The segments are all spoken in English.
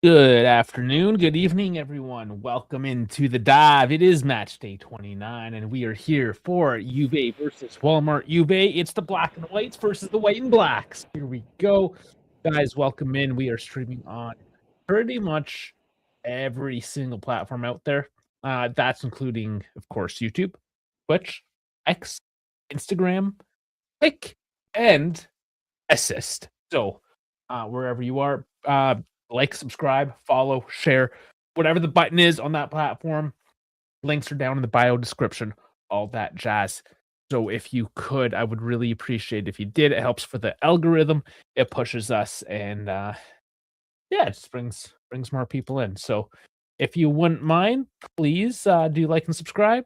Good afternoon, good evening, everyone. Welcome into the dive. It is match day 29, and we are here for Juve versus Walmart. Juve, it's the black and whites versus the white and blacks. Here we go. Guys, welcome in. We are streaming on pretty much every single platform out there. That's including, of course, YouTube, Twitch, X, Instagram, Click, and Assist. So, wherever you are, like, subscribe, follow, share, whatever the button is on that platform. Links are down in the bio description, all that jazz. So if you could, I would really appreciate it if you did. It helps for the algorithm. It pushes us, and yeah, it just brings more people in. So if you wouldn't mind, please do like and subscribe.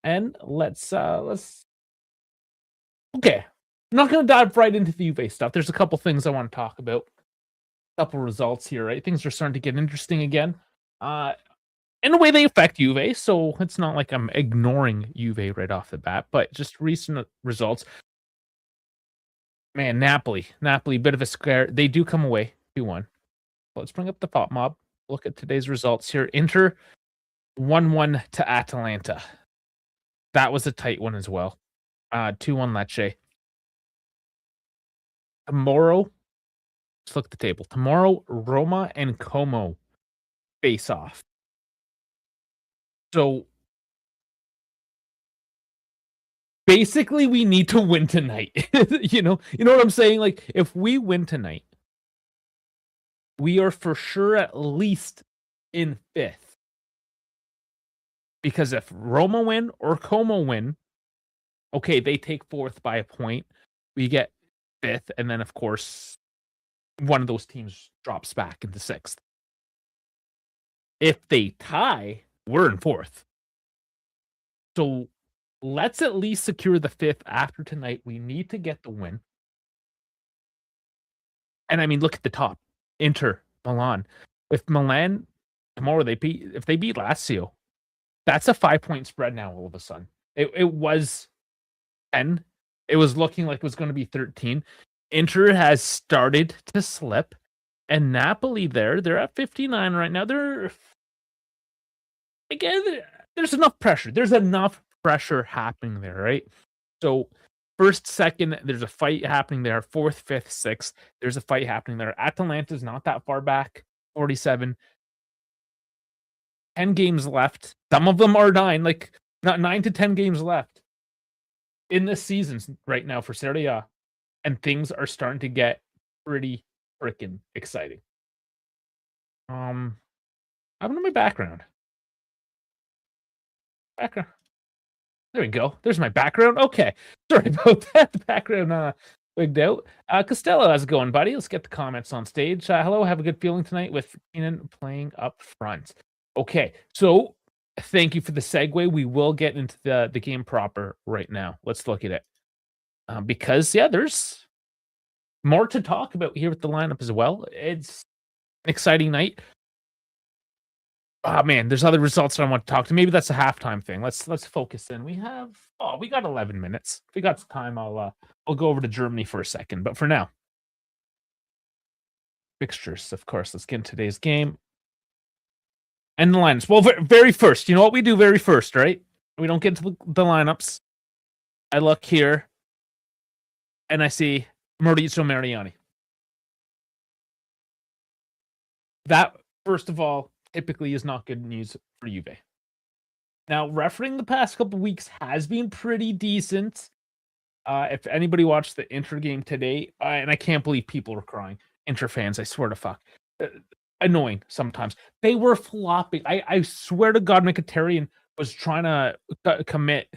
And let's okay. I'm not gonna dive right into the Juve stuff. There's a couple things I want to talk about. Couple results here, right? Things are starting to get interesting again. In a way, they affect Juve, so it's not like I'm ignoring Juve right off the bat, but just recent results. Man, Napoli, bit of a scare. They do come away 2-1. Let's bring up the pop mob. Look at today's results here. Inter 1-1 to Atalanta. That was a tight one as well. 2-1 Lecce. Tomorrow, let's look at the table. Tomorrow, Roma and Como face off. So basically, we need to win tonight. you know what I'm saying? Like, if we win tonight, we are for sure at least in fifth. Because if Roma win or Como win, okay, they take fourth by a point. We get fifth, and then of course one of those teams drops back into sixth. If they tie, we're in fourth. So let's at least secure the fifth after tonight. We need to get the win. And I mean, look at the top. Inter, Milan. If Milan tomorrow if they beat Lazio, that's a 5-point spread now all of a sudden. It was 10. It was looking like it was going to be 13. Inter has started to slip. And Napoli they're at 59 right now. There's enough pressure. There's enough pressure happening there, right? So first, second, there's a fight happening there. Fourth, fifth, sixth, there's a fight happening there. Atalanta's not that far back, 47. 10 games left. Some of them are 9, like not 9 to 10 games left in this season right now for Serie A. And things are starting to get pretty freaking exciting. I don't know my background. There we go. There's my background. Okay. Sorry about that. The background wigged out. Costello, how's it going, buddy? Let's get the comments on stage. Hello, have a good feeling tonight with Keenan playing up front. Okay, so thank you for the segue. We will get into the game proper right now. Let's look at it. Because, yeah, there's more to talk about here with the lineup as well. It's an exciting night. Oh man, there's other results that I want to talk to. Maybe that's a halftime thing. Let's focus in. We got 11 minutes. If we got some time, I'll go over to Germany for a second. But for now, fixtures, of course. Let's get into today's game. And the lineups. Well, very first, you know what we do very first, right? We don't get to the lineups. I look here, and I see Maurizio Mariani. That, first of all, typically is not good news for Juve. Now, refereeing the past couple weeks has been pretty decent. If anybody watched the Inter game today, and I can't believe people were crying. Inter fans, I swear to fuck. Annoying sometimes. They were flopping. I swear to God, Mkhitaryan was trying to commit.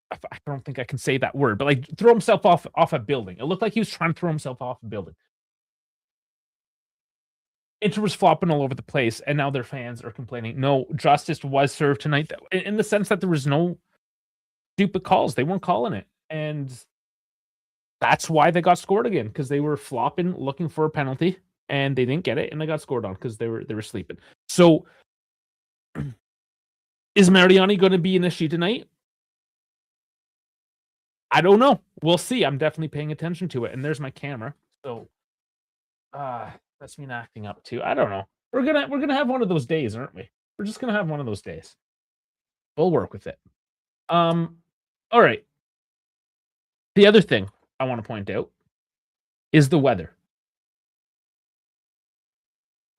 I don't think I can say that word, but like throw himself off a building. It looked like he was trying to throw himself off a building. Inter was flopping all over the place, and now their fans are complaining. No, justice was served tonight, in the sense that there was no stupid calls. They weren't calling it, and that's why they got scored again, because they were flopping, looking for a penalty, and they didn't get it, and they got scored on because they were sleeping. So, is Mariani going to be an issue tonight? I don't know. We'll see. I'm definitely paying attention to it, and there's my camera. So, That's me acting up too. I don't know. We're gonna have one of those days, aren't we? We're just gonna have one of those days. We'll work with it. All right. The other thing I want to point out is the weather.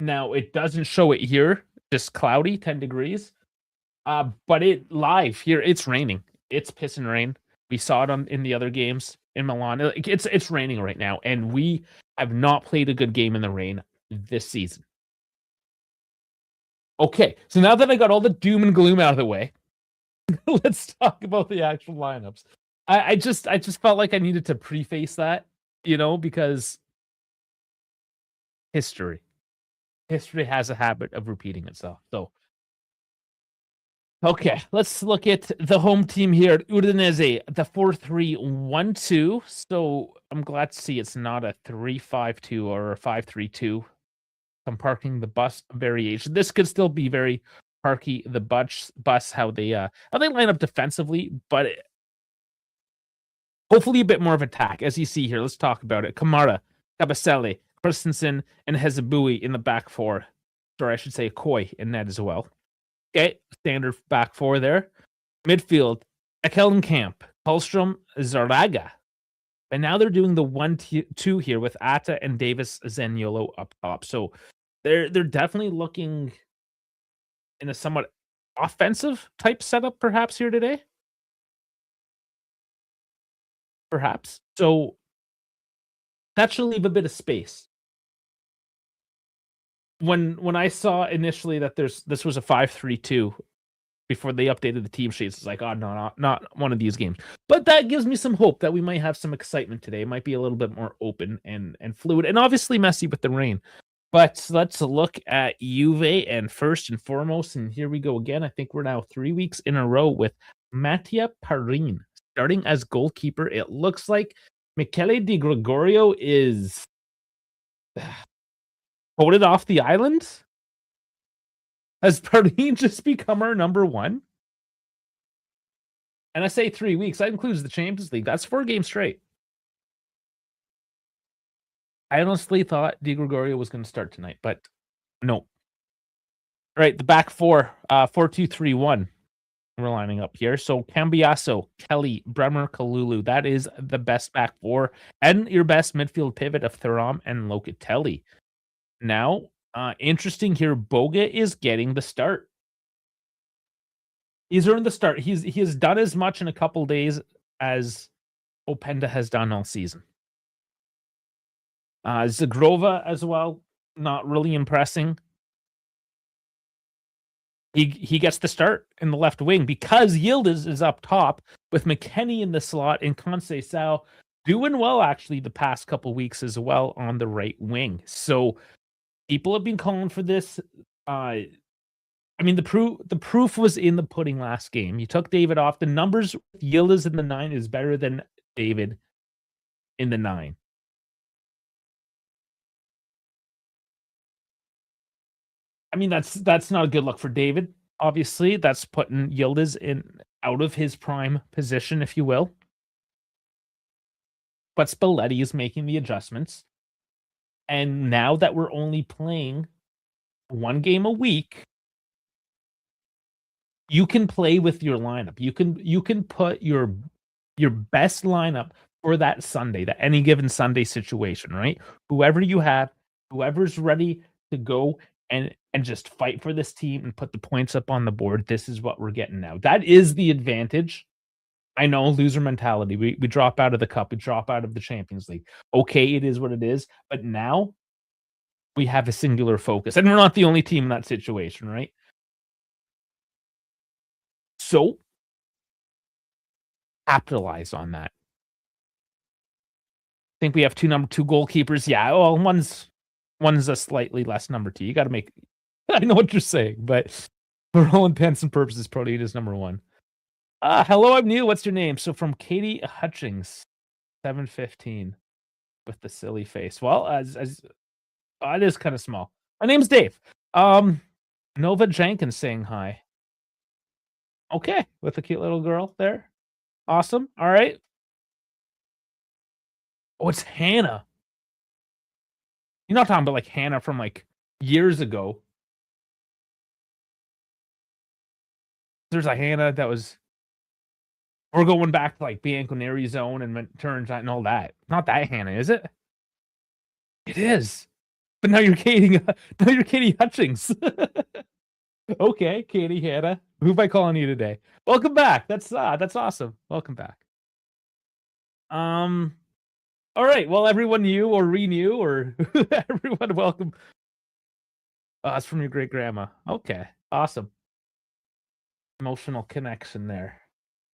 Now it doesn't show it here, just cloudy, 10 degrees. But it live here, it's raining. It's pissing rain. We saw it in the other games in Milan. It's raining right now, and we have not played a good game in the rain this season. Okay, so now that I got all the doom and gloom out of the way, let's talk about the actual lineups. I just felt like I needed to preface that, because history has a habit of repeating itself. So, okay, let's look at the home team here. Udinese, the 4-3-1-2. So I'm glad to see it's not a 3-5-2 or a 5-3-2. I'm parking the bus variation. This could still be very Parky the bus how they line up defensively, but hopefully a bit more of attack. As you see here, let's talk about it. Kamara, Kabasele, Christensen, and Hezebui in the back four. Or I should say Koi in that as well. Okay, standard back four there. Midfield, Ekelenkamp, Hallstrom, Zaraga. And now they're doing the 1-2 here with Atta and Davis Zaniolo up top. So they're definitely looking in a somewhat offensive type setup perhaps here today. Perhaps. So that should leave a bit of space. When I saw initially that this was a 5-3-2 before they updated the team sheets, it's like, oh no, not one of these games. But that gives me some hope that we might have some excitement today. It might be a little bit more open and fluid, and obviously messy with the rain. But let's look at Juve, and first and foremost, and here we go again. I think we're now 3 weeks in a row with Mattia Parin starting as goalkeeper. It looks like Michele Di Gregorio is voted off the island. Has Parin just become our number one? And I say 3 weeks. That includes the Champions League. That's 4 games straight. I honestly thought Di Gregorio was going to start tonight, but no. All right, the back four, 4-2-3-1. We're lining up here. So Cambiaso, Kelly, Bremer, Kalulu. That is the best back four. And your best midfield pivot of Thuram and Locatelli. Now, interesting here, Boga is getting the start. He's earned the start. He has done as much in a couple days as Openda has done all season. Zagrova as well, not really impressing. He gets the start in the left wing because Yildiz is up top with McKennie in the slot and Conceição doing well actually the past couple weeks as well on the right wing. So people have been calling for this. I mean, the proof was in the pudding last game. You took David off. The numbers with Yildiz in the 9 is better than David in the 9. I mean, that's not a good look for David. Obviously, that's putting Yildiz in out of his prime position, if you will. But Spalletti is making the adjustments. And now that we're only playing 1 game a week, you can play with your lineup. You can put your best lineup for that Sunday, that any given Sunday situation, right? Whoever you have, whoever's ready to go and just fight for this team and put the points up on the board. This is what we're getting now. That is the advantage. I know, loser mentality. We drop out of the cup. We drop out of the Champions League. Okay, it is what it is. But now we have a singular focus. And we're not the only team in that situation, right? So capitalize on that. I think we have 2 number 2 goalkeepers. Yeah, well, one's a slightly less number 2. You got to make. I know what you're saying, but for all intents and purposes, Protein is number 1. Hello, I'm new. What's your name? So from Katie Hutchings, 715, with the silly face. Well, as it is kind of small. My name's Dave. Nova Jenkins saying hi. Okay, with a cute little girl there. Awesome. All right. Oh, it's Hannah. You're not talking about like Hannah from like years ago. There's a Hannah that was. We're going back to like Bianconeri zone and turns and all that. Not that Hannah, is it? It is. But now you're Katie. Now you're Katie Hutchings. Okay, Katie Hannah. Who am I calling you today? Welcome back. That's awesome. Welcome back. All right. Well, everyone knew or renew or everyone welcome. Oh, it's from your great grandma. Okay, awesome. Emotional connection there.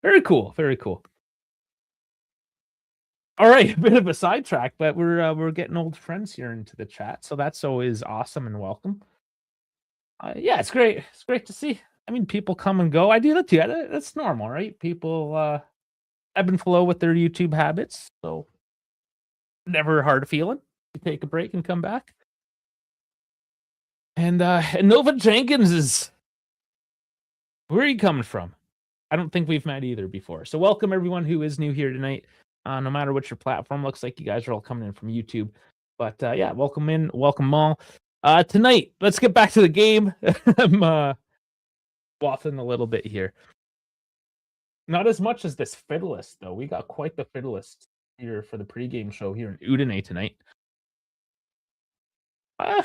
Very cool. Very cool. All right, a bit of a sidetrack, but we're getting old friends here into the chat, so that's always awesome and welcome. Yeah, it's great. It's great to see. I mean, people come and go. I do that too. That's normal, right? People ebb and flow with their YouTube habits, so never a hard feeling. You take a break and come back. And Nova Jenkins is. Where are you coming from? I don't think we've met either before. So welcome everyone who is new here tonight. No matter what your platform looks like, you guys are all coming in from YouTube. But yeah, welcome in, welcome all. Tonight, let's get back to the game. I'm waffling a little bit here. Not as much as this fiddlist, though. We got quite the fiddlist here for the pregame show here in Udinese tonight. I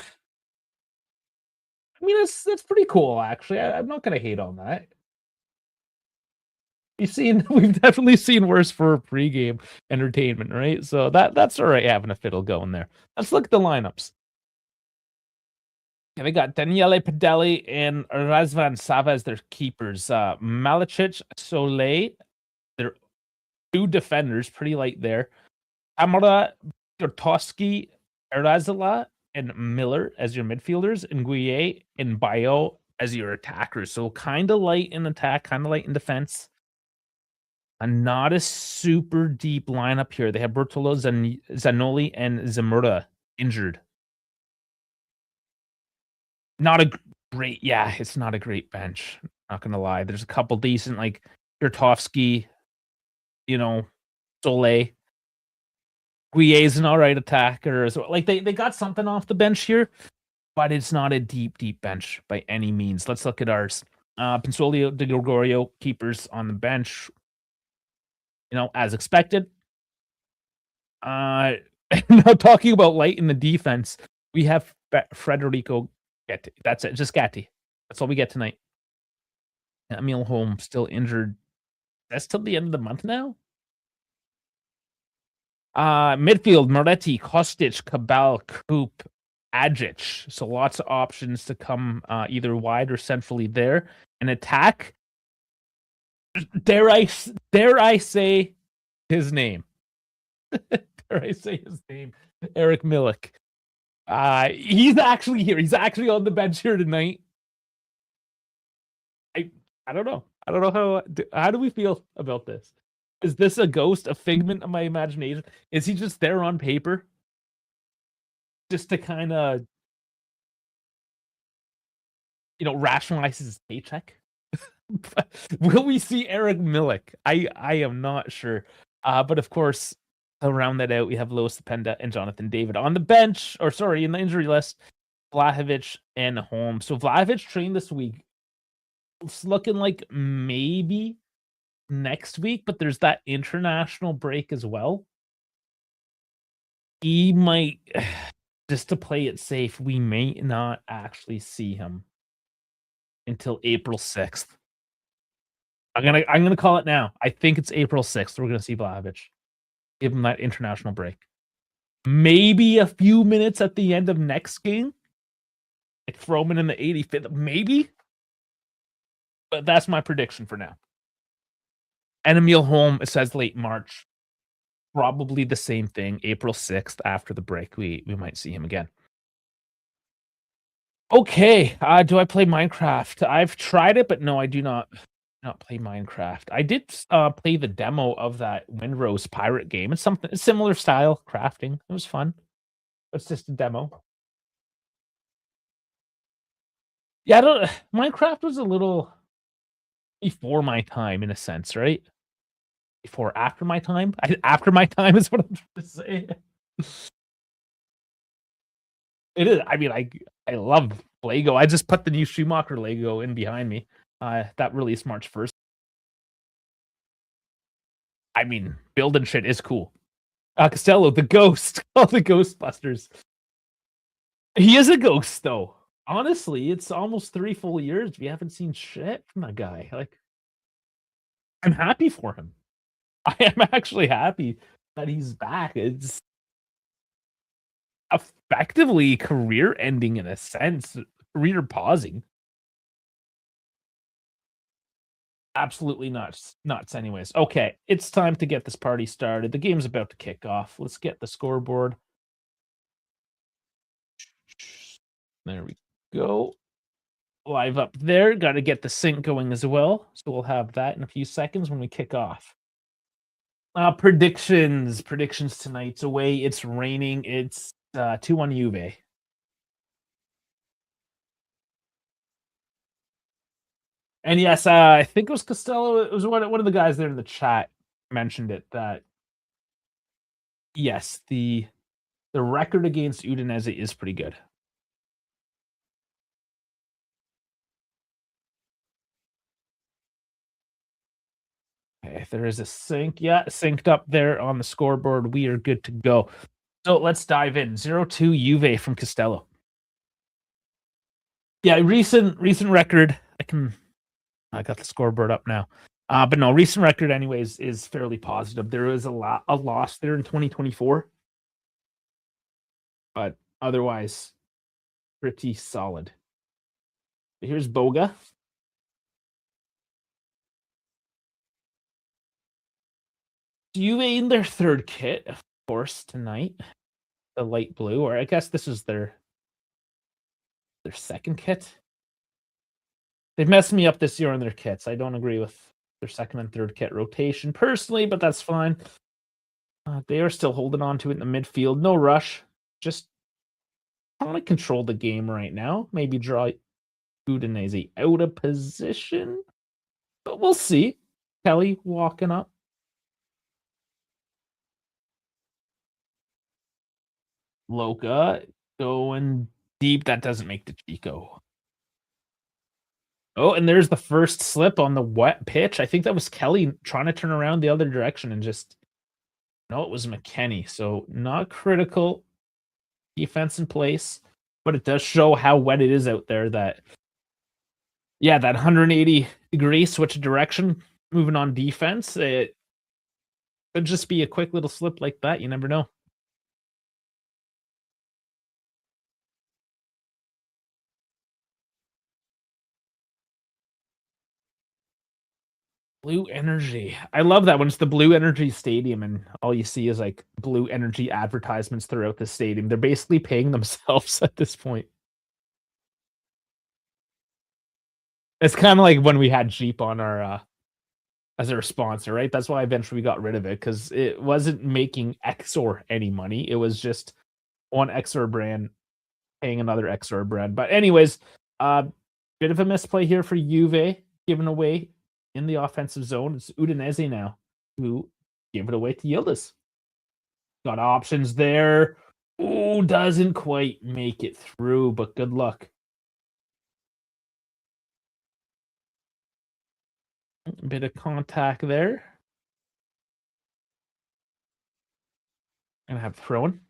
mean, that's pretty cool, actually. I'm not going to hate on that. We've definitely seen worse for pregame entertainment, right? So that's all right having a fiddle going there. Let's look at the lineups. Okay, they got Daniele Padelli and Razvan Sava as their keepers. Malicic, Soleil, they're two defenders, pretty light there. Amara, Dortoski, Erazala, and Miller as your midfielders, and Guille and Bayo as your attackers. So kind of light in attack, kind of light in defense. Not a super deep lineup here. They have Bertolo Zanoli and Zamora injured. Not a great, yeah, it's not a great bench. Not gonna lie. There's a couple decent like Yurtovsky, Soleil. Guille's an alright attacker as well. Like they got something off the bench here, but it's not a deep bench by any means. Let's look at ours. Pinsolio de Gregorio, keepers on the bench. As expected. Now talking about light in the defense, we have Federico Gatti. That's it, just Gatti. That's all we get tonight. Emil Holm still injured. That's till the end of the month now. Midfield, Moretti, Kostic, Cabal, Coop, Agic. So lots of options to come either wide or centrally there. An attack. Dare I say his name? Dare I say his name? Eric Milik. He's actually here. He's actually on the bench here tonight. I don't know. I don't know how do we feel about this? Is this a ghost, a figment of my imagination? Is he just there on paper? Just to kind of, rationalize his paycheck? Will we see Eric Milik? I am not sure. But of course, to round that out, we have Lois Penda and Jonathan David on the bench, in the injury list. Vlahovic and Holmes. So Vlahovic trained this week. It's looking like maybe next week, but there's that international break as well. He might, just to play it safe, we may not actually see him until April 6th. I'm gonna call it now. I think it's April 6th. We're gonna see Vlahovic. Give him that international break. Maybe a few minutes at the end of next game. Like throw him in the 85th. Maybe. But that's my prediction for now. And Emil Holm, it says late March. Probably the same thing. April 6th after the break. We might see him again. Okay. Do I play Minecraft? I've tried it, but no, I do not play Minecraft. I did play the demo of that Windrose pirate game. It's something similar style crafting. It was fun. It's just a demo. Yeah, Minecraft was a little before my time in a sense, right? After my time? After my time is what I'm trying to say. It is. I mean, I love Lego. I just put the new Schumacher Lego in behind me. That released March 1st. I mean, building shit is cool. Costello, the ghost. Oh, the Ghostbusters. He is a ghost, though. Honestly, it's almost 3 full years. We haven't seen shit from that guy. Like, I'm happy for him. I am actually happy that he's back. It's effectively career ending in a sense, career pausing. Absolutely nuts. Nuts, anyways. Okay, it's time to get this party started. The game's about to kick off. Let's get the scoreboard. There we go. Live up there. Got to get the sync going as well. So we'll have that in a few seconds when we kick off. Predictions. Predictions tonight's away. It's raining. It's 2-1 Juve. And yes, I think it was Costello. It was one of the guys there in the chat mentioned it that yes, the record against Udinese is pretty good. Okay, there is a sync. Yeah, synced up there on the scoreboard. We are good to go. So let's dive in. 0-2 Juve from Costello. Yeah, recent record. I got the scoreboard up now. But no, recent record anyways is fairly positive. There is a loss there in 2024. But otherwise pretty solid. Here's Boga. Juve in their third kit, of course, tonight. The light blue, or I guess this is their second kit. They've messed me up this year on their kits. I don't agree with their second and third kit rotation personally, but that's fine. They are still holding on to it in the midfield. No rush. Just trying to control the game right now. Maybe draw Udinese out of position. But we'll see. Kelly walking up. Loca going deep. That doesn't make the Chico. Oh, and there's the first slip on the wet pitch. I think that was Kelly trying to turn around the other direction and just... No, it was McKenny. So not critical defense in place, but it does show how wet it is out there that... Yeah, that 180-degree switch of direction, moving on defense. It could just be a quick little slip like that. You never know. Blue Energy. I love that when it's the Bluenergy Stadium and all you see is like Blue Energy advertisements throughout the stadium. They're basically paying themselves at this point. It's kind of like when we had Jeep on our as our sponsor, right? That's why eventually we got rid of it, because it wasn't making Exor any money. It was just one Exor brand paying another Exor brand. But anyways, bit of a misplay here for Juve, giving away in the offensive zone. It's Udinese now who give it away to Yildiz. Got options there. Ooh, doesn't quite make it through, but good luck. A bit of contact there. Gonna have thrown.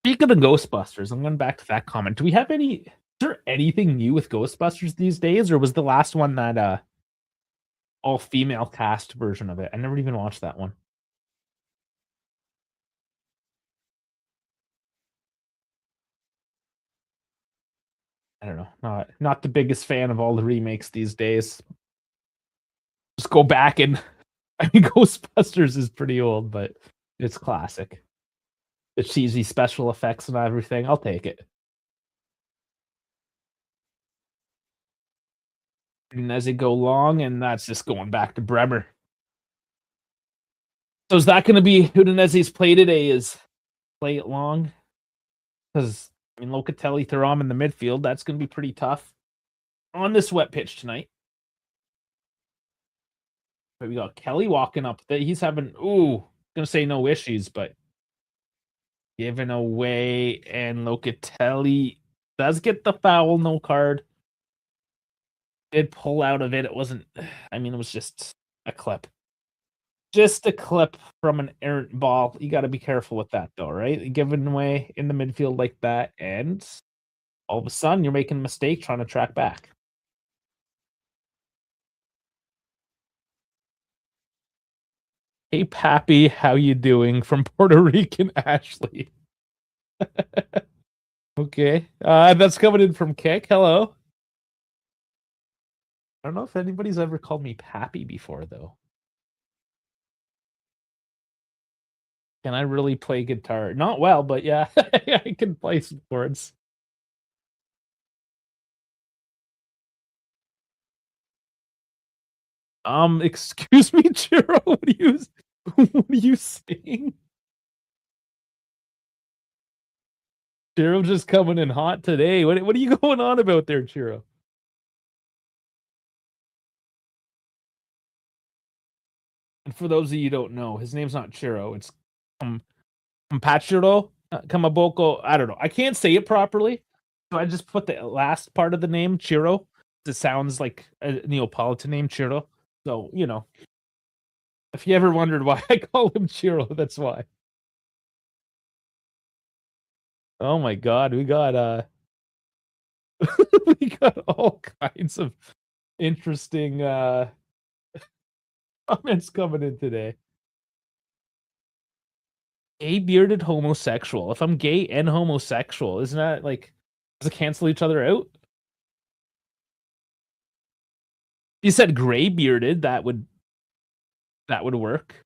Speaking of Ghostbusters, I'm going back to that comment. Do we have any... Is there anything new with Ghostbusters these days, or was the last one that all-female cast version of it? I never even watched that one. I don't know. Not the biggest fan of all the remakes these days. Just go back and... I mean, Ghostbusters is pretty old, but it's classic. The cheesy special effects and everything. I'll take it. And as they go long, and that's just going back to Bremer. So is that going to be Udinese's play today? Is play it long? Because I mean, Locatelli, Thuram in the midfield. That's going to be pretty tough. on this wet pitch tonight. But we got Kelly walking up. He's having, gonna say no issues, but giving away. And Locatelli does get the foul, no card. Did pull out of it. It wasn't, I mean, it was just a clip. Just a clip from an errant ball. You got to be careful with that, though, right? Giving away in the midfield like that, and all of a sudden you're making a mistake trying to track back. Hey, Pappy, how you doing? From Puerto Rican Ashley. Okay, that's coming in from Kick. Hello. I don't know if anybody's ever called me Pappy before, though. Can I really play guitar? Not well, but yeah, I can play some chords. Excuse me, Chiro. What are you saying? Chiro just coming in hot today. What are you going on about there, Chiro? And for those of you who don't know, his name's not Chiro. It's Compachiro, Kamaboko. I don't know. I can't say it properly, so I just put the last part of the name Chiro. It sounds like a Neapolitan name, Chiro. So if you ever wondered why I call him Chiro, that's why. Oh my God, we got we got all kinds of interesting comments coming in today. Gay bearded homosexual. If I'm gay and homosexual, isn't that like, does it cancel each other out? You said gray bearded, that would work.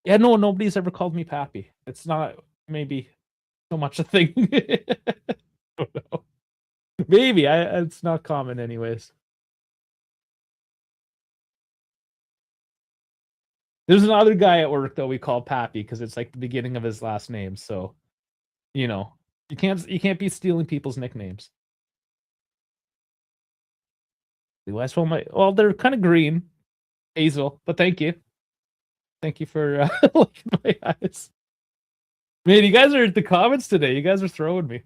Yeah, no, nobody's ever called me Pappy. It's not maybe so much a thing. I don't know. Maybe it's not common anyways. There's another guy at work though we call Pappy because it's like the beginning of his last name. So you can't be stealing people's nicknames. Well, they're kind of green, hazel, but thank you for looking my eyes. Man, you guys are at the comments today. You guys are throwing me.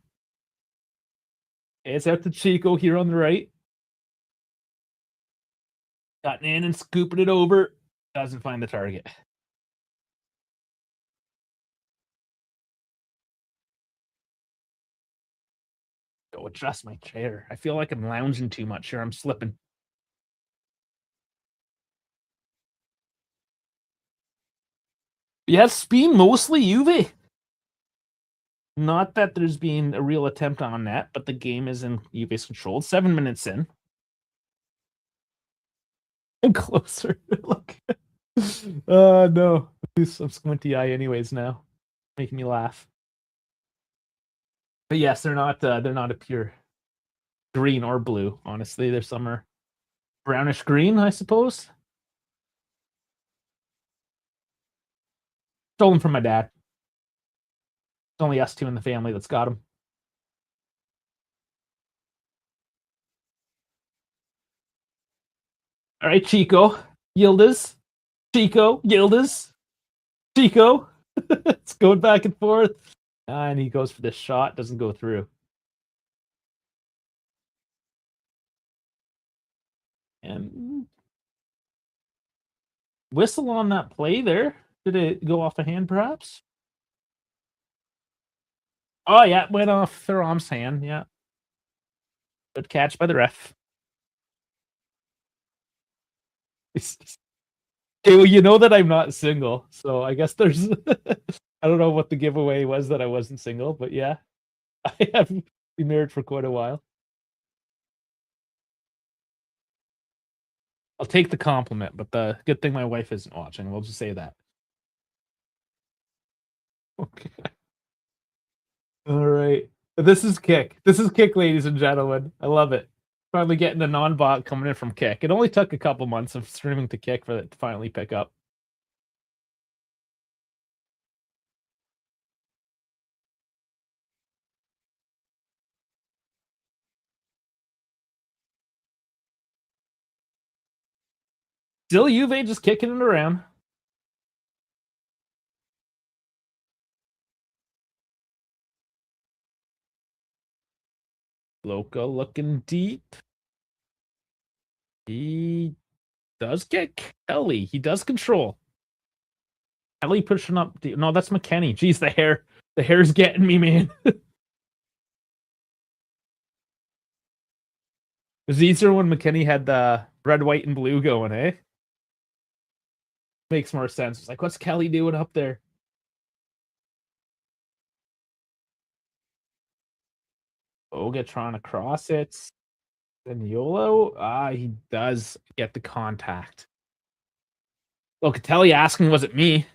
It's out to Chico here on the right. Gotten in and scooping it over. Doesn't find the target. Go adjust my chair. I feel like I'm lounging too much here. I'm slipping. Yeah, it's been mostly Juve. Not that there's been a real attempt on that, but the game is in Juve's control. 7 minutes in. And closer. Look. No. I'm squinty eye anyways now. Making me laugh. But yes, they're not a pure green or blue, honestly. They're some are brownish green, I suppose. Stolen from my dad. It's only us two in the family that's got them. All right, Chico. Yildiz. Chico. Yildiz. Chico. It's going back and forth. And he goes for this shot. Doesn't go through. And whistle on that play there. Did it go off a hand, perhaps? Oh, yeah. It went off Thuram's hand. Yeah. Good catch by the ref. Okay, well, you know that I'm not single, so I guess there's I don't know what the giveaway was that I wasn't single, but yeah, I have been married for quite a while. I'll take the compliment, but the good thing my wife isn't watching. We'll just say that. Okay. All right. This is Kick. This is Kick, ladies and gentlemen. I love it. Finally getting a non-bot coming in from Kick. It only took a couple months of streaming to Kick for it to finally pick up. Still Juve just kicking it around. Loco looking deep. He does get Kelly. He does control. Kelly pushing up. No, that's McKennie. Jeez, the hair. The hair's getting me, man. It was easier when McKennie had the red, white, and blue going, eh? Makes more sense. It's like, what's Kelly doing up there? Oga trying to cross it. Then YOLO. He does get the contact. Locatelli asking, was it me?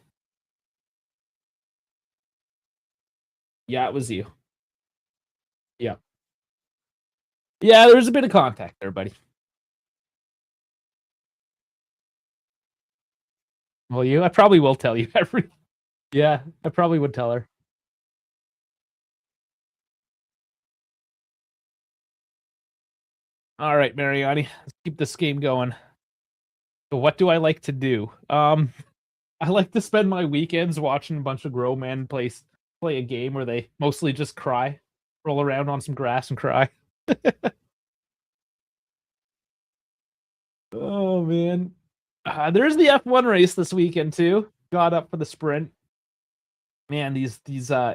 Yeah, it was you. Yeah. Yeah, there's a bit of contact there, buddy. Well, I probably will tell you every. Yeah, I probably would tell her. All right, Mariani, let's keep this game going. So what do I like to do? I like to spend my weekends watching a bunch of grown men play a game where they mostly just cry, roll around on some grass and cry. Oh man, there's the F1 race this weekend too. Got up for the sprint. Man, these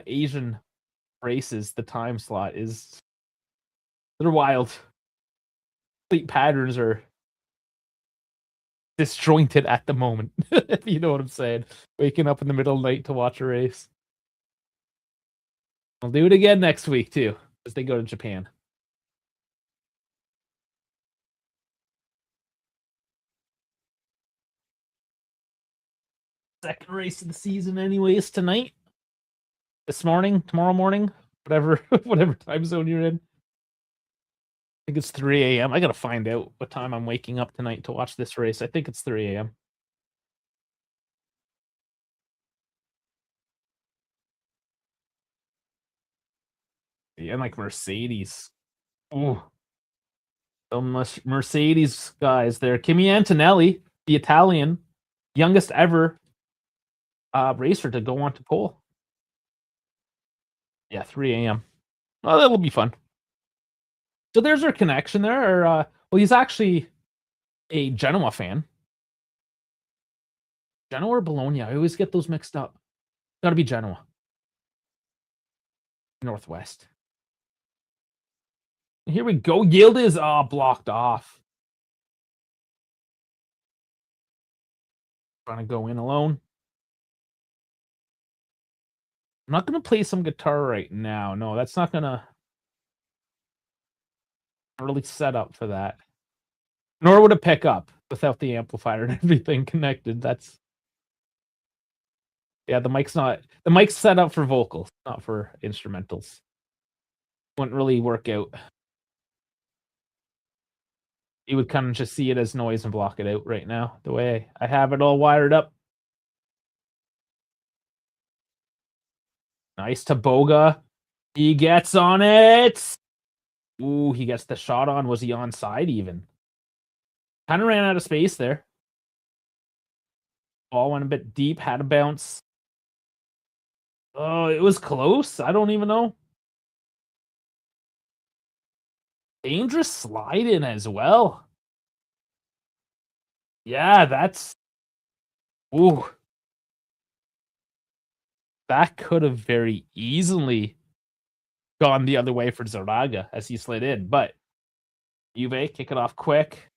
Asian races, the time slot they're wild. Sleep patterns are disjointed at the moment. If you know what I'm saying. Waking up in the middle of the night to watch a race. I'll do it again next week too, as they go to Japan. Second race of the season, anyways, tonight, this morning, tomorrow morning, whatever, whatever time zone you're in. I think it's 3 a.m. I gotta find out what time I'm waking up tonight to watch this race. I think it's 3 a.m. Yeah, and like Mercedes. Ooh, so much Mercedes guys there. Kimi Antonelli, the Italian, youngest ever racer to go on to pole. Yeah, 3 a.m. Oh, that'll be fun. So there's our connection there. Well, he's actually a Genoa fan. Genoa or Bologna? I always get those mixed up. Gotta be Genoa. Northwest. Here we go. Yield is blocked off. Trying to go in alone. I'm not gonna play some guitar right now. No, that's not gonna really set up for that. Nor would it pick up without the amplifier and everything connected. That's yeah, the mic's set up for vocals, not for instrumentals. Wouldn't really work out. You would kind of just see it as noise and block it out right now, the way I have it all wired up. Nice to Boga. He gets on it. Ooh, he gets the shot on. Was he onside even? Kind of ran out of space there. Ball went a bit deep, had a bounce. Oh, it was close. I don't even know. Dangerous slide in as well. Yeah, that's. Ooh. That could have very easily gone the other way for Zaraga as he slid in, but Juve kick it off quick.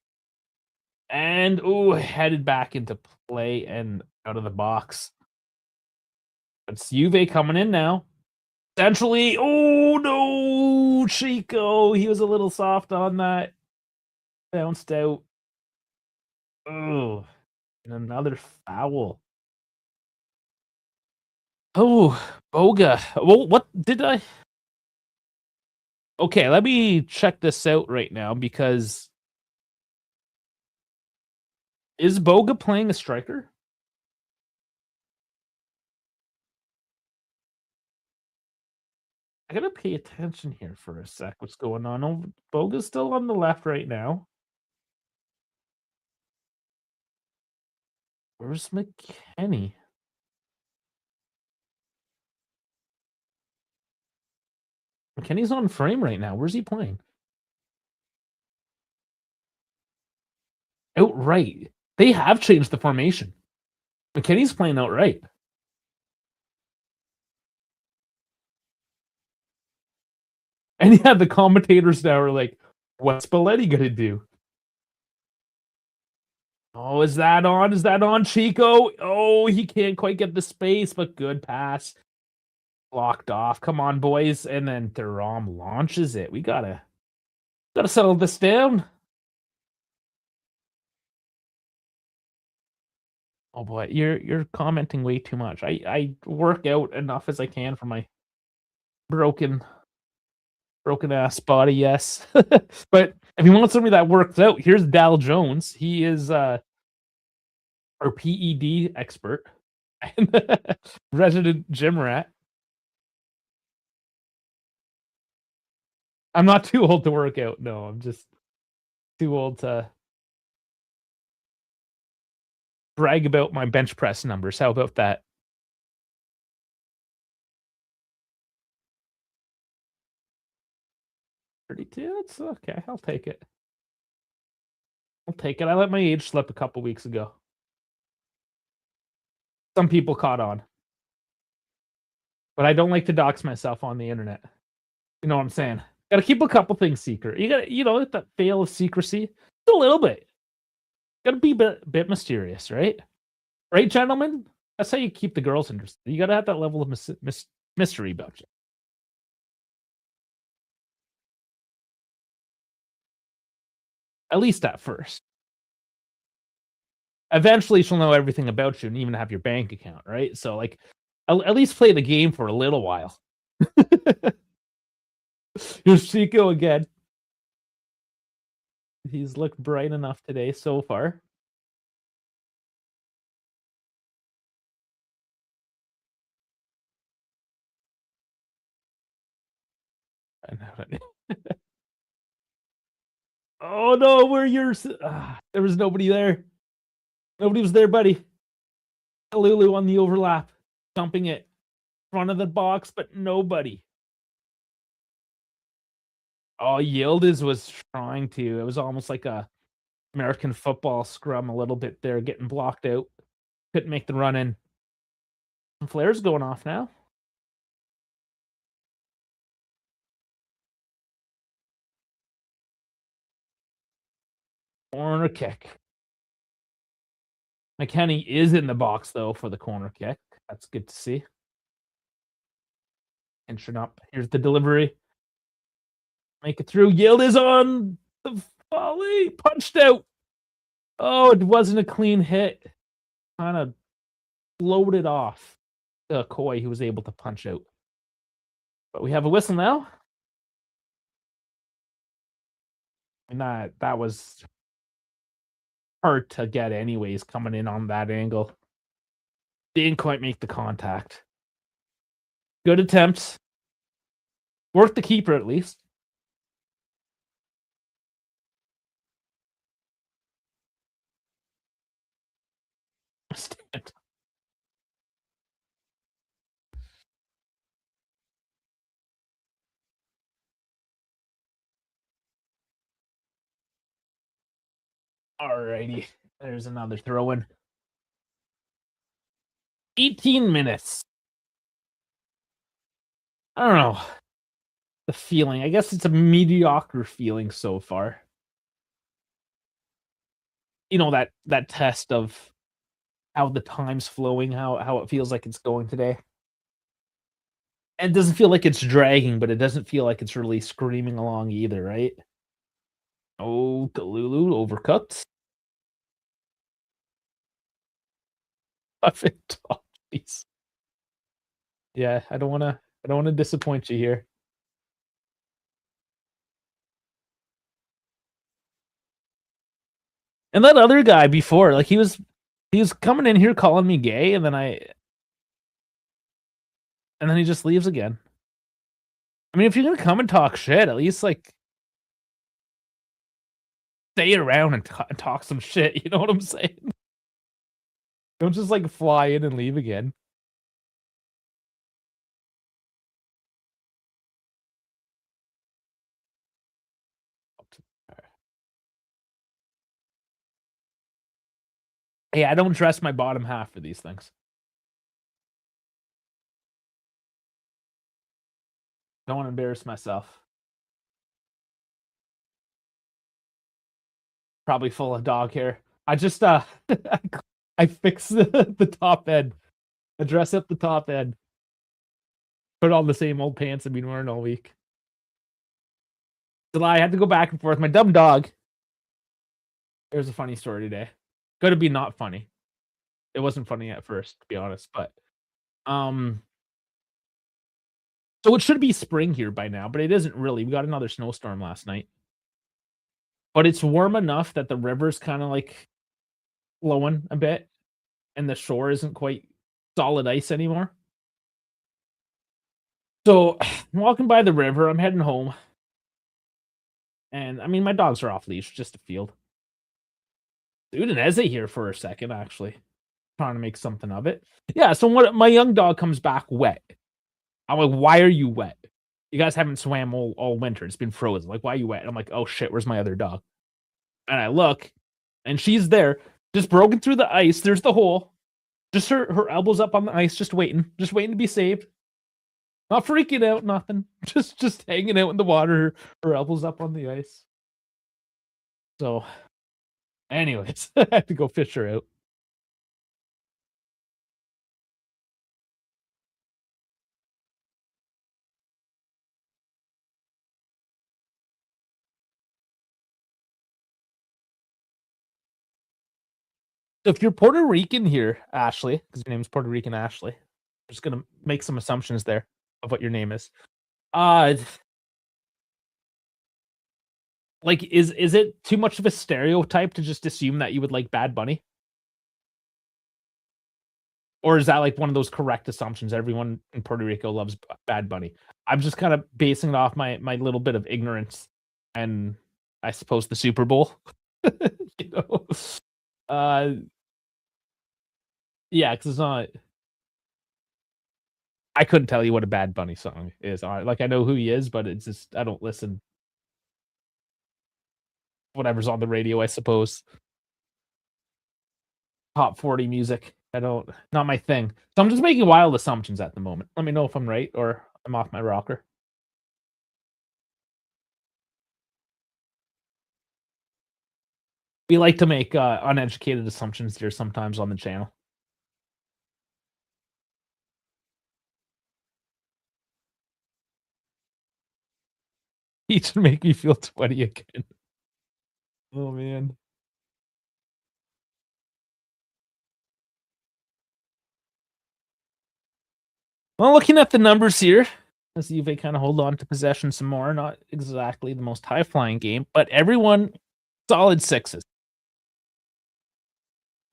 And headed back into play and out of the box. It's Juve coming in now. Centrally. Oh no, Chico. He was a little soft on that. Bounced out. Oh, and another foul. Oh, Boga. Well, what did I? Okay, let me check this out right now because is Boga playing a striker? I gotta pay attention here for a sec. What's going on? Oh, Boga's still on the left right now. Where's McKenny? McKenny's on frame right now. Where's he playing? Outright. They have changed the formation. McKenny's playing outright. And yeah, the commentators now are like, what's Spalletti gonna do? Oh, is that on? Is that on, Chico? Oh, he can't quite get the space, but good pass. Blocked off. Come on, boys. And then Thuram launches it. We gotta settle this down. Oh boy, you're commenting way too much. I work out enough as I can for my broken ass body, yes. But if you want somebody that works out, here's Dal Jones. He is our PED expert and resident gym rat. I'm not too old to work out. No, I'm just too old to brag about my bench press numbers. How about that? $32? It's okay. I'll take it. I'll take it. I let my age slip a couple weeks ago. Some people caught on. But I don't like to dox myself on the internet. You know what I'm saying? Gotta keep a couple things secret. You gotta, that veil of secrecy. Just a little bit. Gotta be a bit mysterious, right? Right, gentlemen? That's how you keep the girls interested. You gotta have that level of mystery about you. At least at first. Eventually, she'll know everything about you and even have your bank account, right? So, like, at least play the game for a little while. Here's Chico again. He's looked bright enough today so far. Oh no, where you're there was nobody there. Nobody was there, buddy. Lulu on the overlap, dumping it front of the box, but nobody. Oh, Yildiz was trying to. It was almost like a American football scrum a little bit there, getting blocked out. Couldn't make the run in. And Flair's going off now. Corner kick. McKenny is in the box, though, for the corner kick. That's good to see. Inching up. Here's the delivery. Make it through. Yildiz on the volley. Punched out. Oh, it wasn't a clean hit. Kind of floated off Koi, who was able to punch out. But we have a whistle now. And that was hard to get anyways, coming in on that angle. Didn't quite make the contact. Good attempts. Worked the keeper at least. Alrighty. There's another throw in. 18 minutes. I don't know. The feeling. I guess it's a mediocre feeling so far. You know, that test of how the time's flowing, how it feels like it's going today. And it doesn't feel like it's dragging, but it doesn't feel like it's really screaming along either, right? Oh, Kalulu overcooked. Yeah, I don't wanna disappoint you here. And that other guy before, like he was coming in here calling me gay, and then he just leaves again. I mean, if you're gonna come and talk shit, at least like stay around and talk some shit. You know what I'm saying? Don't just like fly in and leave again. Hey, I don't dress my bottom half for these things. Don't want to embarrass myself. Probably full of dog hair. I just I fix the top end. I dress up the top end. Put on the same old pants I've been wearing all week. July, I had to go back and forth. My dumb dog. There's a funny story today. Gotta be not funny. It wasn't funny at first, to be honest, but um so it should be spring here by now, but it isn't really. We got another snowstorm last night. But it's warm enough that the river's kind of like flowing a bit and the shore isn't quite solid ice anymore. So I'm walking by the river, I'm heading home. And I mean, my dogs are off leash, just a field. Udinese here for a second, actually. Trying to make something of it. Yeah, so what my young dog comes back wet. I'm like, why are you wet? You guys haven't swam all winter. It's been frozen. Like, why are you wet? And I'm like, oh shit, where's my other dog? And I look, and she's there, just broken through the ice. There's the hole. Just her elbows up on the ice, just waiting to be saved. Not freaking out, nothing. Just hanging out in the water, her elbows up on the ice. So, anyways, I have to go fish her out. So if you're Puerto Rican here, Ashley, because your name's Puerto Rican Ashley, I'm just gonna make some assumptions there of what your name is. Uh like is it too much of a stereotype to just assume that you would like Bad Bunny? Or is that like one of those correct assumptions? Everyone in Puerto Rico loves Bad Bunny. I'm just kind of basing it off my little bit of ignorance and I suppose the Super Bowl. you know? Uh yeah, because it's not I couldn't tell you what a Bad Bunny song is. Like I know who he is, but it's just I don't listen whatever's on the radio, I suppose. Top 40 music. I don't not my thing. So I'm just making wild assumptions at the moment. Let me know if I'm right or I'm off my rocker. We like to make uneducated assumptions here sometimes on the channel. Each to make me feel 20 again. Oh man. Well, looking at the numbers here, as Juve kind of hold on to possession some more. Not exactly the most high flying game, but everyone solid sixes.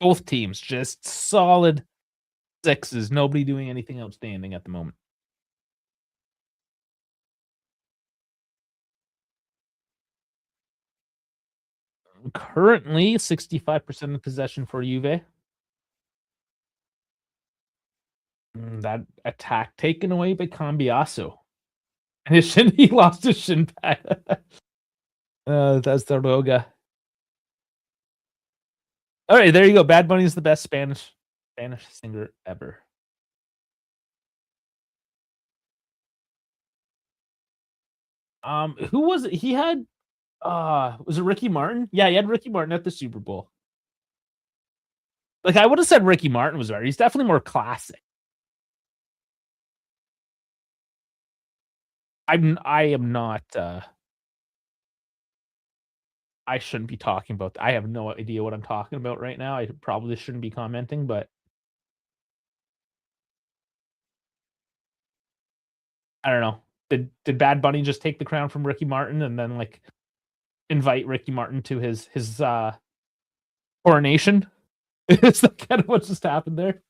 Both teams just solid sixes. Nobody doing anything outstanding at the moment. Currently, 65% of possession for Juve. That attack taken away by Cambiaso. And his shin, he lost his shin pad. That's the Roga. All right, there you go. Bad Bunny is the best Spanish singer ever. Who was it? He had was it Ricky Martin? Yeah, he had Ricky Martin at the Super Bowl. Like I would have said Ricky Martin was better. He's definitely more classic. I am not I shouldn't be talking about I have no idea what I'm talking about right now. I probably shouldn't be commenting, but I don't know. Did Bad Bunny just take the crown from Ricky Martin and then like invite Ricky Martin to his coronation? Is that kind of what just happened there?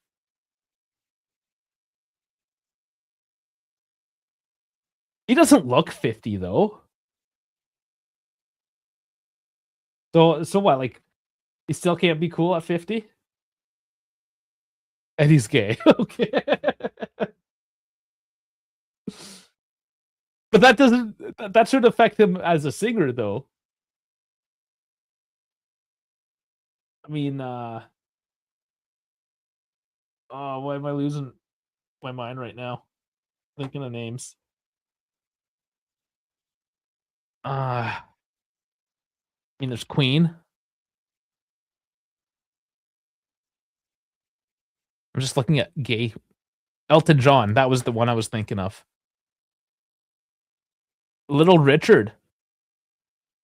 He doesn't look 50 though. So what? Like he still can't be cool at 50? And he's gay. Okay. But that should affect him as a singer, though. I mean, oh, why am I losing my mind right now? Thinking of names. I mean, there's Queen. I'm just looking at gay. Elton John. That was the one I was thinking of. Little Richard.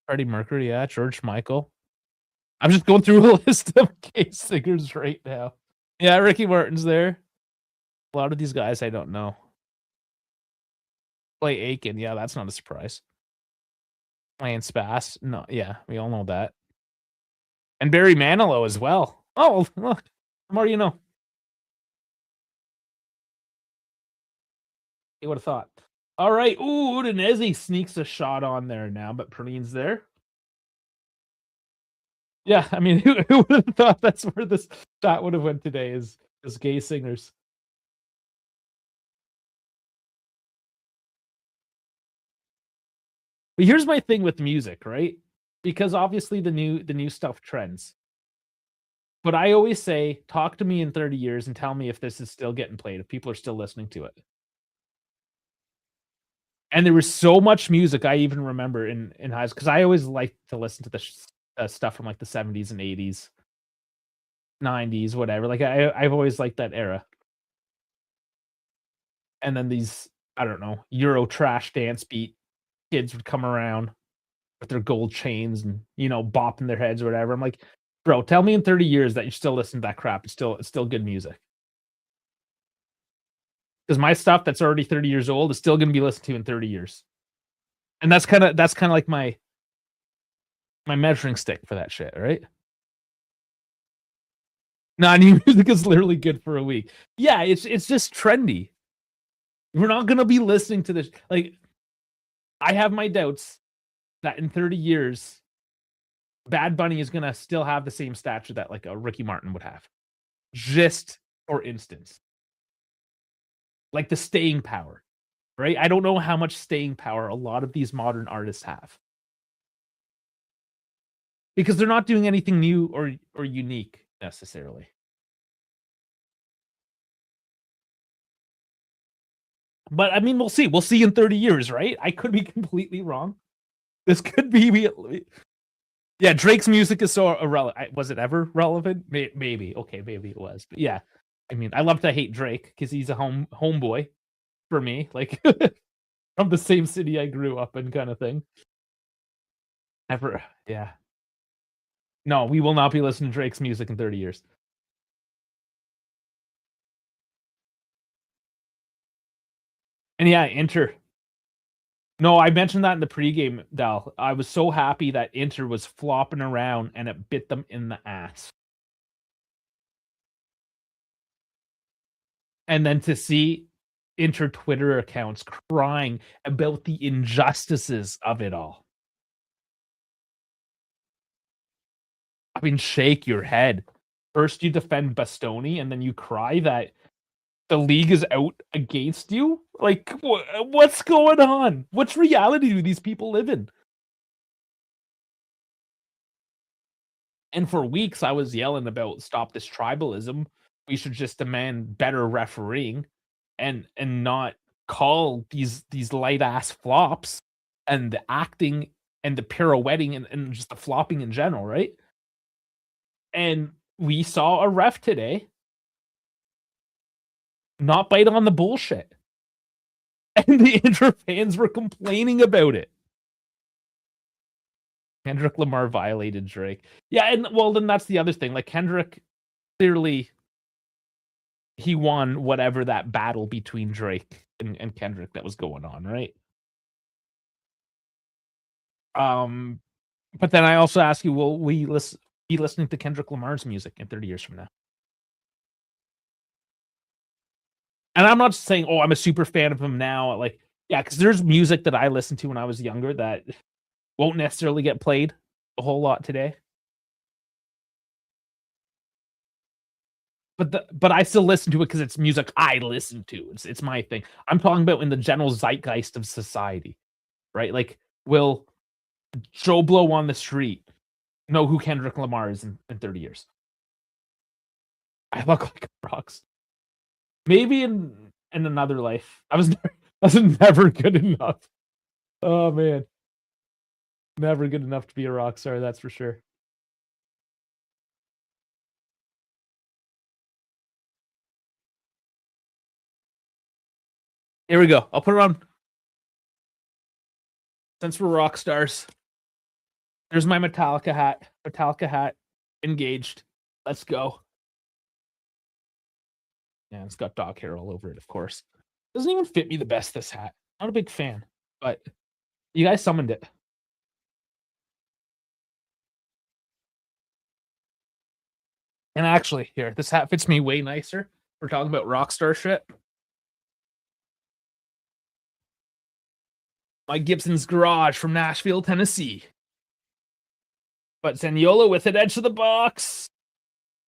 Freddie Mercury, yeah. George Michael. I'm just going through a list of gay singers right now. Yeah, Ricky Martin's there. A lot of these guys I don't know. Clay Aiken, yeah, that's not a surprise. Ryan Spass, no, yeah, we all know that. And Barry Manilow as well. Oh, look, the more you know. You would have thought. All right, ooh, Udinese sneaks a shot on there now, but Praline's there. Yeah, I mean, who would have thought that's where this shot would have went today? Is gay singers. But here's my thing with music, right? Because obviously the new stuff trends. But I always say, talk to me in 30 years and tell me if this is still getting played, if people are still listening to it. And there was so much music I even remember in high school, because I always liked to listen to the stuff from like the 70s and 80s, 90s, whatever. Like I've always liked that era. And then these, I don't know, Euro trash dance beat kids would come around with their gold chains and, you know, bopping their heads or whatever. I'm like, bro, tell me in 30 years that you're still listening to that crap. It's still good music. Because my stuff that's already 30 years old is still going to be listened to in 30 years. And that's kind of like my measuring stick for that shit, right? No, new music is literally good for a week. Yeah, it's just trendy. We're not going to be listening to this. Like, I have my doubts that in 30 years, Bad Bunny is going to still have the same stature that like a Ricky Martin would have. Just for instance. Like the staying power, right? I don't know how much staying power a lot of these modern artists have. Because they're not doing anything new or unique necessarily. But I mean, we'll see. We'll see in 30 years, right? I could be completely wrong. This could be. Yeah, Drake's music is so irrelevant. Was it ever relevant? Maybe. Okay, maybe it was. But yeah, I mean, I love to hate Drake because he's a homeboy for me, like from the same city I grew up in, kind of thing. Ever, yeah. No, we will not be listening to Drake's music in 30 years. And yeah, Inter. No, I mentioned that in the pregame, Dal. I was so happy that Inter was flopping around and it bit them in the ass. And then to see Inter Twitter accounts crying about the injustices of it all. I mean, shake your head. First you defend Bastoni, and then you cry that the league is out against you? Like, what's going on? Which reality do these people live in? And for weeks, I was yelling about stop this tribalism. We should just demand better refereeing, and not call these light ass flops and the acting and the pirouetting and just the flopping in general, right? And we saw a ref today not bite on the bullshit. And the Inter fans were complaining about it. Kendrick Lamar violated Drake. Yeah, and well, then that's the other thing. Like, Kendrick, clearly, he won whatever that battle between Drake and Kendrick that was going on, right? But then I also ask you, will we be listening to Kendrick Lamar's music in 30 years from now? And I'm not saying, oh, I'm a super fan of him now. Like, yeah, because there's music that I listened to when I was younger that won't necessarily get played a whole lot today. but I still listen to it because it's music I listen to. It's my thing. I'm talking about in the general zeitgeist of society, right? Like, will Joe Blow on the street know who Kendrick Lamar is in 30 years? I look like a rock star. Maybe in another life. I was never good enough. Oh man, never good enough to be a rock star. That's for sure. Here we go. I'll put it on. Since we're rock stars, there's my Metallica hat. Metallica hat, engaged. Let's go. Yeah, it's got dog hair all over it, of course. Doesn't even fit me the best, this hat. Not a big fan, but you guys summoned it. And actually, here, this hat fits me way nicer. We're talking about rock star shit. Mike Gibson's garage from Nashville, Tennessee. But Zaniolo with it, edge of the box.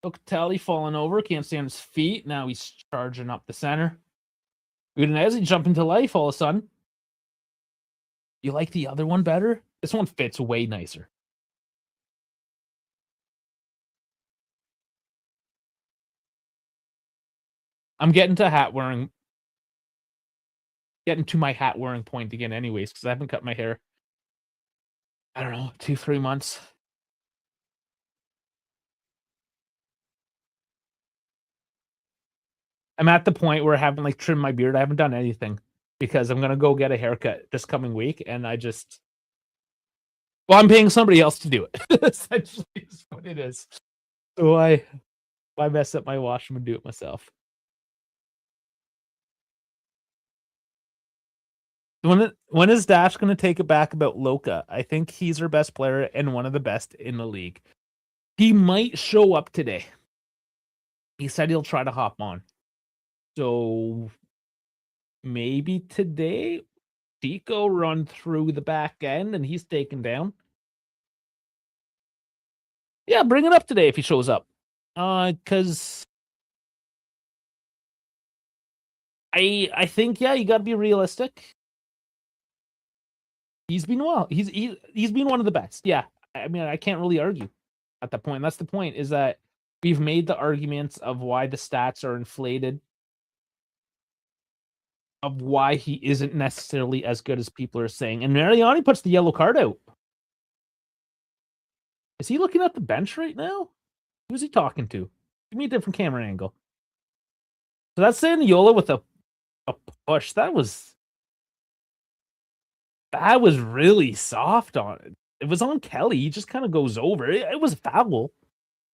Locatelli falling over, can't stay on his feet. Now he's charging up the center. Udinese jumping to life all of a sudden. You like the other one better? This one fits way nicer. I'm getting to my hat wearing point again anyways, because I haven't cut my hair. I don't know, 2-3 months. I'm at the point where I haven't like trimmed my beard. I haven't done anything because I'm gonna go get a haircut this coming week, and I'm paying somebody else to do it. Essentially, is what it is. So why mess up my wash and do it myself? When is Dash going to take it back about Loka? I think he's our best player and one of the best in the league. He might show up today. He said he'll try to hop on. So maybe today, Tico run through the back end and he's taken down. Yeah, bring it up today if he shows up. Because I think, yeah, you got to be realistic. He's been well. He's been one of the best. Yeah, I mean, I can't really argue at that point. That's the point, is that we've made the arguments of why the stats are inflated, of why he isn't necessarily as good as people are saying. And Mariani puts the yellow card out. Is he looking at the bench right now? Who's he talking to? Give me a different camera angle. So that's Zaniolo with a push. That was really soft on it. It was on Kelly. He just kind of goes over. It was a foul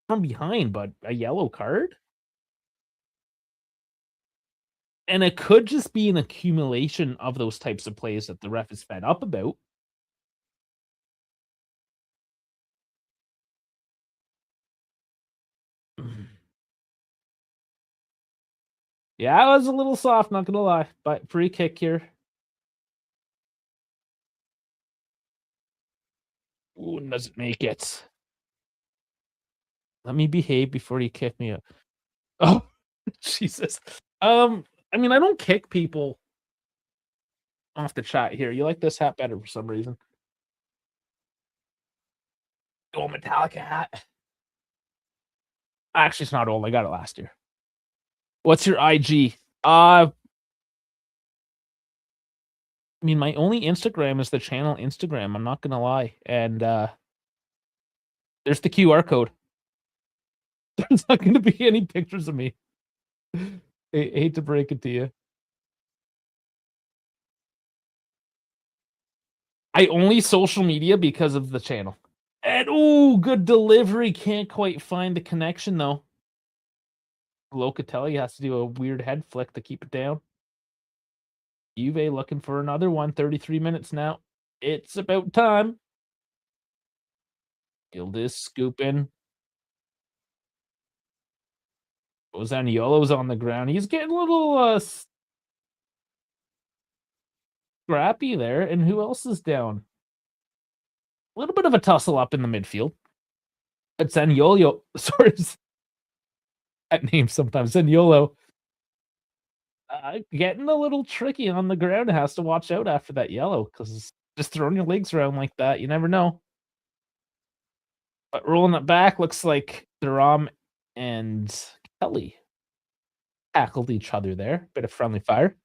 from behind, but a yellow card? And it could just be an accumulation of those types of plays that the ref is fed up about. Yeah, it was a little soft, not gonna lie. But free kick here. Ooh, doesn't make it. Let me behave before you kick me up. Oh, Jesus. I mean, I don't kick people off the chat here. You like this hat better for some reason. Oh, Metallica hat. Actually, it's not old. I got it last year. What's your IG? I mean, my only Instagram is the channel Instagram. I'm not gonna lie. And there's the QR code. There's not gonna be any pictures of me. I hate to break it to you. I only social media because of the channel. And ooh, good delivery. Can't quite find the connection though. Locatelli has to do a weird head flick to keep it down. Juve looking for another one. 33 minutes now. It's about time. Gildis scooping. Zaniolo's on the ground. He's getting a little scrappy there. And who else is down? A little bit of a tussle up in the midfield. But Zaniolo, sorry, that name sometimes. And YOLO, getting a little tricky on the ground. Has to watch out after that yellow because just throwing your legs around like that, you never know. But rolling it back looks like Thuram and Kelly tackled each other there. Bit of friendly fire.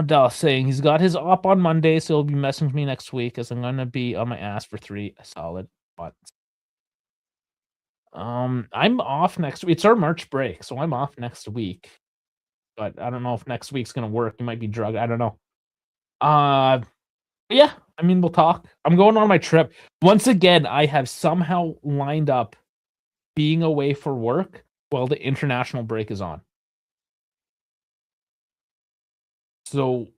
Dallas saying he's got his op on Monday, so he'll be messing with me next week as I'm gonna be on my ass for 3 solid months. I'm off next week. It's our March break, so I'm off next week. But I don't know if next week's gonna work. You might be drugged. I don't know. Uh yeah, I mean we'll talk. I'm going on my trip. Once again, I have somehow lined up being away for work while the international break is on. So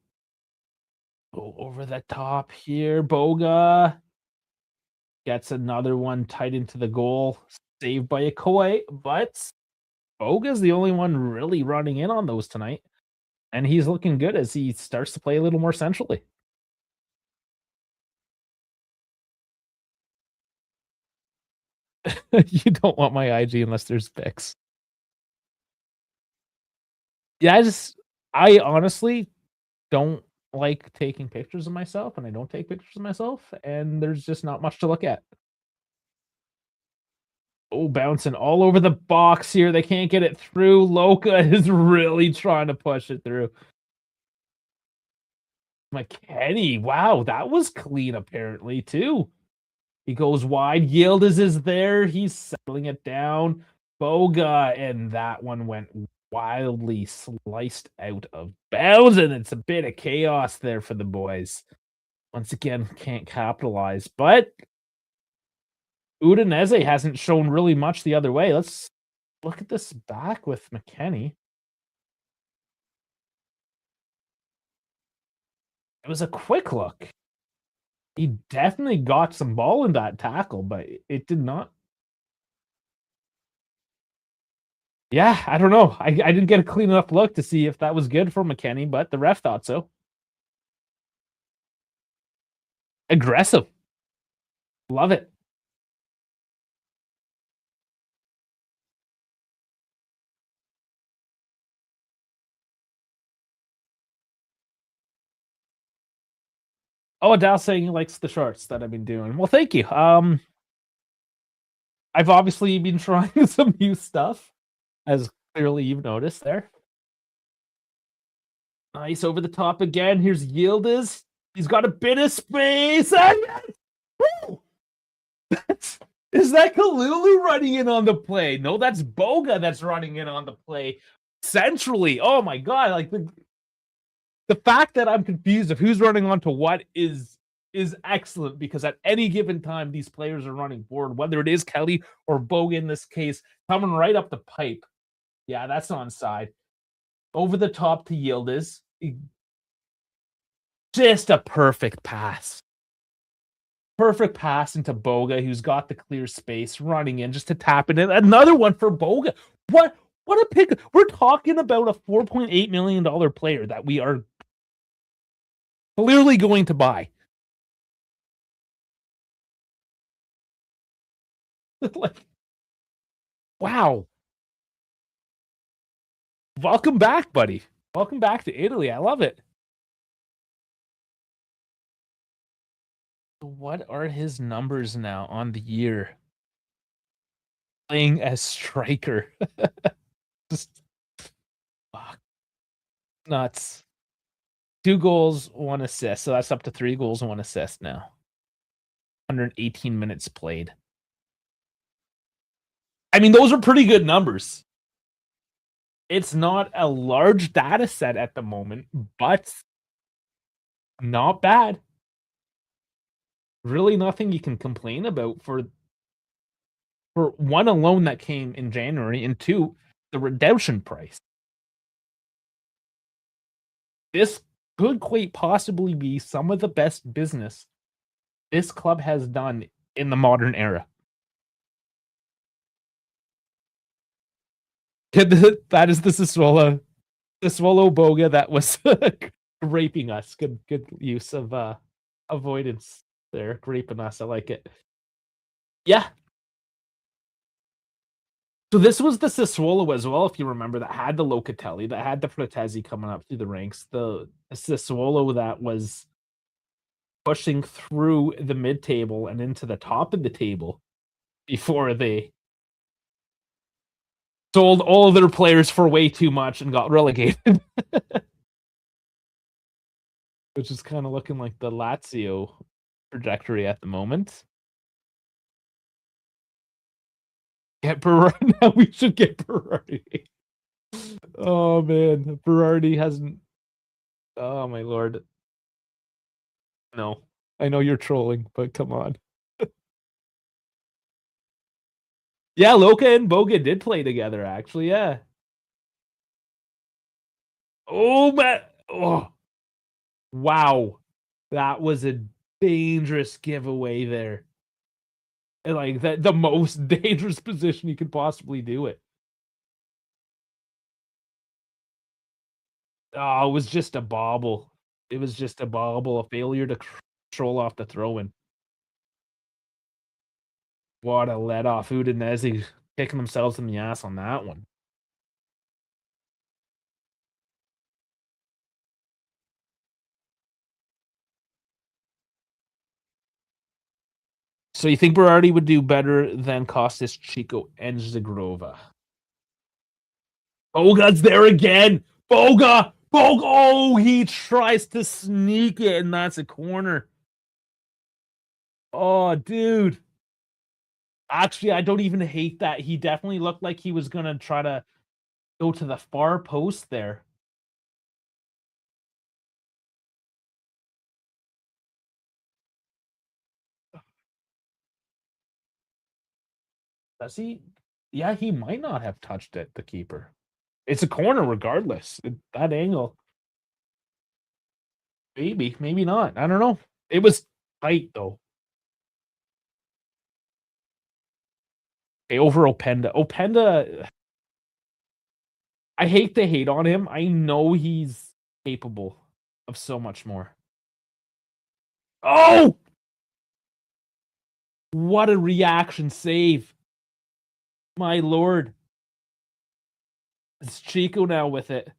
go over the top here. Boga gets another one tight into the goal. Saved by Okoye, but Boga's the only one really running in on those tonight. And he's looking good as he starts to play a little more centrally. You don't want my IG unless there's pics. Yeah, I honestly don't like taking pictures of myself, and I don't take pictures of myself, and there's just not much to look at. Oh, bouncing all over the box here. They can't get it through. Loca is really trying to push it through. McKenny, wow, that was clean apparently too. He goes wide. Yildiz is there. He's settling it down. Boga, and that one went wildly sliced out of bounds, and it's a bit of chaos there for the boys. Once again, can't capitalize, but Udinese hasn't shown really much the other way. Let's look at this back with McKenny. It was a quick look. He definitely got some ball in that tackle, but it did not. Yeah, I don't know. I didn't get a clean enough look to see if that was good for McKenny, but the ref thought so. Aggressive. Love it. Oh, Adele saying he likes the shorts that I've been doing. Well, thank you. I've obviously been trying some new stuff, as clearly you've noticed there. Nice over the top again. Here's Yildiz. He's got a bit of space. Is that Kalulu running in on the play? No, that's Boga that's running in on the play centrally. Oh my god! Like the fact that I'm confused of who's running onto what is excellent, because at any given time these players are running forward, whether it is Kelly or Boga in this case, coming right up the pipe. Yeah, that's onside. Over the top to Yildiz. Just a perfect pass. Perfect pass into Boga, who's got the clear space running in just to tap it in. Another one for Boga. What a pick. We're talking about a $4.8 million player that we are clearly going to buy. Like, wow. Welcome back, buddy. Welcome back to Italy. I love it. What are his numbers now on the year? Playing as striker. Just fuck. Nuts. 2 goals, 1 assist. So that's up to 3 goals and 1 assist now. 118 minutes played. I mean, those are pretty good numbers. It's not a large data set at the moment, but not bad. Really nothing you can complain about for one alone that came in January, and 2, the redemption price. This could quite possibly be some of the best business this club has done in the modern era. That is the Sassuolo Boga that was raping us. Good use of avoidance. They're graping us. I like it. Yeah. So this was the Sassuolo as well, if you remember, that had the Locatelli, that had the Fratesi coming up through the ranks. The Sassuolo that was pushing through the mid-table and into the top of the table before they sold all of their players for way too much and got relegated. Which is kind of looking like the Lazio trajectory at the moment. Get Berardi. Now we should get Berardi. Oh man, Berardi hasn't. Oh my lord. No, I know you're trolling, but come on. Yeah, Loka and Boga did play together, actually. Yeah. Oh man. Oh wow, that was a dangerous giveaway there. Like that, the most dangerous position you could possibly do it. Oh, it was just a bobble. It was just a bobble, a failure to control off the throw-in. What a let off. Udinese kicking themselves in the ass on that one. So you think Berardi would do better than Costas, Chico, and Zagrova? Boga's there again. Boga! Boga! Oh, he tries to sneak it, and that's a corner. Oh, dude. Actually, I don't even hate that. He definitely looked like he was going to try to go to the far post there. Does he? Yeah, he might not have touched it, the keeper. It's a corner regardless. That angle. Maybe, maybe not. I don't know. It was tight though. Okay, over Openda. Openda, I hate to hate on him. I know he's capable of so much more. Oh! What a reaction save. My lord. It's Chico now with it.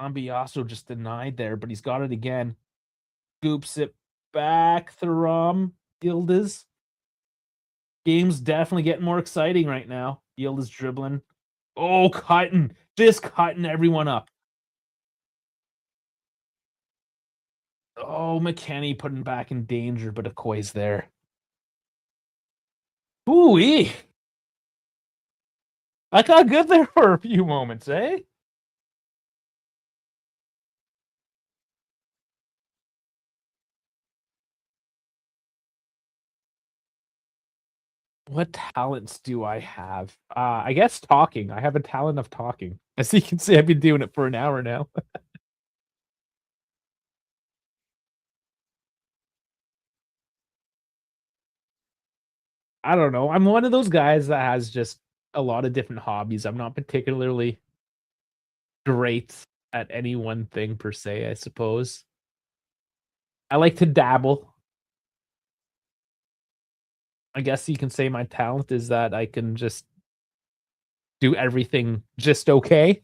Ambiaso just denied there, but he's got it again. Scoops it back. Thuram. Yildiz. Game's definitely getting more exciting right now. Yildiz dribbling. Oh, cutting. Just cutting everyone up. Oh, McKennie putting back in danger, but Okoye's there. Ooh-wee. I got good there for a few moments, eh? What talents do I have? I guess talking. I have a talent of talking. As you can see, I've been doing it for an hour now. I don't know. I'm one of those guys that has just a lot of different hobbies. I'm not particularly great at any one thing per se, I suppose. I like to dabble. I guess you can say my talent is that I can just do everything just okay.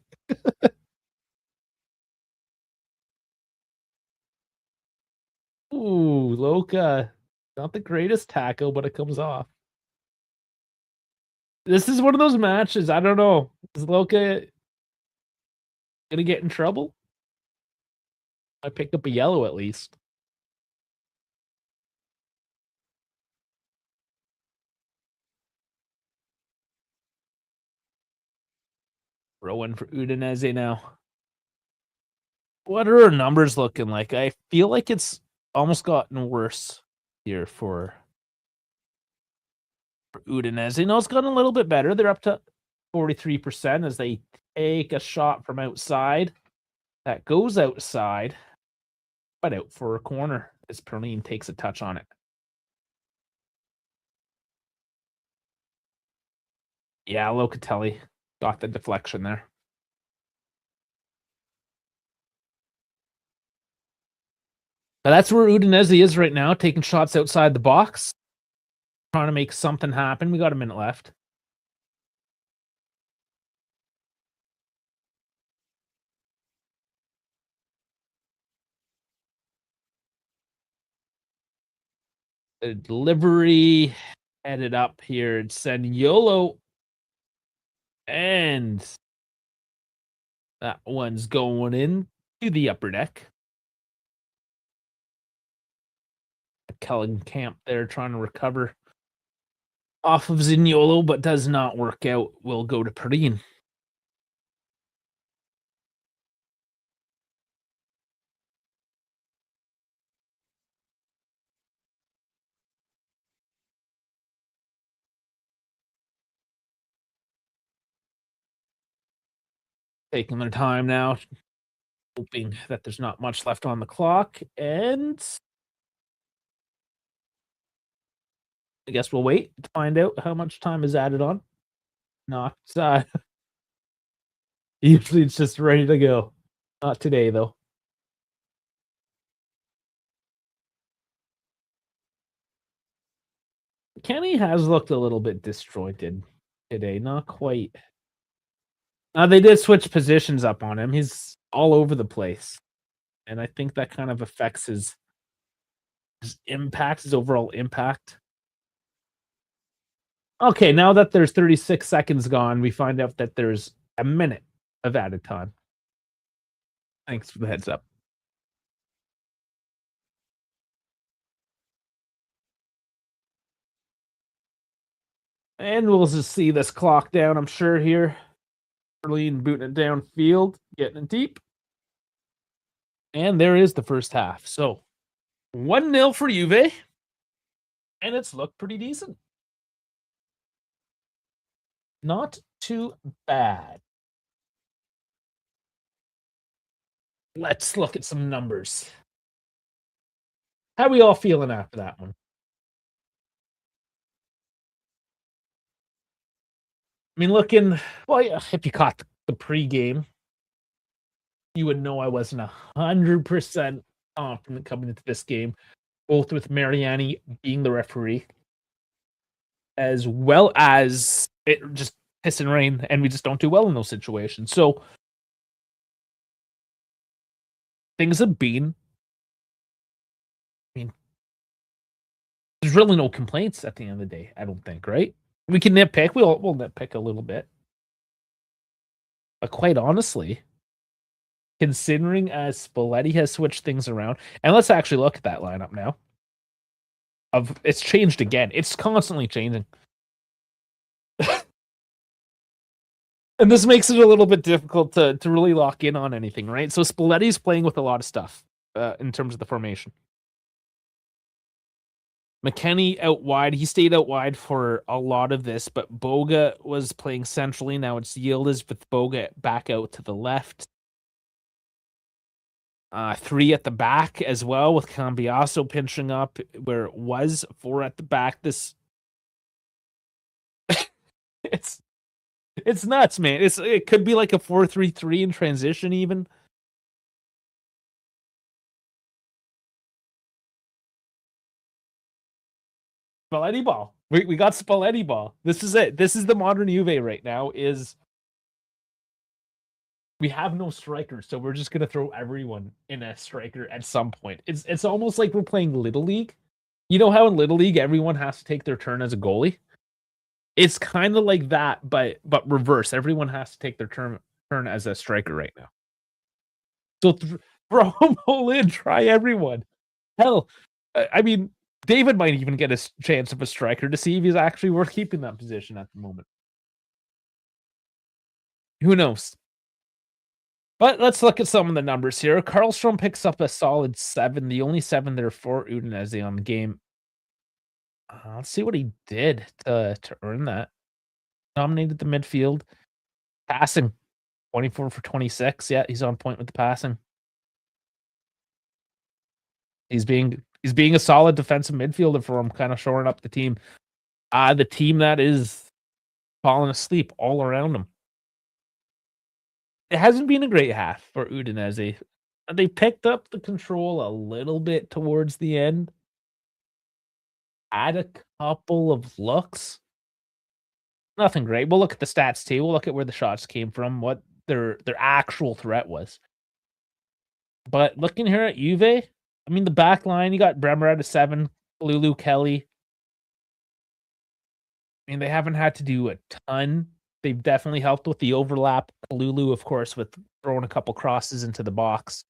Ooh, Loka. Not the greatest tackle, but it comes off. This is one of those matches. I don't know. Is Loka gonna get in trouble? I picked up a yellow at least. Rowan for Udinese now. What are our numbers looking like? I feel like it's almost gotten worse here for Udinese. No, it's gotten a little bit better. They're up to 43% as they take a shot from outside. That goes outside, but out for a corner as Perlin takes a touch on it. Yeah, Locatelli got the deflection there. But that's where Udinese is right now, taking shots outside the box, trying to make something happen. We got a minute left. The delivery headed up here. It's Saniolo. And that one's going in to the upper deck. Kellen Camp there trying to recover off of Zaniolo, but does not work out. Will go to Perrine. Taking their time now, hoping that there's not much left on the clock. And I guess we'll wait to find out how much time is added on. Not usually it's just ready to go. Not today though. Kenny has looked a little bit disjointed today. Not quite. They did switch positions up on him. He's all over the place. And I think that kind of affects his impact, his overall impact. Okay, now that there's 36 seconds gone, we find out that there's a minute of added time. Thanks for the heads up. And we'll just see this clock down, I'm sure, here. Berlin booting it downfield, getting it deep. And there is the first half. So 1-0 for Juve. And it's looked pretty decent. Not too bad. Let's look at some numbers. How are we all feeling after that one? I mean, well, yeah, if you caught the pregame, you would know I wasn't 100% confident coming into this game, both with Mariani being the referee, as well as it just piss and rain, and we just don't do well in those situations. So things have been, I mean, there's really no complaints at the end of the day, I don't think, right? We can nitpick. We'll nitpick a little bit. But quite honestly, considering as Spalletti has switched things around, and let's actually look at that lineup now. It's changed again. It's constantly changing. And this makes it a little bit difficult to really lock in on anything, right? So Spalletti's playing with a lot of stuff in terms of the formation. McKennie out wide. He stayed out wide for a lot of this, but Boga was playing centrally. Now it's Yildiz with Boga back out to the left. 3 at the back as well, with Cambiaso pinching up where it was 4 at the back. This it's nuts, man. It could be like a 4-3-3 in transition even. Spalletti ball. We got Spalletti ball. This is it. This is the modern Juve right now. Is we have no strikers, so we're just gonna throw everyone in a striker at some point. It's almost like we're playing Little League. You know how in Little League everyone has to take their turn as a goalie? It's kind of like that, but reverse. Everyone has to take their turn as a striker right now. So throw them all in, try everyone. Hell, I mean, David might even get a chance of a striker to see if he's actually worth keeping that position at the moment. Who knows? But let's look at some of the numbers here. Karlstrom picks up a solid 7, the only 7 there for Udinese on the game. Let's see what he did to earn that. Dominated the midfield. Passing, 24 for 26. Yeah, he's on point with the passing. He's being a solid defensive midfielder for him, kind of shoring up the team. The team that is falling asleep all around him. It hasn't been a great half for Udinese. They picked up the control a little bit towards the end. Had a couple of looks. Nothing great. We'll look at the stats too. We'll look at where the shots came from, what their actual threat was. But looking here at Juve, I mean, the back line, you got Bremer at a 7, Lulu, Kelly. I mean, they haven't had to do a ton. They've definitely helped with the overlap. Lulu, of course, with throwing a couple crosses into the box.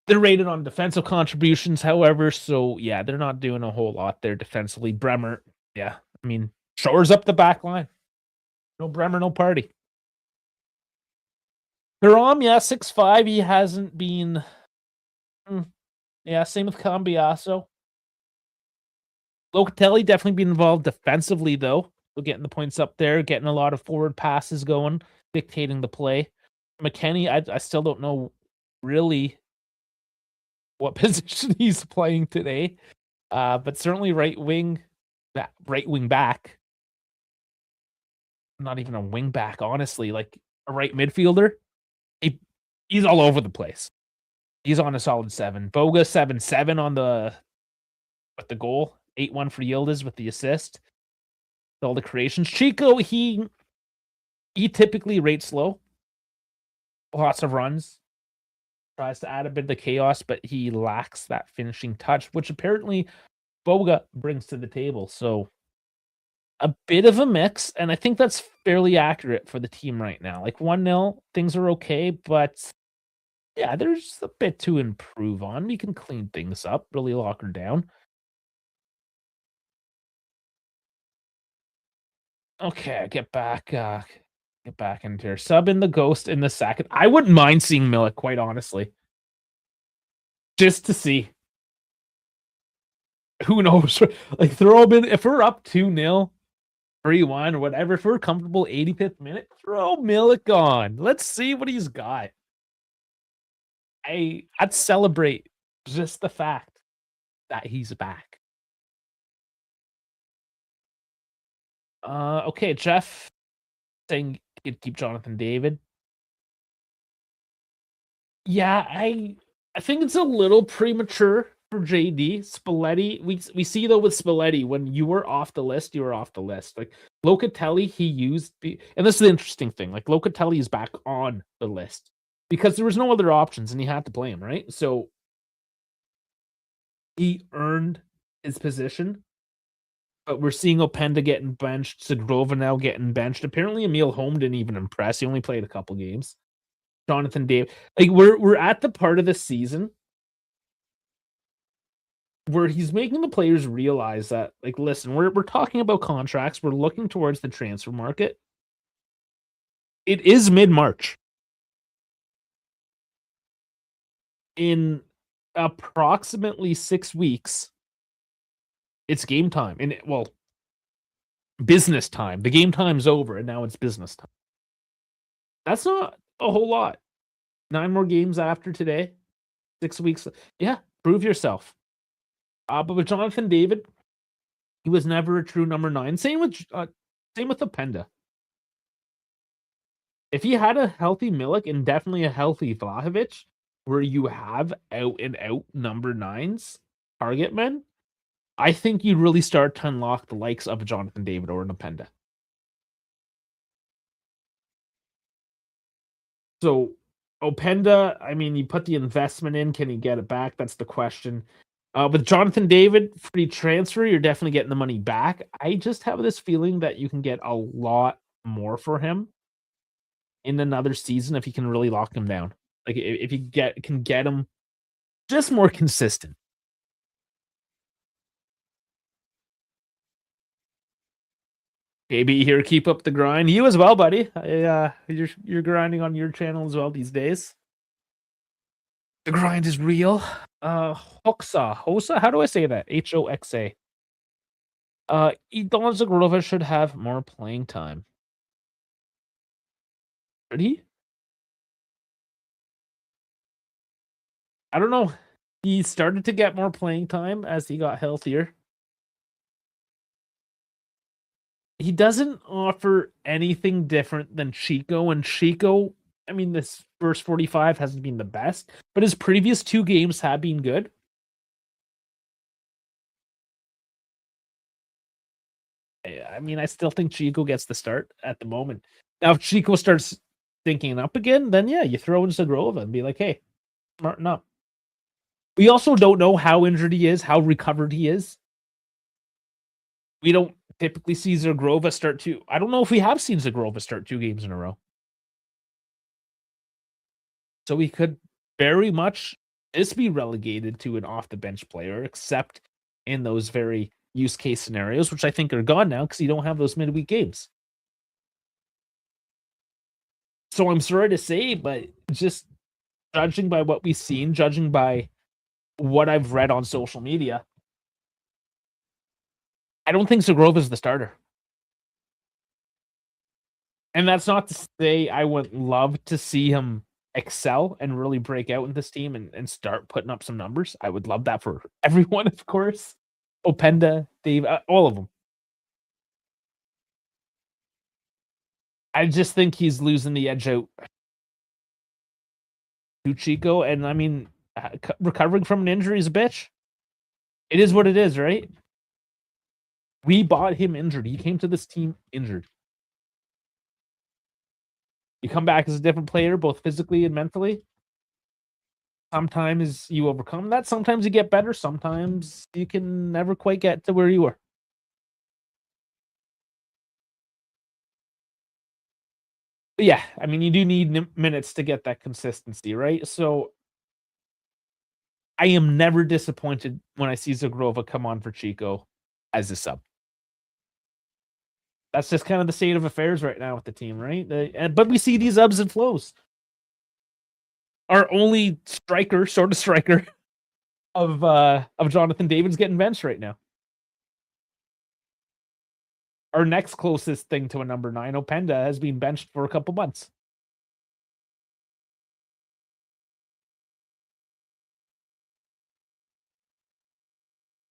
They're rated on defensive contributions, however, so yeah, they're not doing a whole lot there defensively. Bremer, yeah, I mean, shores up the back line. No Bremer, no party. Hiram, yeah, 6'5". He hasn't been. Yeah, same with Cambiaso. Locatelli definitely been involved defensively, though. So getting the points up there, getting a lot of forward passes going, dictating the play. McKennie, I still don't know really what position he's playing today, but certainly right wing back. Not even a wing back, honestly. Like a right midfielder, he's all over the place. He's on a solid 7. Boga 7-7 on the with the goal. 8-1 for Yildiz with the assist. All the creations. Chico, he typically rates low. Lots of runs. Tries to add a bit of the chaos, but he lacks that finishing touch, which apparently Boga brings to the table. So a bit of a mix, and I think that's fairly accurate for the team right now. Like 1-0, things are okay, but yeah, there's a bit to improve on. We can clean things up, really lock her down. Okay, get back into here. Sub in the Ghost in the second. I wouldn't mind seeing Milik, quite honestly. Just to see. Who knows? Like, throw him in. If we're up 2-0, 3-1, or whatever, if we're comfortable 85th minute, throw Milik on. Let's see what he's got. I'd celebrate just the fact that he's back. Okay, Jeff saying he'd keep Jonathan David. Yeah, I think it's a little premature for JD. Spalletti, we see though with Spalletti, when you were off the list, you were off the list. Like Locatelli, he used and this is the interesting thing. Like Locatelli is back on the list because there was no other options and he had to play him, right? So he earned his position. But we're seeing Openda getting benched, Segrova now getting benched. Apparently, Emil Holm didn't even impress. He only played a couple games. Jonathan David, like we're at the part of the season where he's making the players realize that, like, listen, we're talking about contracts. We're looking towards the transfer market. It is mid-March. In approximately 6 weeks, it's game time. And business time. The game time's over, and now it's business time. That's not a whole lot. 9 more games after today. 6 weeks. Yeah, prove yourself. But with Jonathan David, he was never a true number 9. Same with Openda. If he had a healthy Milik and definitely a healthy Vlahovic, where you have out and out number 9s, target men, I think you'd really start to unlock the likes of Jonathan David or an Openda. So Openda, I mean, you put the investment in, can he get it back? That's the question. With Jonathan David, free transfer, you're definitely getting the money back. I just have this feeling that you can get a lot more for him in another season if you can really lock him down. Like if you can get him just more consistent. KB here, keep up the grind. You as well, buddy. You're grinding on your channel as well these days. The grind is real. Hoxa. How do I say that? Hoxa. Idon Zagrova should have more playing time. Should he? I don't know. He started to get more playing time as he got healthier. He doesn't offer anything different than Chico, and Chico I mean, this first 45 hasn't been the best, but his previous 2 games have been good. I mean, I still think Chico gets the start at the moment. Now, if Chico starts thinking up again, then yeah, you throw in Zagrova and be like, hey, smarten up. We also don't know how injured he is, how recovered he is. We don't typically see Zagrova start 2. I don't know if we have seen Zagrova start 2 games in a row. So we could very much this be relegated to an off the bench player, except in those very use case scenarios, which I think are gone now because you don't have those midweek games. So I'm sorry to say, but just judging by what we've seen, judging by what I've read on social media, I don't think Zagrova is the starter. And that's not to say I would love to see him excel and really break out in this team and start putting up some numbers. I would love that for everyone, of course. Openda, Dave, all of them. I just think he's losing the edge out to Chico. And I mean, recovering from an injury is a bitch. It is what it is, right? We bought him injured. He came to this team injured. You come back as a different player, both physically and mentally. Sometimes you overcome that. Sometimes you get better. Sometimes you can never quite get to where you were. But yeah, I mean, you do need minutes to get that consistency, right? So I am never disappointed when I see Zagrova come on for Chico as a sub. That's just kind of the state of affairs right now with the team, right? But we see these ebbs and flows. Our only striker, sort of striker, of Jonathan David's getting benched right now. Our next closest thing to a number 9, Openda, has been benched for a couple months.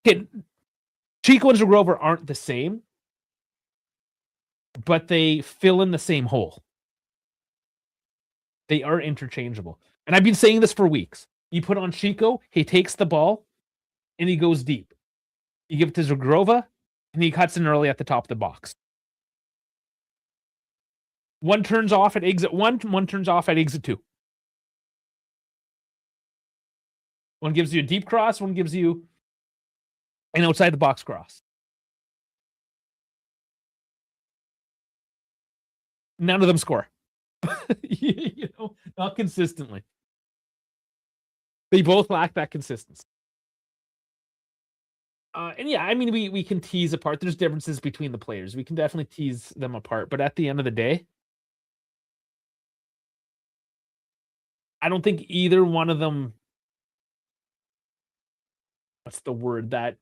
Okay, Chico and Zagrova aren't the same, but they fill in the same hole. They are interchangeable. And I've been saying this for weeks. You put on Chico, he takes the ball, and he goes deep. You give it to Zagrova, and he cuts in early at the top of the box. One turns off at exit 1, one turns off at exit 2. One gives you a deep cross, one gives you an outside the box cross. None of them score. Not consistently. They both lack that consistency. And yeah, I mean, we can tease apart. There's differences between the players. We can definitely tease them apart. But at the end of the day, I don't think either one of them. What's the word that?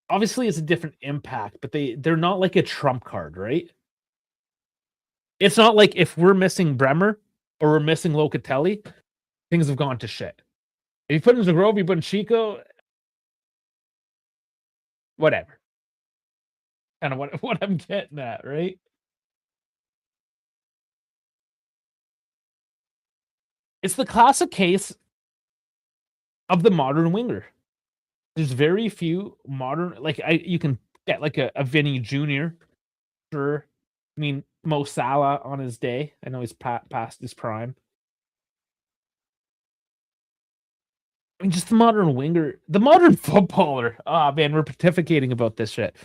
Obviously, it's a different impact, but they're not like a trump card, right? It's not like if we're missing Bremer or we're missing Locatelli, things have gone to shit. If you put in Zagrova, you put in Chico, whatever. Kind of what I'm getting at, right? It's the classic case of the modern winger. There's very few modern, like you can get like a Vinny Jr. Sure. I mean, Mo Salah on his day. I know he's past his prime. I mean, just the modern winger, the modern footballer. Ah, oh, man, we're pontificating about this shit.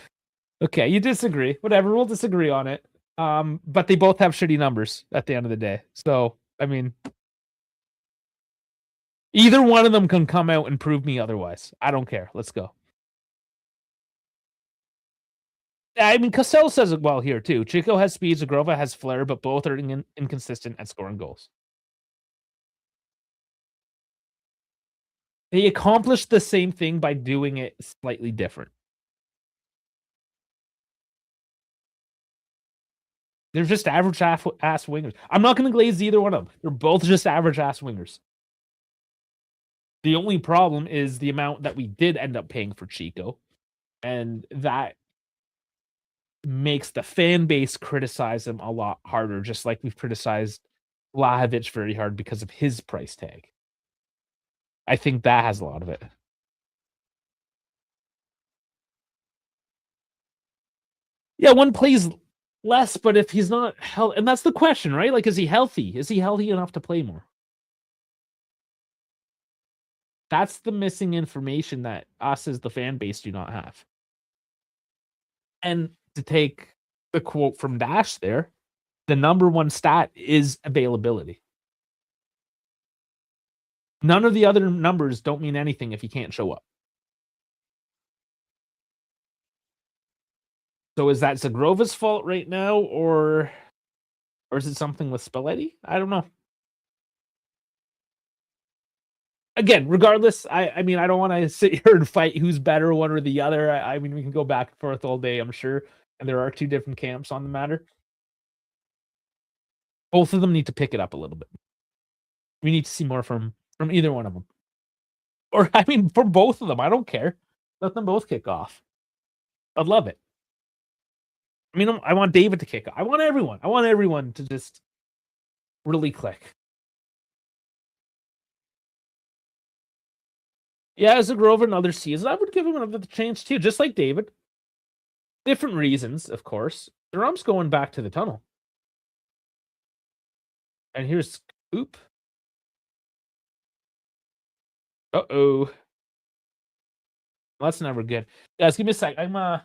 Okay, you disagree. Whatever, we'll disagree on it. But they both have shitty numbers at the end of the day. So, I mean, either one of them can come out and prove me otherwise. I don't care. Let's go. I mean, Cassell says it well here, too. Chico has speed, Zagrova has flair, but both are inconsistent at scoring goals. They accomplished the same thing by doing it slightly different. They're just average ass wingers. I'm not going to glaze either one of them. They're both just average ass wingers. The only problem is the amount that we did end up paying for Chico. And that makes the fan base criticize him a lot harder, just like we've criticized Vlahovic very hard because of his price tag. I think that has a lot of it. Yeah, one plays less, but if he's not healthy, and that's the question, right? Like, is he healthy? Is he healthy enough to play more? That's the missing information that us as the fan base do not have. And to take the quote from Dash there, the number one stat is availability. None of the other numbers don't mean anything if you can't show up. So is that Zagrova's fault right now, or is it something with Spalletti? I don't know. Again, regardless, I mean, I don't want to sit here and fight who's better, one or the other. I mean, we can go back and forth all day, I'm sure, and there are two different camps on the matter. Both of them need to pick it up a little bit. We need to see more from either one of them, or I mean, for both of them. I don't care. Let them both kick off. I'd love it. I mean, I want David to kick off. I want everyone. I want everyone to just really click. Yeah, as a Grover another season, I would give him another chance too, just like David. Different reasons, of course. Durham's going back to the tunnel. And here's Oop. Uh-oh. Well, that's never good. Guys, give me a sec. I'm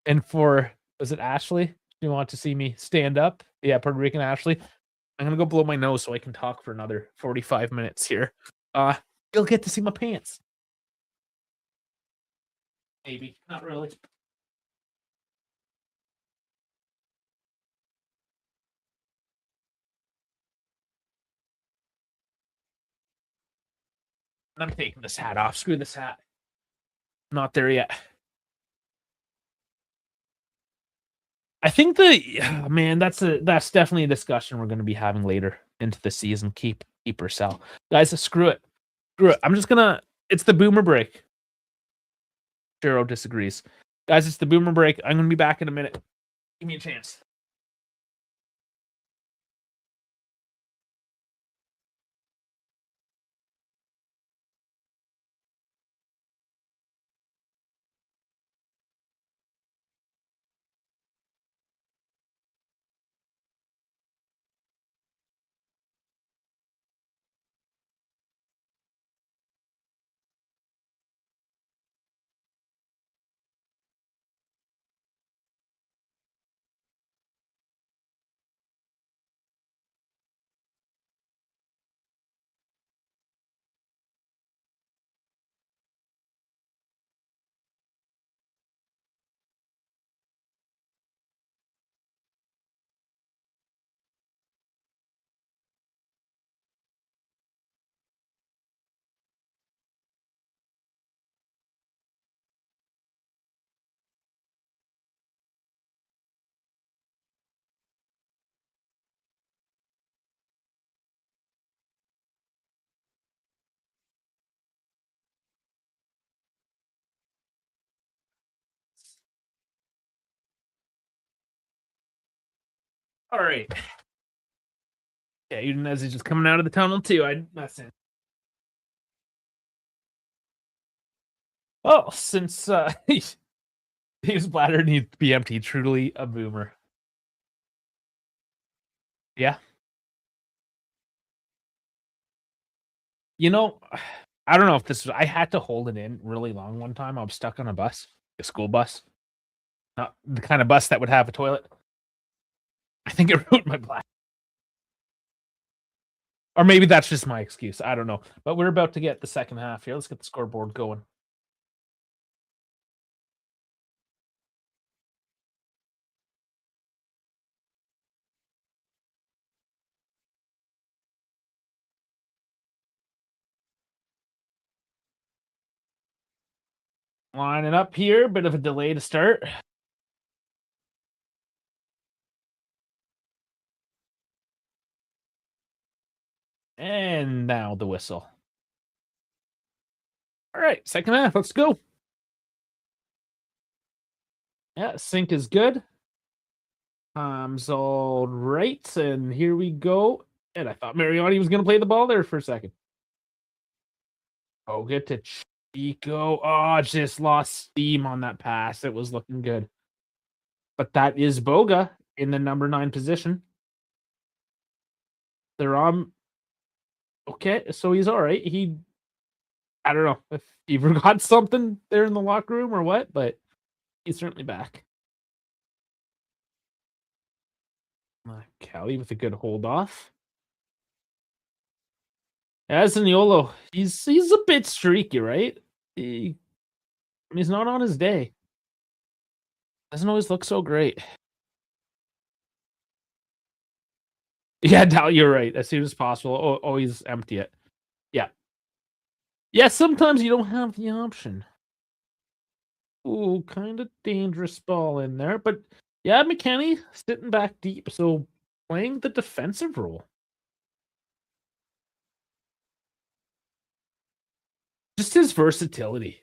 and for was it Ashley? Do you want to see me stand up? Yeah, Puerto Rican Ashley. I'm gonna go blow my nose so I can talk for another 45 minutes here. You'll get to see my pants. Maybe. Not really. I'm taking this hat off. Screw this hat. Not there yet. I think man, that's definitely a discussion we're going to be having later into the season. Keep or sell, guys. Screw it. I'm just gonna. It's the boomer break. Jero disagrees, guys. It's the boomer break. I'm gonna be back in a minute. Give me a chance. All right. Yeah, Udinese is just coming out of the tunnel too. That's it. Well, since his bladder needs to be empty, truly a boomer. Yeah. You know, I don't know if this was. I had to hold it in really long one time. I was stuck on a bus, a school bus, not the kind of bus that would have a toilet. I think it ruined my bladder. Or maybe that's just my excuse. I don't know. But we're about to get the second half here. Let's get the scoreboard going. Lining up here. Bit of a delay to start. And now the whistle. All right, second half. Let's go. Yeah, sync is good. All right, and here we go. And I thought Mariani was going to play the ball there for a second. Oh, get to Chico. Oh, just lost steam on that pass. It was looking good. But that is Boga in the number 9 position. They're on. Okay, so he's all right. I don't know if he forgot something there in the locker room or what, but he's certainly back. Kelly with a good hold off. As Zaniolo, he's a bit streaky, right? He's not on his day. Doesn't always look so great. Yeah, now you're right. As soon as possible, always empty it. Yeah. Yeah, sometimes you don't have the option. Ooh, kind of dangerous ball in there. But yeah, McKennie sitting back deep, so playing the defensive role. Just his versatility.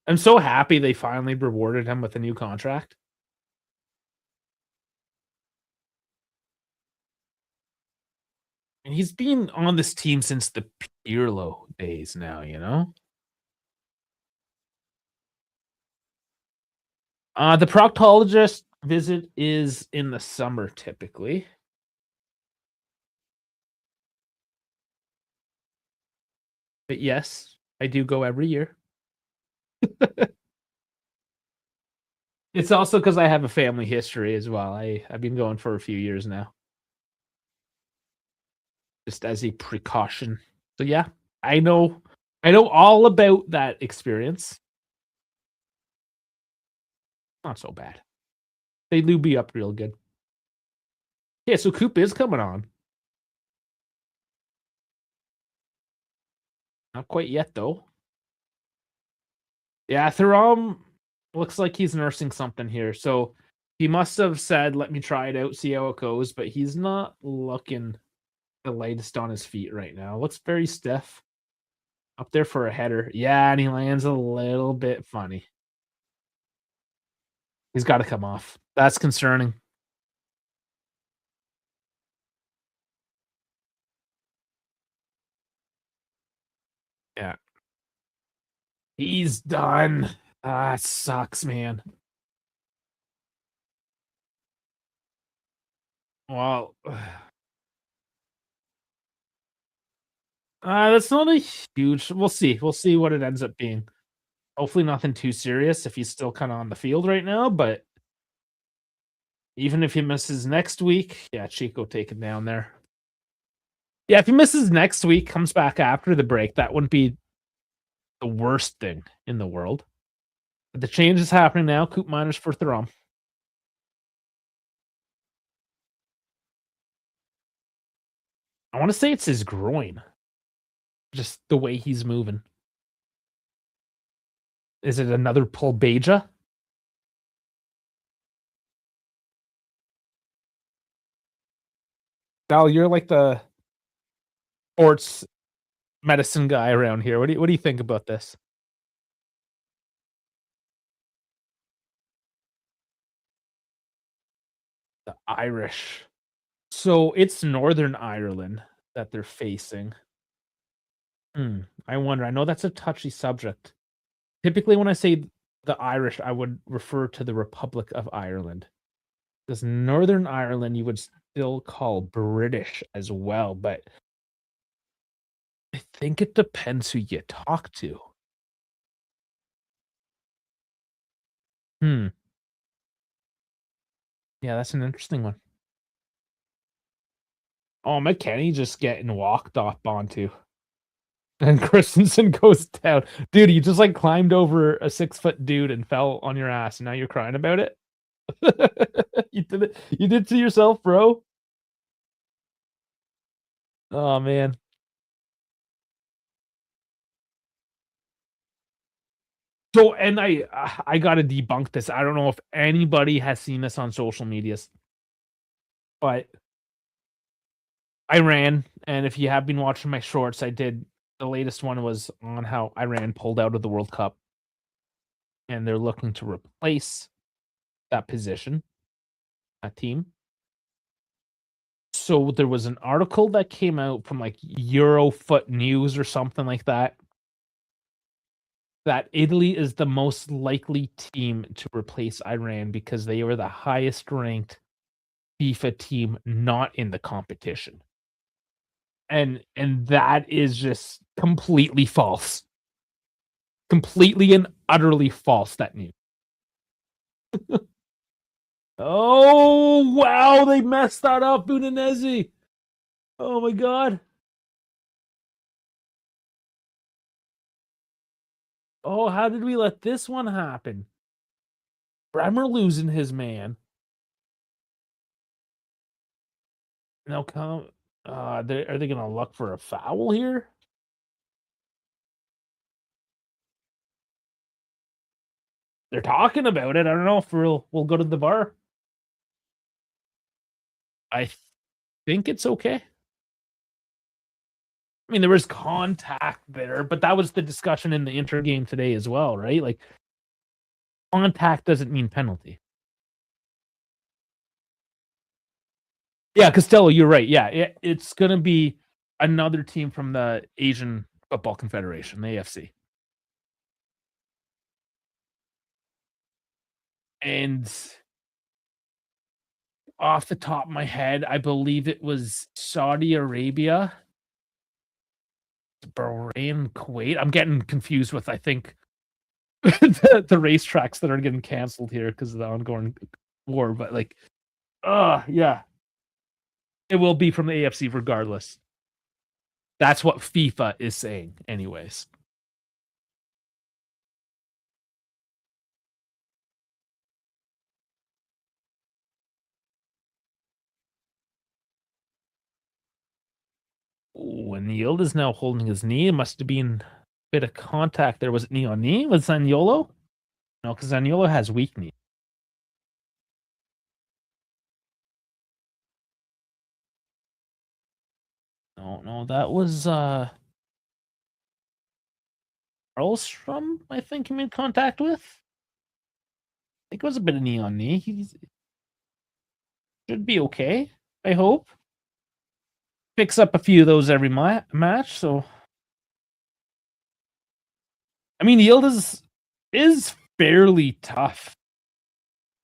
I'm so happy they finally rewarded him with a new contract. And he's been on this team since the Pirlo days now, you know? The proctologist visit is in the summer typically. But yes, I do go every year. It's also because I have a family history as well. I've been going for a few years now, just as a precaution. So yeah, I know all about that experience. Not so bad. They lube me up real good. Yeah, so Coop is coming on. Not quite yet though. Yeah, Thuram looks like he's nursing something here. So he must have said, "Let me try it out, see how it goes." But he's not looking the latest on his feet right now. Looks very stiff. Up there for a header. Yeah, and he lands a little bit funny. He's got to come off. That's concerning. Yeah. He's done. Ah, it sucks, man. Well, that's not a huge. We'll see. We'll see what it ends up being. Hopefully, nothing too serious if he's still kind of on the field right now. But even if he misses next week, yeah, Chico taken down there. Yeah, if he misses next week, comes back after the break, that wouldn't be the worst thing in the world. But the change is happening now. Coop miners for Thuram. I want to say it's his groin. Just the way he's moving. Is it another pulbeja? Dal, you're like the sports medicine guy around here. What do you think about this? The Irish. So it's Northern Ireland that they're facing. I wonder. I know that's a touchy subject. Typically, when I say the Irish, I would refer to the Republic of Ireland. Because Northern Ireland, you would still call British as well, but I think it depends who you talk to. Hmm. Yeah, that's an interesting one. Oh, McKennie just getting walked up onto. And Christensen goes down. Dude, you just like climbed over a 6-foot dude and fell on your ass, and now you're crying about it. You did it. You did to yourself, bro. Oh man. So, and I gotta debunk this. I don't know if anybody has seen this on social medias, but Iran, and if you have been watching my shorts, I did the latest one was on how Iran pulled out of the World Cup. and they're looking to replace that position, that team. So there was an article that came out from like Eurofoot News or something like that, that Italy is the most likely team to replace Iran because they were the highest ranked FIFA team not in the competition. And that is just completely false. Completely and utterly false, that news. Oh, wow, they messed that up, Udinese. Oh my god. Oh, how did we let this one happen? Bremer losing his man. Now come are they gonna look for a foul here? They're talking about it. I don't know if we'll go to the bar. I think it's okay. I mean, there was contact there, but that was the discussion in the Inter game today as well, right? Like, contact doesn't mean penalty. Yeah, Costello, you're right. Yeah, it's going to be another team from the Asian Football Confederation, the AFC. And off the top of my head, I believe it was Saudi Arabia, Bahrain, Kuwait. I'm getting confused with, I think, the racetracks that are getting canceled here because of the ongoing war. But like, yeah, it will be from the AFC regardless. That's what FIFA is saying, anyways. Ooh, and Yield is now holding his knee. It must have been a bit of contact there. Was it knee on knee with Zaniolo? No, because Zaniolo has weak knee. No, that was Karlstrom, I think he made contact with. I think it was a bit of knee on knee. He should be okay, I hope. Picks up a few of those every match, so I mean, Yield is fairly tough,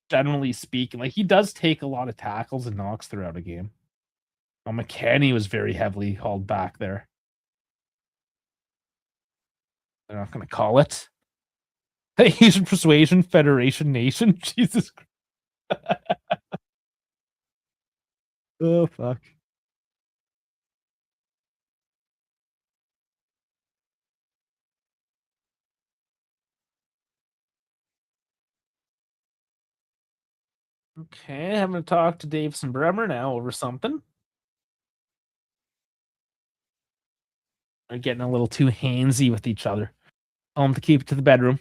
generally speaking. Like, he does take a lot of tackles and knocks throughout a game. Well, McKennie was very heavily hauled back there. They're not going to call it. The Asian Persuasion Federation Nation. Jesus Christ. Oh, fuck. Okay, having to talk to Davison Bremer now over something. They're getting a little too handsy with each other. Tell them to keep it to the bedroom.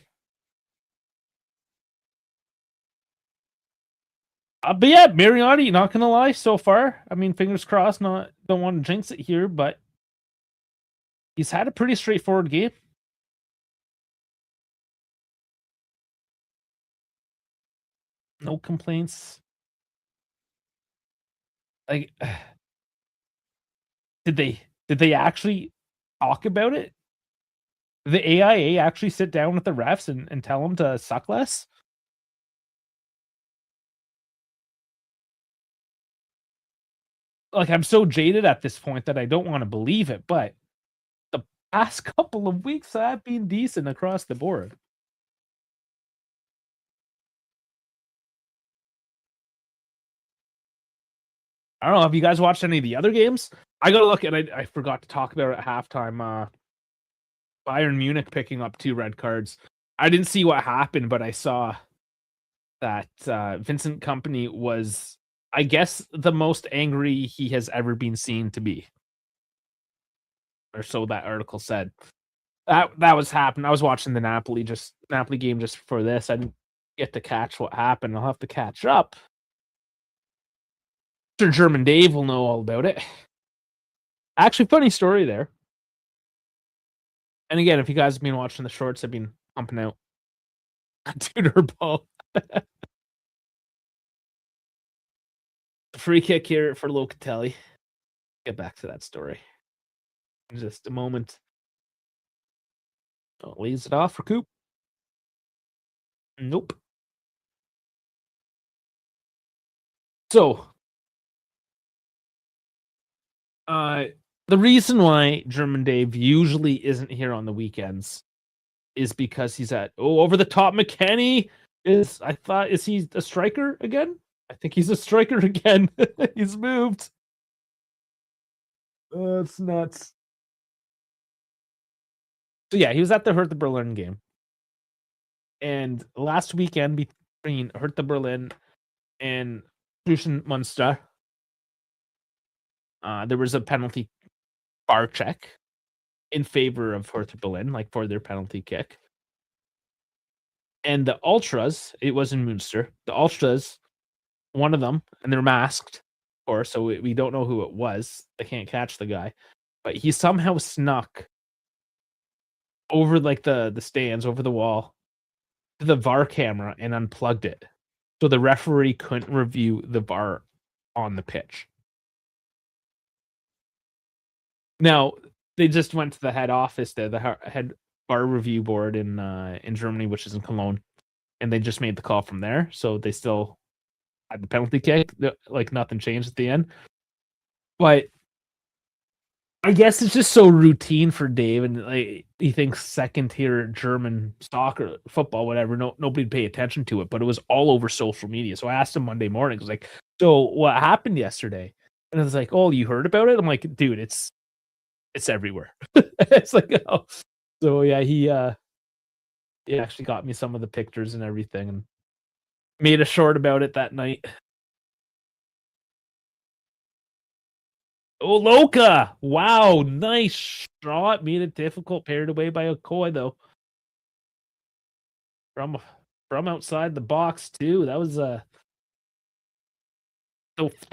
But yeah, Mariani, not gonna lie, so far. I mean, fingers crossed. Don't want to jinx it here, but he's had a pretty straightforward game. No complaints. Like, did they actually talk about it? The AIA actually sit down with the refs and tell them to suck less? Like, I'm so jaded at this point that I don't want to believe it, but the past couple of weeks have been decent across the board. I don't know. Have you guys watched any of the other games? I gotta look, and I forgot to talk about it at halftime. Bayern Munich picking up 2 red cards. I didn't see what happened, but I saw that Vincent Kompany was, I guess, the most angry he has ever been seen to be. Or so that article said. That was happening. I was watching the Napoli game just for this. I didn't get to catch what happened. I'll have to catch up. Sir German Dave will know all about it. Actually, funny story there. And again, if you guys have been watching the shorts, I've been pumping out Tudor ball. Free kick here for Locatelli. Get back to that story in just a moment. Oh, leaves it off for Coop. Nope. So, the reason why German Dave usually isn't here on the weekends is because he's at over the top. McKennie is he a striker again? I think he's a striker again. He's moved. It's nuts. So yeah, he was at the Hertha Berlin game, and last weekend between Hertha Berlin and Tuchen Munster, there was a penalty bar check in favor of Hertha Berlin, like for their penalty kick. And the Ultras, it was in Munster, the Ultras, one of them, and they're masked, of course, so we don't know who it was. They can't catch the guy. But he somehow snuck over like the stands, over the wall, to the VAR camera and unplugged it. So the referee couldn't review the VAR on the pitch. Now, they just went to the head office there, the head VAR review board in Germany, which is in Cologne, and they just made the call from there. So they still had the penalty kick, like nothing changed at the end. But I guess it's just so routine for Dave, and like he thinks second tier German soccer, football, whatever. Nobody'd pay attention to it, but it was all over social media. So I asked him Monday morning, I was like, "So what happened yesterday?" And I was like, "Oh, you heard about it?" I'm like, "Dude, it's everywhere." It's like, oh, so yeah, he actually got me some of the pictures and everything, and made a short about it that night. Oh, Loka! Wow, nice shot. Made it difficult. Paired away by Okoye, though. From outside the box, too. That was the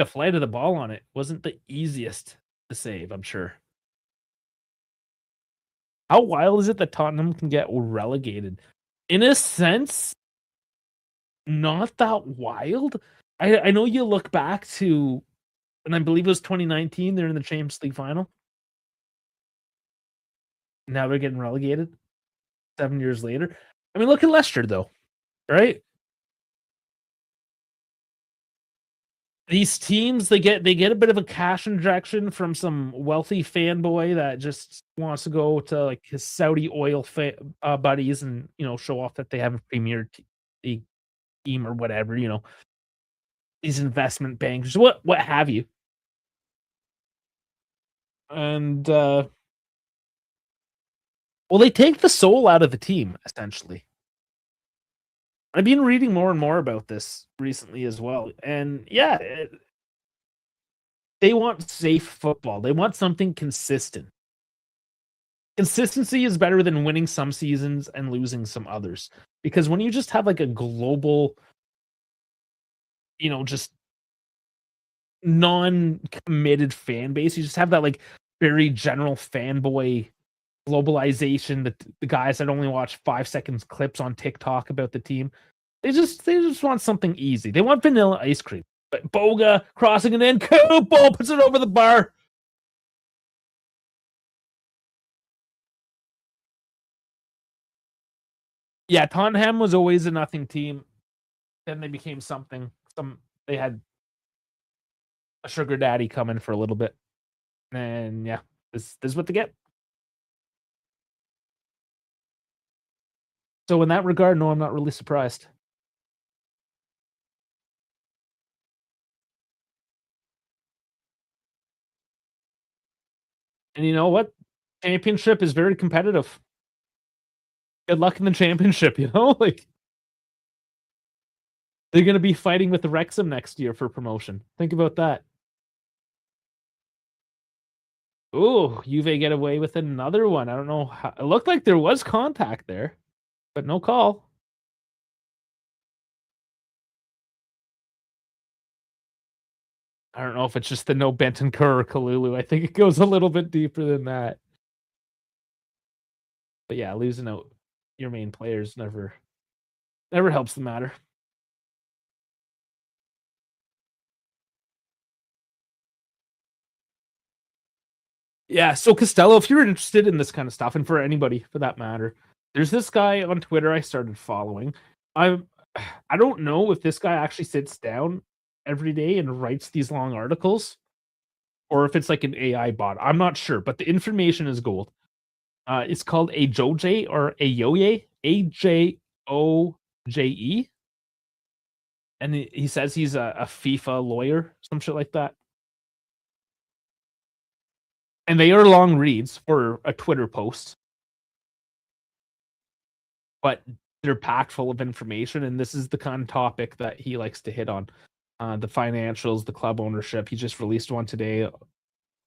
flight of the ball on it wasn't the easiest to save, I'm sure. How wild is it that Tottenham can get relegated? In a sense, not that wild. I know you look back to, and I believe it was 2019, they're in the Champions League final. Now they're getting relegated 7 years later. I mean, look at Leicester, though, right? These teams, they get a bit of a cash injection from some wealthy fanboy that just wants to go to like his Saudi oil buddies and show off that they have a Premier League team or whatever. These investment bankers, what have you, and well, they take the soul out of the team essentially. I've been reading more and more about this recently as well, and yeah, they want safe football. They want something consistent. Consistency is better than winning some seasons and losing some others. Because when you just have like a global, just non-committed fan base, you just have that like very general fanboy globalization, that the guys that only watch 5 seconds clips on TikTok about the team. They just want something easy. They want vanilla ice cream. But Boga crossing it in, Coop ball puts it over the bar. Yeah, Tottenham was always a nothing team. Then they became something. They had a sugar daddy coming for a little bit. And yeah, this is what they get. So in that regard, no, I'm not really surprised. And you know what? Championship is very competitive. Good luck in the championship, like they're going to be fighting with the Wrexham next year for promotion. Think about that. Ooh, Juve get away with another one. I don't know how, it looked like there was contact there, but no call. I don't know if it's just the no Bentancur or Kalulu. I think it goes a little bit deeper than that. But yeah, losing out your main players never Never helps the matter. Yeah, so Costello, if you're interested in this kind of stuff, and for anybody for that matter, there's this guy on Twitter I started following. I I don't know if this guy actually sits down every day and writes these long articles or if it's like an AI bot. I'm not sure, but the information is gold. It's called a Joje or a Yoye, AJOJE, and he says he's a FIFA lawyer, some shit like that. And they are long reads for a Twitter post, but they're packed full of information. And this is the kind of topic that he likes to hit on, the financials, the club ownership. He just released one today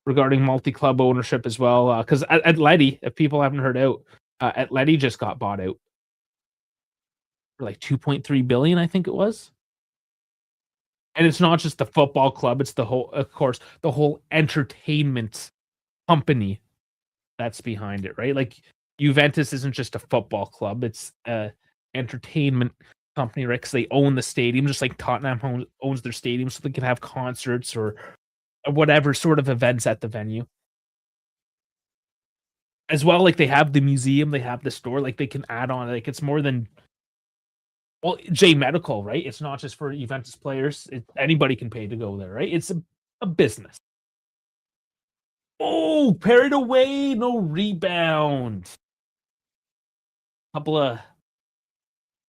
regarding multi-club ownership as well. Because Atleti, if people haven't heard out, Atleti just got bought out for like 2.3 billion, I think it was. And it's not just the football club; it's the whole, of course, the whole entertainment company that's behind it, right? Like Juventus isn't just a football club; it's a entertainment company, right? Because they own the stadium, just like Tottenham owns their stadium, so they can have concerts or whatever sort of events at the venue. As well, like they have the museum, they have the store, like they can add on. Like it's more than well, J Medical, right? It's not just for Juventus players. Anybody can pay to go there, right? It's a business. Oh, parried away, no rebound. Couple of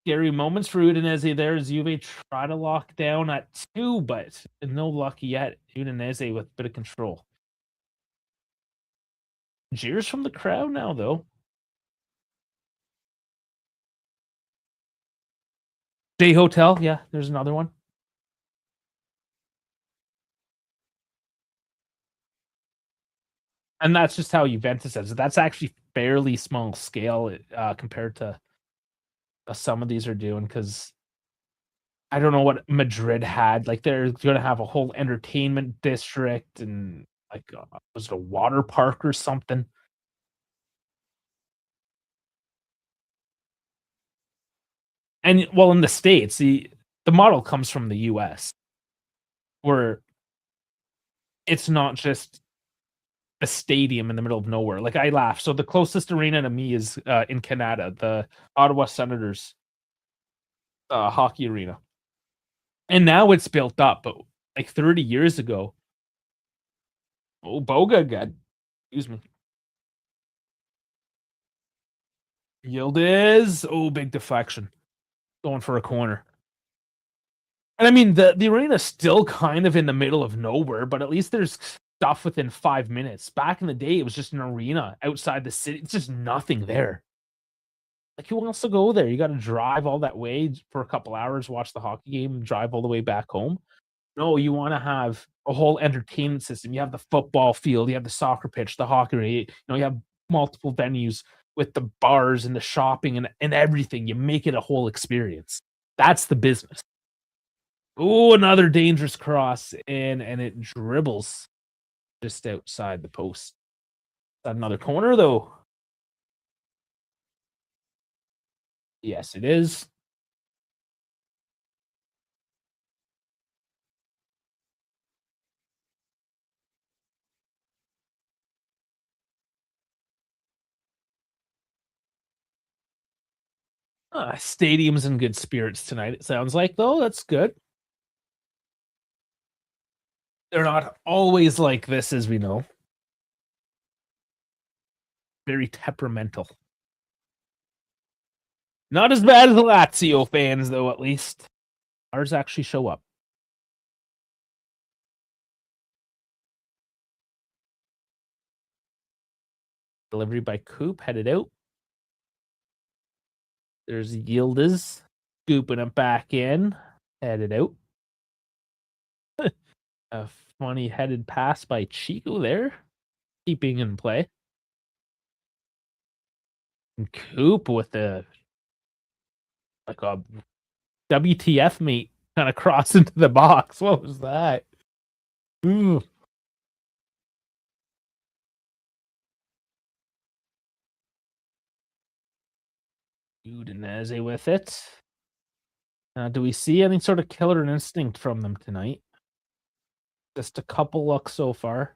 scary moments for Udinese there as Juve try to lock down at 2, but no luck yet. Udinese with a bit of control. Jeers from the crowd now, though. J Hotel, yeah, there's another one. And that's just how Juventus says it. That's actually fairly small scale compared to some of these are doing because I don't know what Madrid had. Like they're going to have a whole entertainment district and like was it a water park or something? And well, in the States, the model comes from the US where it's not just a stadium in the middle of nowhere. Like I laugh. So the closest arena to me is in Canada, the Ottawa Senators hockey arena. And now it's built up, but like 30 years ago, oh Boga got excuse me. Yildiz. Oh, big deflection. Going for a corner. And I mean the arena's still kind of in the middle of nowhere, but at least there's stuff within 5 minutes. Back in the day, it was just an arena outside the city. It's just nothing there. Like who wants to go there? You got to drive all that way for a couple hours, watch the hockey game, drive all the way back home. No, you want to have a whole entertainment system. You have the football field, you have the soccer pitch, the hockey rink, you have multiple venues with the bars and the shopping and everything. You make it a whole experience. That's the business. Oh, another dangerous cross in, and it dribbles just outside the post. Is that another corner, though? Yes, it is. Stadium's in good spirits tonight, it sounds like, though. That's good. They're not always like this, as we know. Very temperamental. Not as bad as the Lazio fans, though, at least. Ours actually show up. Delivery by Coop, headed out. There's Yildiz scooping it back in, headed out. A funny headed pass by Chico there, keeping in play. And Coop with a WTF mate kind of cross into the box. What was that? Ooh. Udinese with it. Do we see any sort of killer instinct from them tonight? Just a couple looks so far.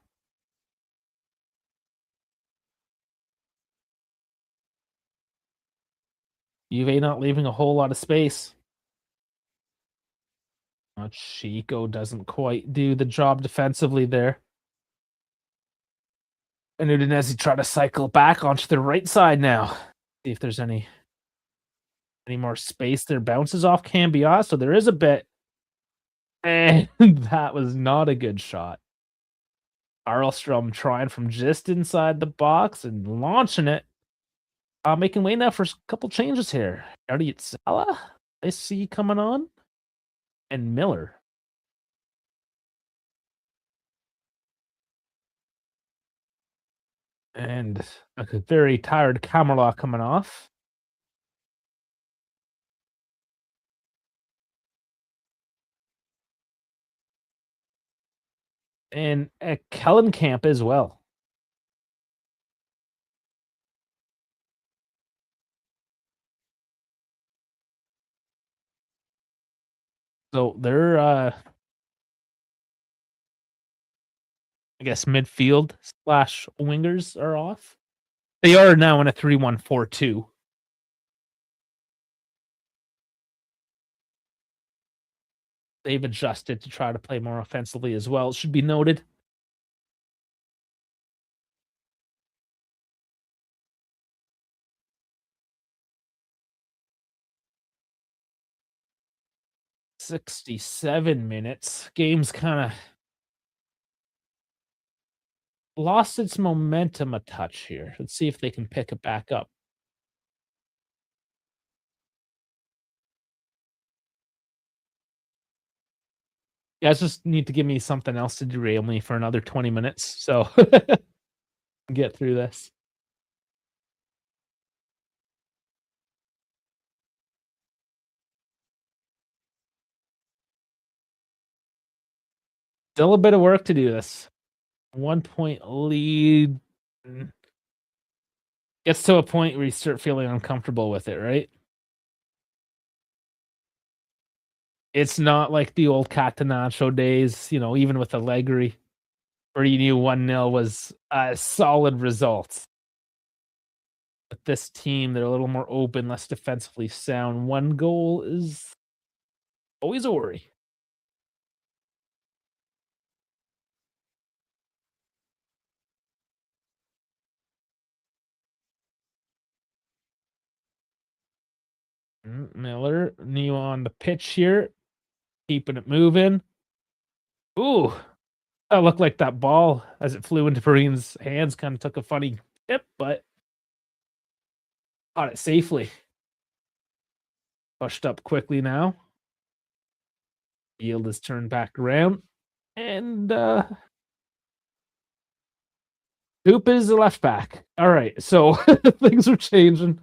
Juve not leaving a whole lot of space. Chico doesn't quite do the job defensively there. And Udinese try to cycle back onto the right side now. See if there's any more space there. Bounces off Cambias, so there is a bit. And that was not a good shot. Arlstrom trying from just inside the box and launching it. Making way now for a couple changes here. Elliot Sala, I see coming on. And Miller. And a very tired Kamala coming off. And Kellenkamp as well. So they're I guess midfield / wingers are off. They are now in a 3-1-4-2. They've adjusted to try to play more offensively as well. It should be noted. "67 minutes. Game's kind of lost its momentum a touch here. Let's see if they can pick it back up. You guys just need to give me something else to derail me for another 20 minutes, so get through this. Still a bit of work to do this. 1 point lead. Gets to a point where you start feeling uncomfortable with it, right? It's not like the old Catenaccio days, even with Allegri, where you knew 1-0 was a solid result. With this team, they're a little more open, less defensively sound. 1 goal is always a worry. Miller, new on the pitch here, keeping it moving. Ooh, that looked like that ball as it flew into Perrine's hands kind of took a funny tip, but caught it safely. Pushed up quickly now. Field is turned back around. And Hoop is the left back. All right, so things are changing.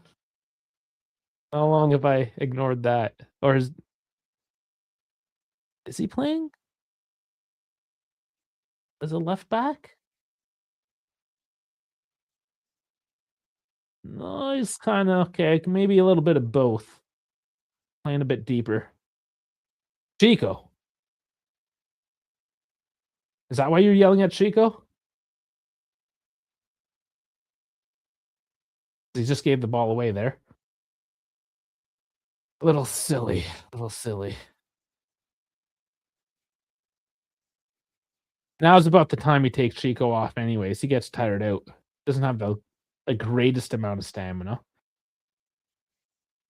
How long have I ignored that? Or is he playing as a left back? No, he's kind of okay. Maybe a little bit of both. Playing a bit deeper. Chico. Is that why you're yelling at Chico? He just gave the ball away there. A little silly. Now's about the time he takes Chico off anyways. He gets tired out. Doesn't have the greatest amount of stamina.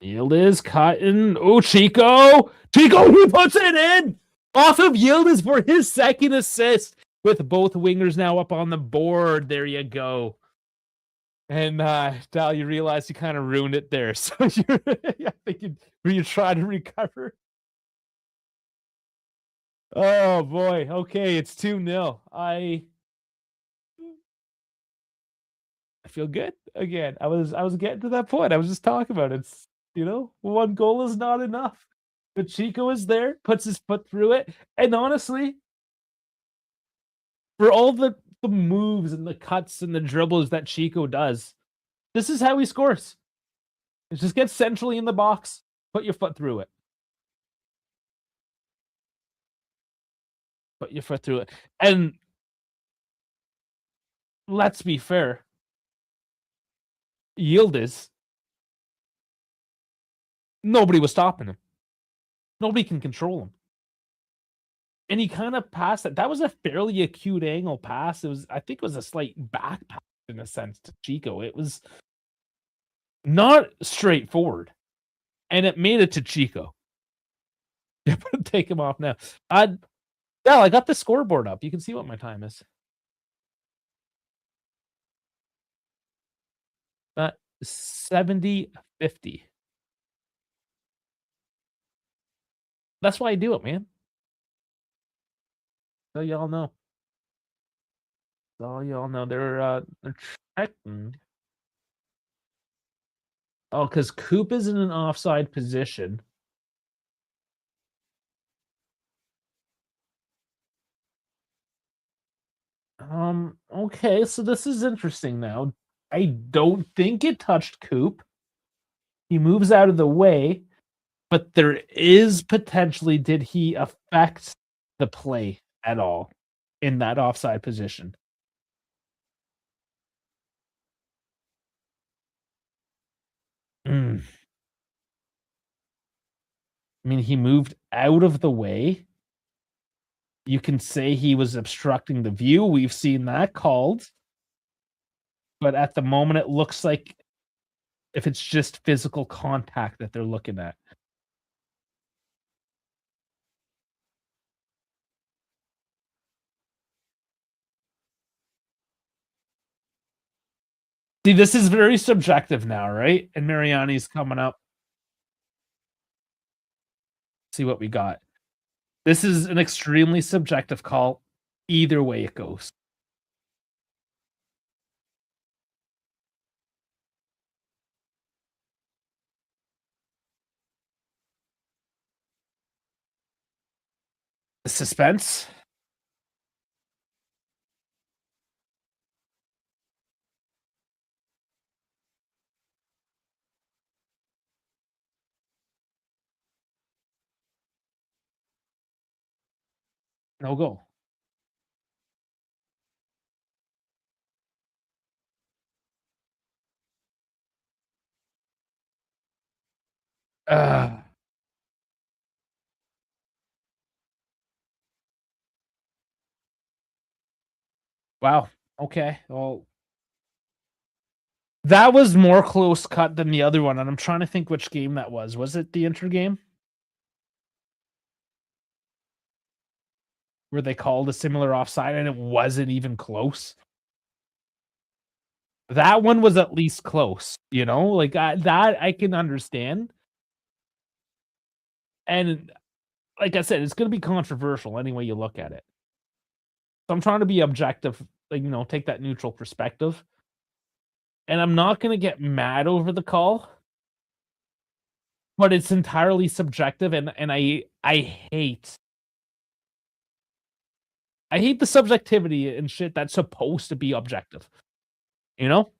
Yield is cutting. Oh, Chico! Chico, he puts it in! Off of Yildiz for his second assist. With both wingers now up on the board. There you go. And Dal, you realize you kind of ruined it there. So I think you try to recover. Oh boy. Okay, it's 2-0. I feel good again. I was getting to that point. I was just talking about it. It's, 1 goal is not enough. But Chico is there, puts his foot through it, and honestly, for all the moves and the cuts and the dribbles that Chico does, this is how he scores. Just get centrally in the box, put your foot through it. Put your foot through it. And let's be fair. Yildiz, nobody was stopping him. Nobody can control him. And he kind of passed it. That was a fairly acute angle pass. I think it was a slight back pass in a sense to Chico. It was not straightforward. And it made it to Chico. Take him off now. Yeah, I got the scoreboard up. You can see what my time is. 70-50. That's why I do it, man. So y'all know. So y'all know they're checking. Oh, because Coop is in an offside position. Okay, so this is interesting now. I don't think it touched Coop. He moves out of the way, but there is potentially, did he affect the play at all in that offside position? I mean, he moved out of the way. You can say he was obstructing the view. We've seen that called. But at the moment, it looks like if it's just physical contact that they're looking at. See, this is very subjective now, right? And Mariani's coming up. See what we got. This is an extremely subjective call. Either way it goes. The suspense. No goal. Wow. Okay. Well, that was more close cut than the other one, and I'm trying to think which game that was. Was it the Inter game? Where they called a similar offside and it wasn't even close? That one was at least close, you know? Like, that I can understand. And like I said, it's gonna be controversial any way you look at it. So I'm trying to be objective, like, take that neutral perspective. And I'm not gonna get mad over the call, but it's entirely subjective, and I hate the subjectivity and shit that's supposed to be objective. You know?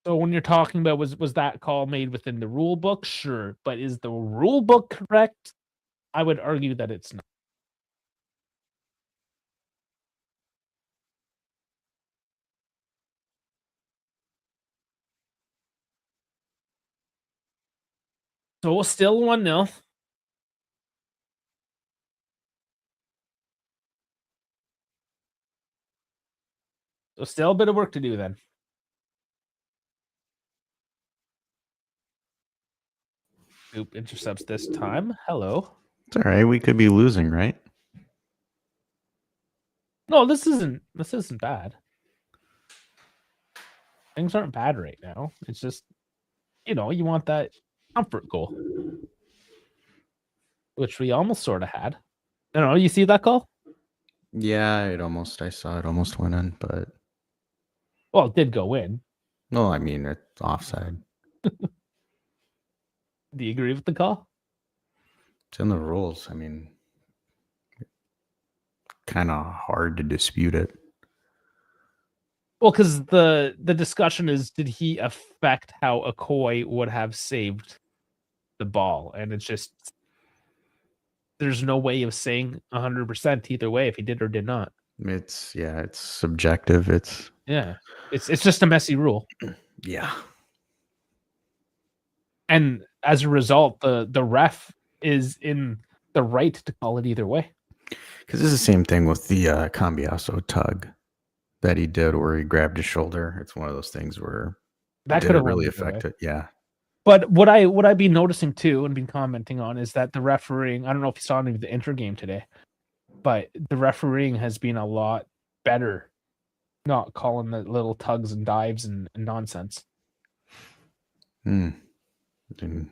So when you're talking about was that call made within the rule book? Sure. But is the rule book correct? I would argue that it's not. So still 1-0. So still a bit of work to do then. Oop, intercepts this time. Hello. It's all right. We could be losing, right? No, this isn't bad. Things aren't bad right now. It's just, you want that comfort goal, which we almost sort of had. I don't know. You see that goal? Yeah, I saw it almost went in, but Well, it did go in. no, I mean it's offside. Do you agree with the call? It's in the rules. I mean, kind of hard to dispute it. Well, because the discussion is, did he affect how Okoye would have saved the ball? And it's just, there's no way of saying 100% either way if he did or did not. It's subjective. It's just a messy rule. Yeah. And as a result, the ref is in the right to call it either way. Because it's the same thing with the Cambiaso tug that he did where he grabbed his shoulder. It's one of those things where that could really affect it. Yeah. But what I be noticing too and been commenting on is that the refereeing, I don't know if you saw any of the Inter game today, but the refereeing has been a lot better, not calling the little tugs and dives and nonsense. And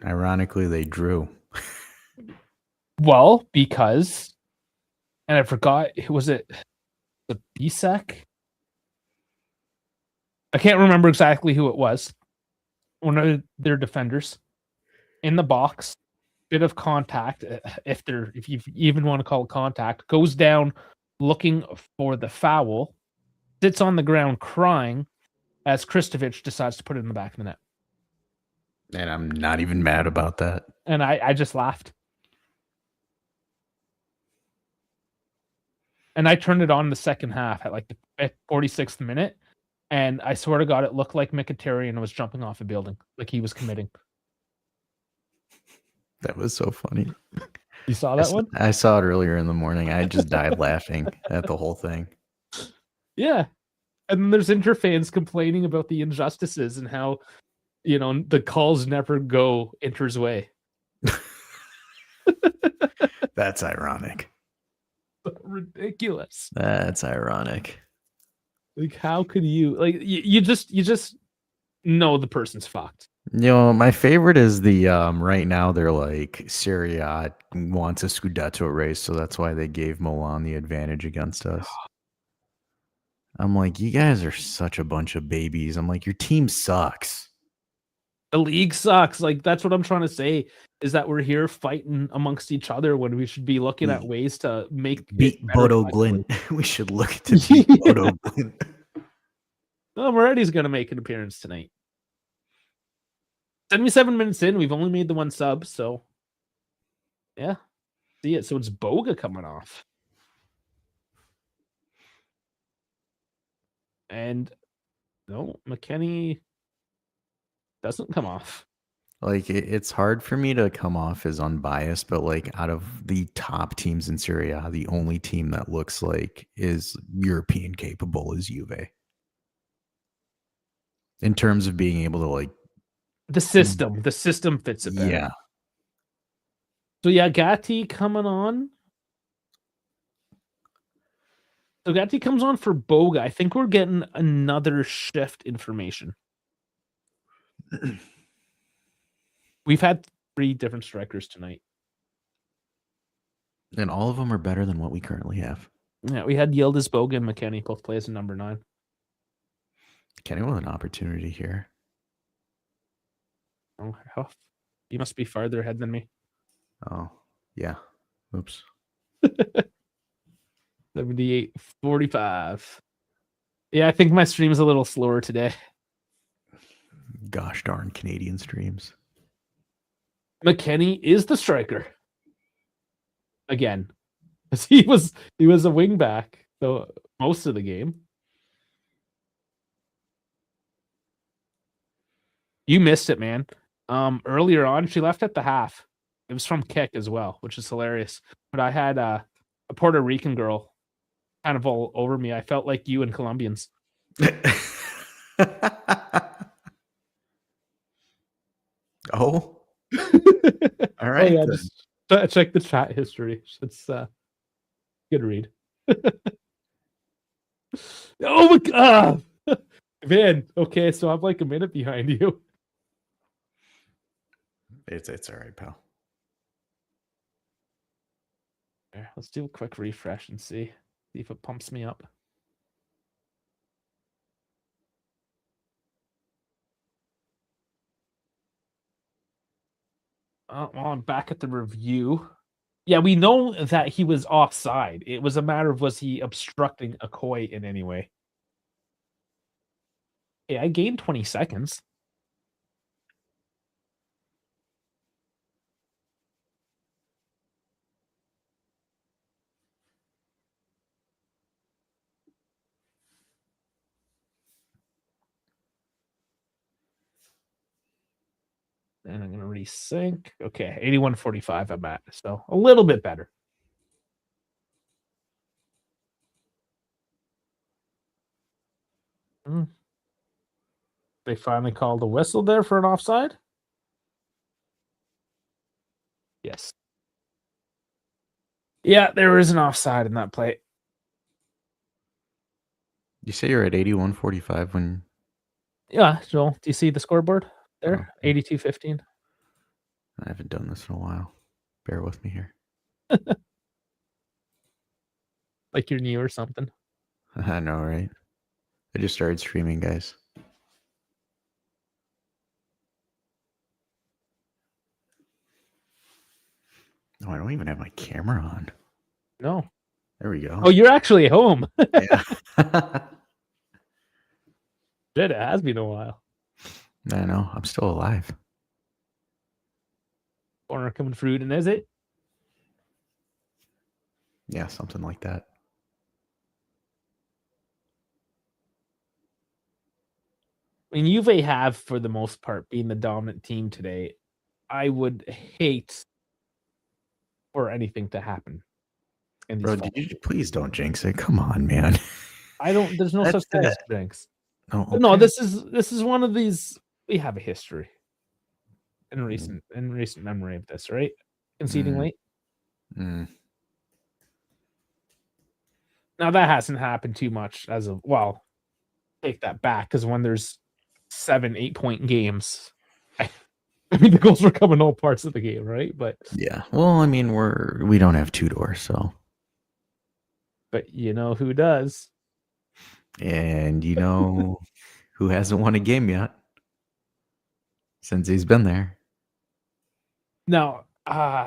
ironically, they drew. Well, because, and I forgot, was it the Bisek? I can't remember exactly who it was. One of their defenders in the box, bit of contact, if you even want to call it contact, goes down looking for the foul, sits on the ground crying as Kristovic decides to put it in the back of the net. And I'm not even mad about that. And I just laughed. And I turned it on in the second half at the 46th minute. And I swear to God, it looked like Mkhitaryan was jumping off a building, like he was committing. That was so funny. You saw that one? I saw it earlier in the morning. I just died laughing at the whole thing. Yeah. And then there's Inter fans complaining about the injustices and how, the calls never go Inter's way. That's ironic. Ridiculous. That's ironic. Like, how could you you just know the person's fucked. My favorite is the right now they're like Serie A wants a Scudetto race, so that's why they gave Milan the advantage against us. I'm like, you guys are such a bunch of babies. I'm like, your team sucks. The league sucks. Like, that's what I'm trying to say, is that we're here fighting amongst each other when we should be looking at ways to beat Bodo Glint. We should look to beat Bodo Glint. Well, Moretti's going to make an appearance tonight. 77 minutes in, we've only made the one sub, so yeah. See it. So it's Boga coming off. And no, McKennie doesn't come off. Like, it's hard for me to come off as unbiased, but like out of the top teams in Serie A, the only team that looks like is European capable is Juve. In terms of being able to like the system fits it better. Yeah. So yeah, Gatti coming on. So Gatti comes on for Boga. I think we're getting another shift information. We've had 3 different strikers tonight. And all of them are better than what we currently have. Yeah, we had Yildiz, Boga, and McKennie both play as a number 9. Kenny with an opportunity here. Oh, you must be farther ahead than me. Oh, yeah. Oops. 78-45. Yeah, I think my stream is a little slower today. Gosh darn Canadian streams. McKennie is the striker. Again. He was a wing back so most of the game. You missed it, man. Earlier on, she left at the half. It was from Kick as well, which is hilarious. But I had a Puerto Rican girl kind of all over me. I felt like you and Colombians. Oh. All right. Oh, yeah, just check the chat history. It's good read. Oh my God. Man, okay, so I'm like a minute behind you. It's all right, pal. There, let's do a quick refresh and see if it pumps me up. Well, I'm back at the review. Yeah, we know that he was offside. It was a matter of, was he obstructing Okoye in any way? Yeah, I gained 20 seconds. And I'm going to resync. Okay, 81.45 I'm at. So a little bit better. They finally called a whistle there for an offside. Yes. Yeah, there is an offside in that play. You say you're at 81.45 when... Yeah, Joel, do you see the scoreboard there? Oh, okay. 82.15. I haven't done this in a while. Bear with me here. Like you're new or something. I know, right? I just started streaming, guys. Oh, I don't even have my camera on. No. There we go. Oh, you're actually home. Yeah. Shit, it has been a while. I know. I'm still alive. Corner coming for Udinese, is it? Yeah, something like that. I mean, Juve have, for the most part, been the dominant team today. I would hate for anything to happen. Bro, please don't jinx it. Come on, man. There's no such thing as jinx. Oh, okay. But no, this is one of these. We have a history in recent memory of this, right? Conceding late. Now that hasn't happened too much as of, well, take that back, because when there's 7-8 point games, I mean the goals were coming all parts of the game, right? But yeah, well, I mean we don't have Tudor, so. But you know who does, and you know who hasn't won a game yet since he's been there. Now,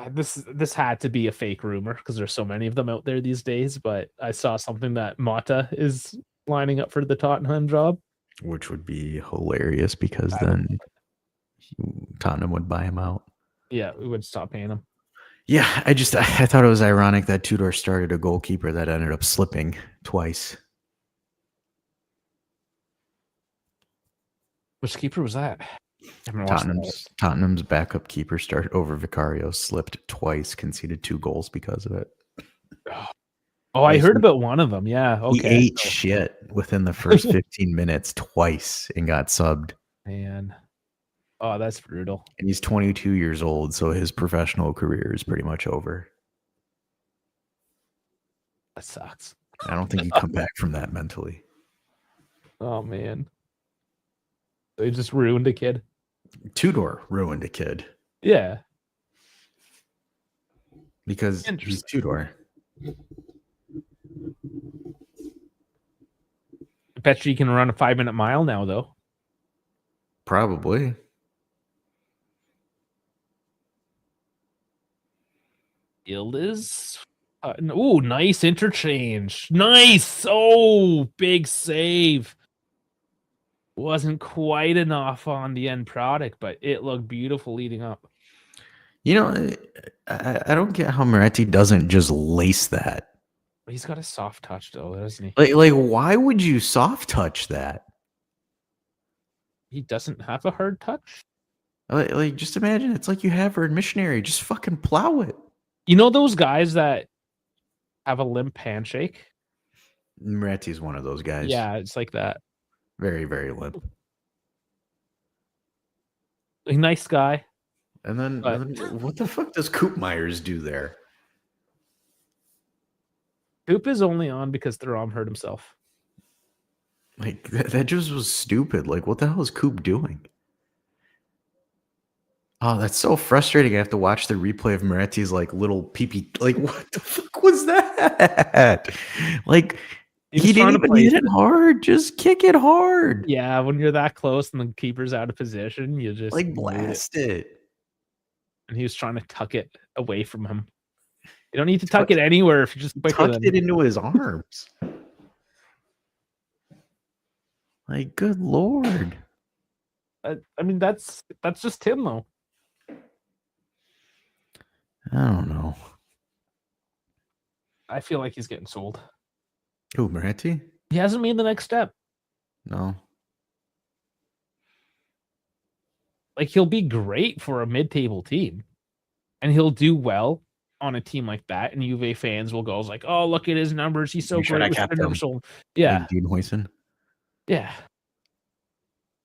this had to be a fake rumor because there's so many of them out there these days. But I saw something that Mata is lining up for the Tottenham job, which would be hilarious because then Tottenham would buy him out. Yeah, we would stop paying him. Yeah, I thought it was ironic that Tudor started a goalkeeper that ended up slipping twice. Which keeper was that? Tottenham's backup keeper started over Vicario, slipped twice, conceded 2 goals because of it. Oh, I heard about one of them. Yeah, okay. He ate shit within the first 15 minutes twice and got subbed. Man. Oh, that's brutal. And he's 22 years old, so his professional career is pretty much over. That sucks. I don't think you come back from that mentally. Oh, man. They just ruined a kid. Tudor ruined a kid. Yeah. Because he's Tudor. I bet you can run a 5-minute mile now, though. Probably. Ildiz. Oh, nice interchange. Nice. Oh, big save. Wasn't quite enough on the end product, but it looked beautiful leading up. You know, I don't get how Moretti doesn't just lace that. He's got a soft touch, though, doesn't he? Like, why would you soft touch that? He doesn't have a hard touch. Like, just imagine it's like you have her in missionary. Just fucking plow it. You know those guys that have a limp handshake? Moretti's one of those guys. Yeah, it's like that. Very, very limp. A nice guy. And then what the fuck does Coop Myers do there? Coop is only on because Thuram hurt himself. Like, that just was stupid. Like, what the hell is Coop doing? Oh, that's so frustrating. I have to watch the replay of Moretti's like little pee-pee. Like, what the fuck was that? Like, he didn't even hit it hard. Just kick it hard. Yeah, when you're that close and the keeper's out of position, you just like blast it. And he was trying to tuck it away from him. You don't need to tuck it anywhere if you just tucked it into his arms. Like, good Lord. I mean, that's just him, though. I don't know. I feel like he's getting sold. Who, Moretti? He hasn't made the next step. No. Like, he'll be great for a mid-table team, and he'll do well on a team like that. And Juve fans will go like, "Oh, look at his numbers. He's so great with the numbers." Yeah, Dean Hoyson. yeah.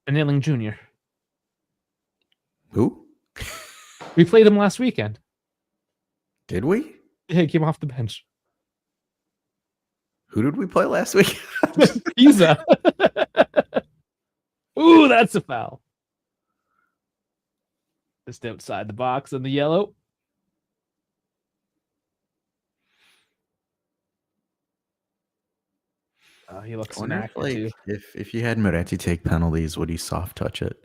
And Nailing Jr. Who? We played him last weekend. Did we? Yeah, he came off the bench. Who did we play last week? Pisa. Ooh, that's a foul. Just outside the box in the yellow. He looks inaccurate too. If you had Moretti take penalties, would he soft touch it?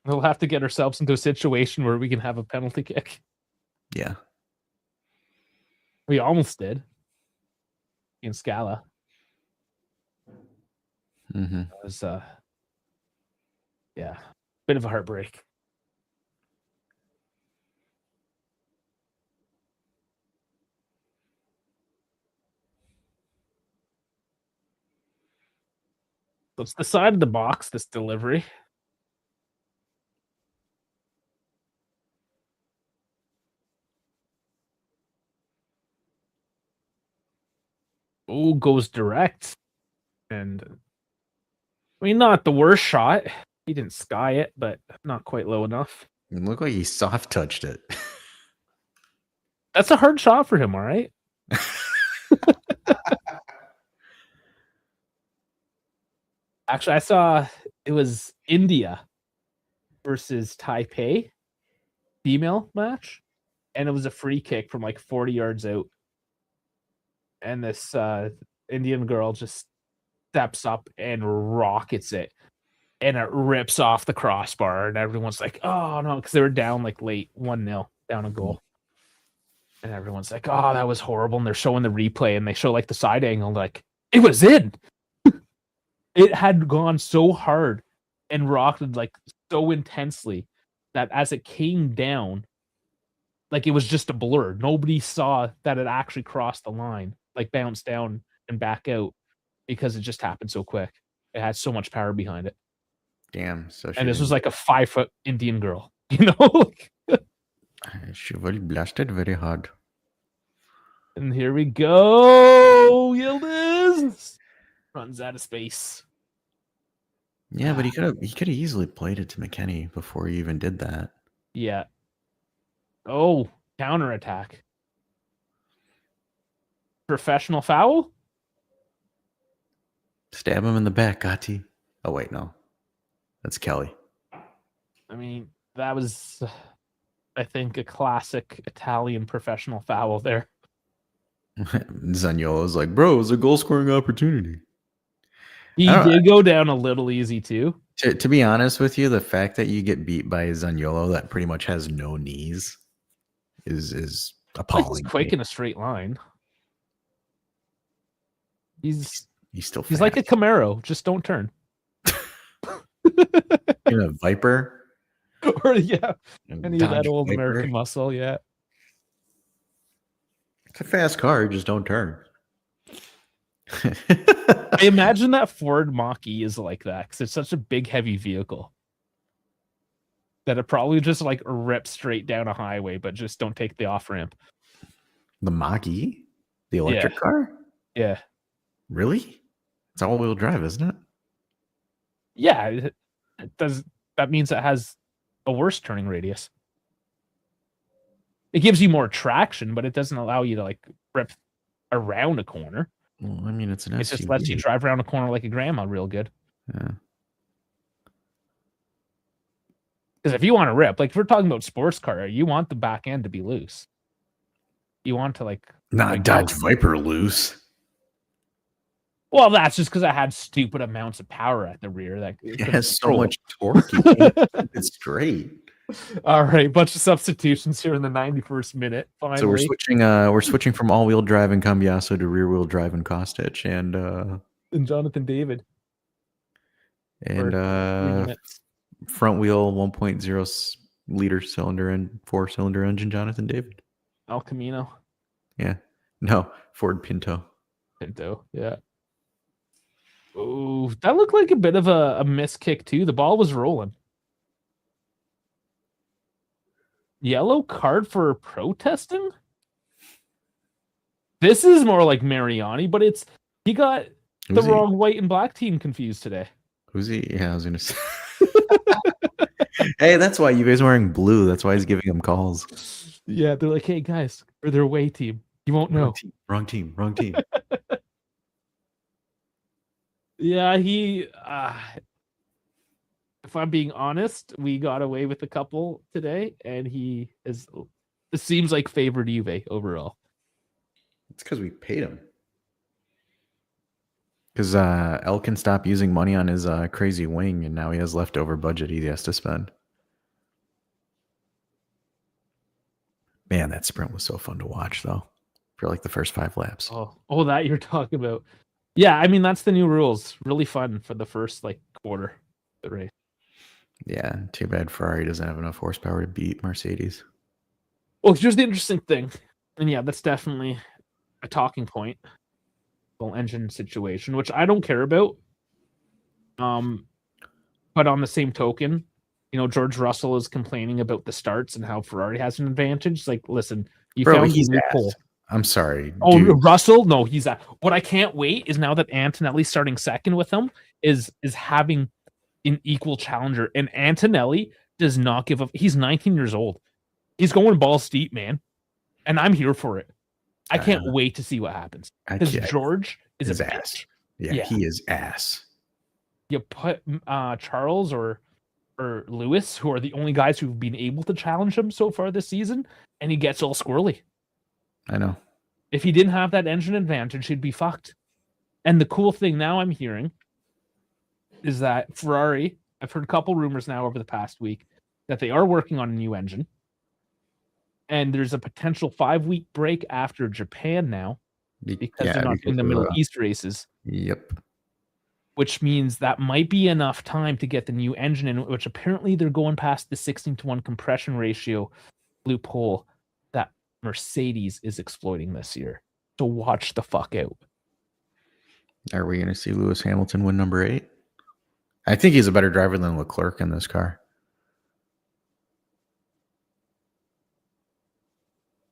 We'll have to get ourselves into a situation where we can have a penalty kick. Yeah. We almost did in Scala. Mm-hmm. It was, yeah, bit of a heartbreak. So it's the side of the box, this delivery. Oh, goes direct. And I mean, not the worst shot. He didn't sky it, but not quite low enough. It looked like he soft touched it. That's a hard shot for him, all right? Actually, I saw it was India versus Taipei female match, and it was a free kick from like 40 yards out. And this Indian girl just steps up and rockets it, and it rips off the crossbar, and everyone's like, "Oh no," because they were down like late 1-0, down a goal. And everyone's like, "Oh, that was horrible." And they're showing the replay, and they show like the side angle, like, it was in. It had gone so hard and rocketed like so intensely that as it came down, like it was just a blur. Nobody saw that it actually crossed the line, like bounced down and back out, because it just happened so quick. It had so much power behind it. Damn. So And this was like a 5-foot Indian girl, you know? She will blasted very hard. And here we go. Yildiz runs out of space. Yeah, but he could have easily played it to McKennie before he even did that. Yeah. Oh, counterattack. Professional foul? Stab him in the back, Gotti. Oh wait, no. That's Kelly. I mean, that was, I think, a classic Italian professional foul there. Zaniolo's like, bro, it was a goal scoring opportunity. He did go down a little easy too. To be honest with you, the fact that you get beat by Zaniolo that pretty much has no knees is appalling. He's quick in a straight line. He's still fast. He's like a Camaro, just don't turn. In a Viper. Or yeah, any of that old Viper. American muscle, yeah. It's a fast car, just don't turn. I imagine that Ford Mach-E is like that because it's such a big, heavy vehicle that it probably just like rips straight down a highway, but just don't take the off ramp. The Mach-E, the electric car. Yeah. Really? It's all-wheel drive, isn't it? Yeah, it does. That means it has a worse turning radius. It gives you more traction, but it doesn't allow you to like rip around a corner. Well, I mean, it's an SUV. It just lets you drive around a corner like a grandma real good. Yeah. Because if you want to rip, like if we're talking about sports car, you want the back end to be loose. You want to like not Dodge Viper loose. Well, that's just because I had stupid amounts of power at the rear. That it has so much torque. It's straight. All right, bunch of substitutions here in the 91st minute. Finally. So we're switching from all-wheel drive and Cambiaso to rear-wheel drive and Kostic and Jonathan David. And front wheel 1.0 liter cylinder and 4-cylinder engine Jonathan David. El Camino. Yeah. No, Ford Pinto. Pinto, yeah. Oh, that looked like a bit of a miss kick too. The ball was rolling. Yellow card for protesting? This is more like Mariani, but he got the wrong white and black team confused today. Who's he? Yeah, I was gonna say. Hey, that's why you guys are wearing blue. That's why he's giving them calls. Yeah, they're like, hey guys, or their away team. You won't know. Wrong team. Yeah, if I'm being honest, we got away with a couple today, and it seems like favored Juve overall. It's because we paid him. Because Elkin stopped using money on his crazy wing, and now he has leftover budget he has to spend. Man, that sprint was so fun to watch, though, for like the first 5 laps. Oh, that you're talking about. Yeah, I mean, that's the new rules. Really fun for the first quarter of the race. Yeah, too bad Ferrari doesn't have enough horsepower to beat Mercedes. Well, here's the interesting thing. And yeah, that's definitely a talking point. Full engine situation, which I don't care about. But on the same token, George Russell is complaining about the starts and how Ferrari has an advantage. Like, listen, found the loophole. I'm sorry. Oh, dude. Russell? No, he's at. What I can't wait is now that Antonelli starting second with him is having an equal challenger. And Antonelli does not give up. He's 19 years old. He's going balls deep, man. And I'm here for it. I can't wait to see what happens. Because George is a ass. Yeah, he is ass. You put Charles or Lewis, who are the only guys who've been able to challenge him so far this season, and he gets all squirrely. I know. If he didn't have that engine advantage, he'd be fucked. And the cool thing now I'm hearing is that Ferrari, I've heard a couple rumors now over the past week, that they are working on a new engine. And there's a potential 5-week break after Japan now because they're not doing the Middle East races. Yep. Which means that might be enough time to get the new engine in, which apparently they're going past the 16:1 compression ratio loophole that Mercedes is exploiting this year. So watch the fuck out. Are we going to see Lewis Hamilton win number 8? I think he's a better driver than Leclerc in this car.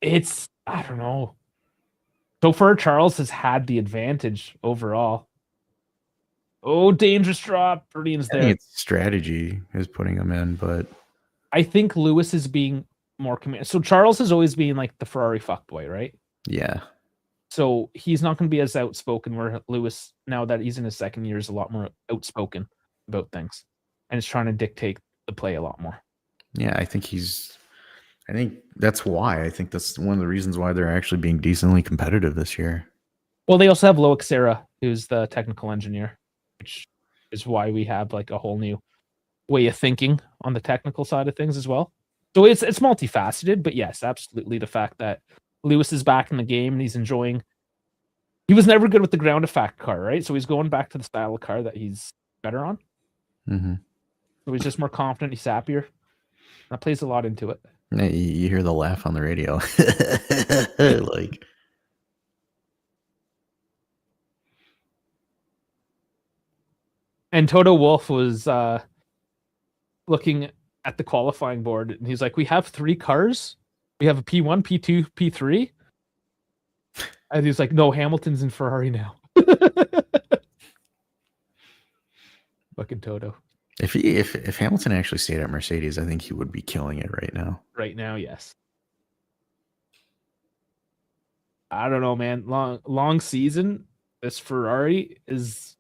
I don't know. So far, Charles has had the advantage overall. Oh, dangerous drop. Verdian's there. I think it's strategy is putting him in, but I think Lewis is being more committed. So Charles has always been like the Ferrari fuckboy, right? Yeah. So he's not going to be as outspoken, where Lewis, now that he's in his second year, is a lot more outspoken about things and is trying to dictate the play a lot more. Yeah, I think that's why. I think that's one of the reasons why they're actually being decently competitive this year. Well, they also have Loic Serra, who's the technical engineer, which is why we have like a whole new way of thinking on the technical side of things as well. So it's multifaceted, but yes, absolutely. The fact that Lewis is back in the game and he's enjoying. He was never good with the ground effect car, right? So he's going back to the style of car that he's better on. Mm-hmm. So he's just more confident. He's happier. That plays a lot into it. Yeah, you hear the laugh on the radio. Like. And Toto Wolff was looking at the qualifying board, and he's like, we have 3 cars. We have a P1, P2, P3. And he's like, no, Hamilton's in Ferrari now. Fucking Toto. If Hamilton actually stayed at Mercedes, I think he would be killing it right now. Right now, yes. I don't know, man. Long season. This Ferrari is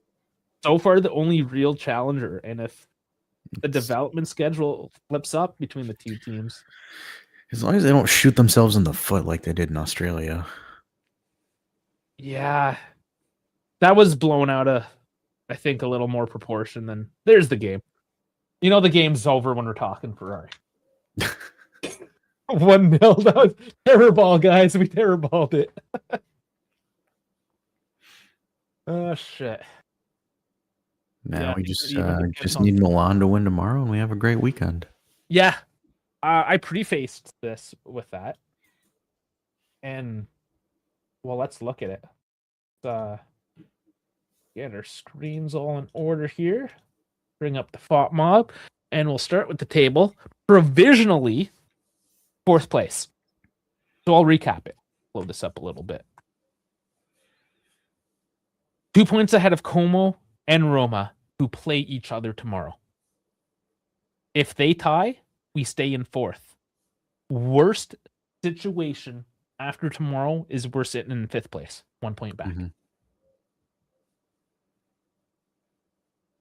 so far the only real challenger, and if the development schedule flips up between the two teams, as long as they don't shoot themselves in the foot like they did in Australia. Yeah, that was blown out of, I think, a little more proportion than. There's the game. The game's over when we're talking Ferrari. 1-0. That was terror ball, guys. We terror balled it. Oh shit. Now we just need Milan to win tomorrow, and we have a great weekend. Yeah, I prefaced this with that, and well, let's look at it. Get our screens all in order here. Bring up the FOP mob, and we'll start with the table. Provisionally, 4th place. So I'll recap it. Blow this up a little bit. 2 points ahead of Como and Roma, who play each other tomorrow. If they tie, we stay in 4th. Worst situation after tomorrow is we're sitting in 5th place, 1 point back. Mm-hmm.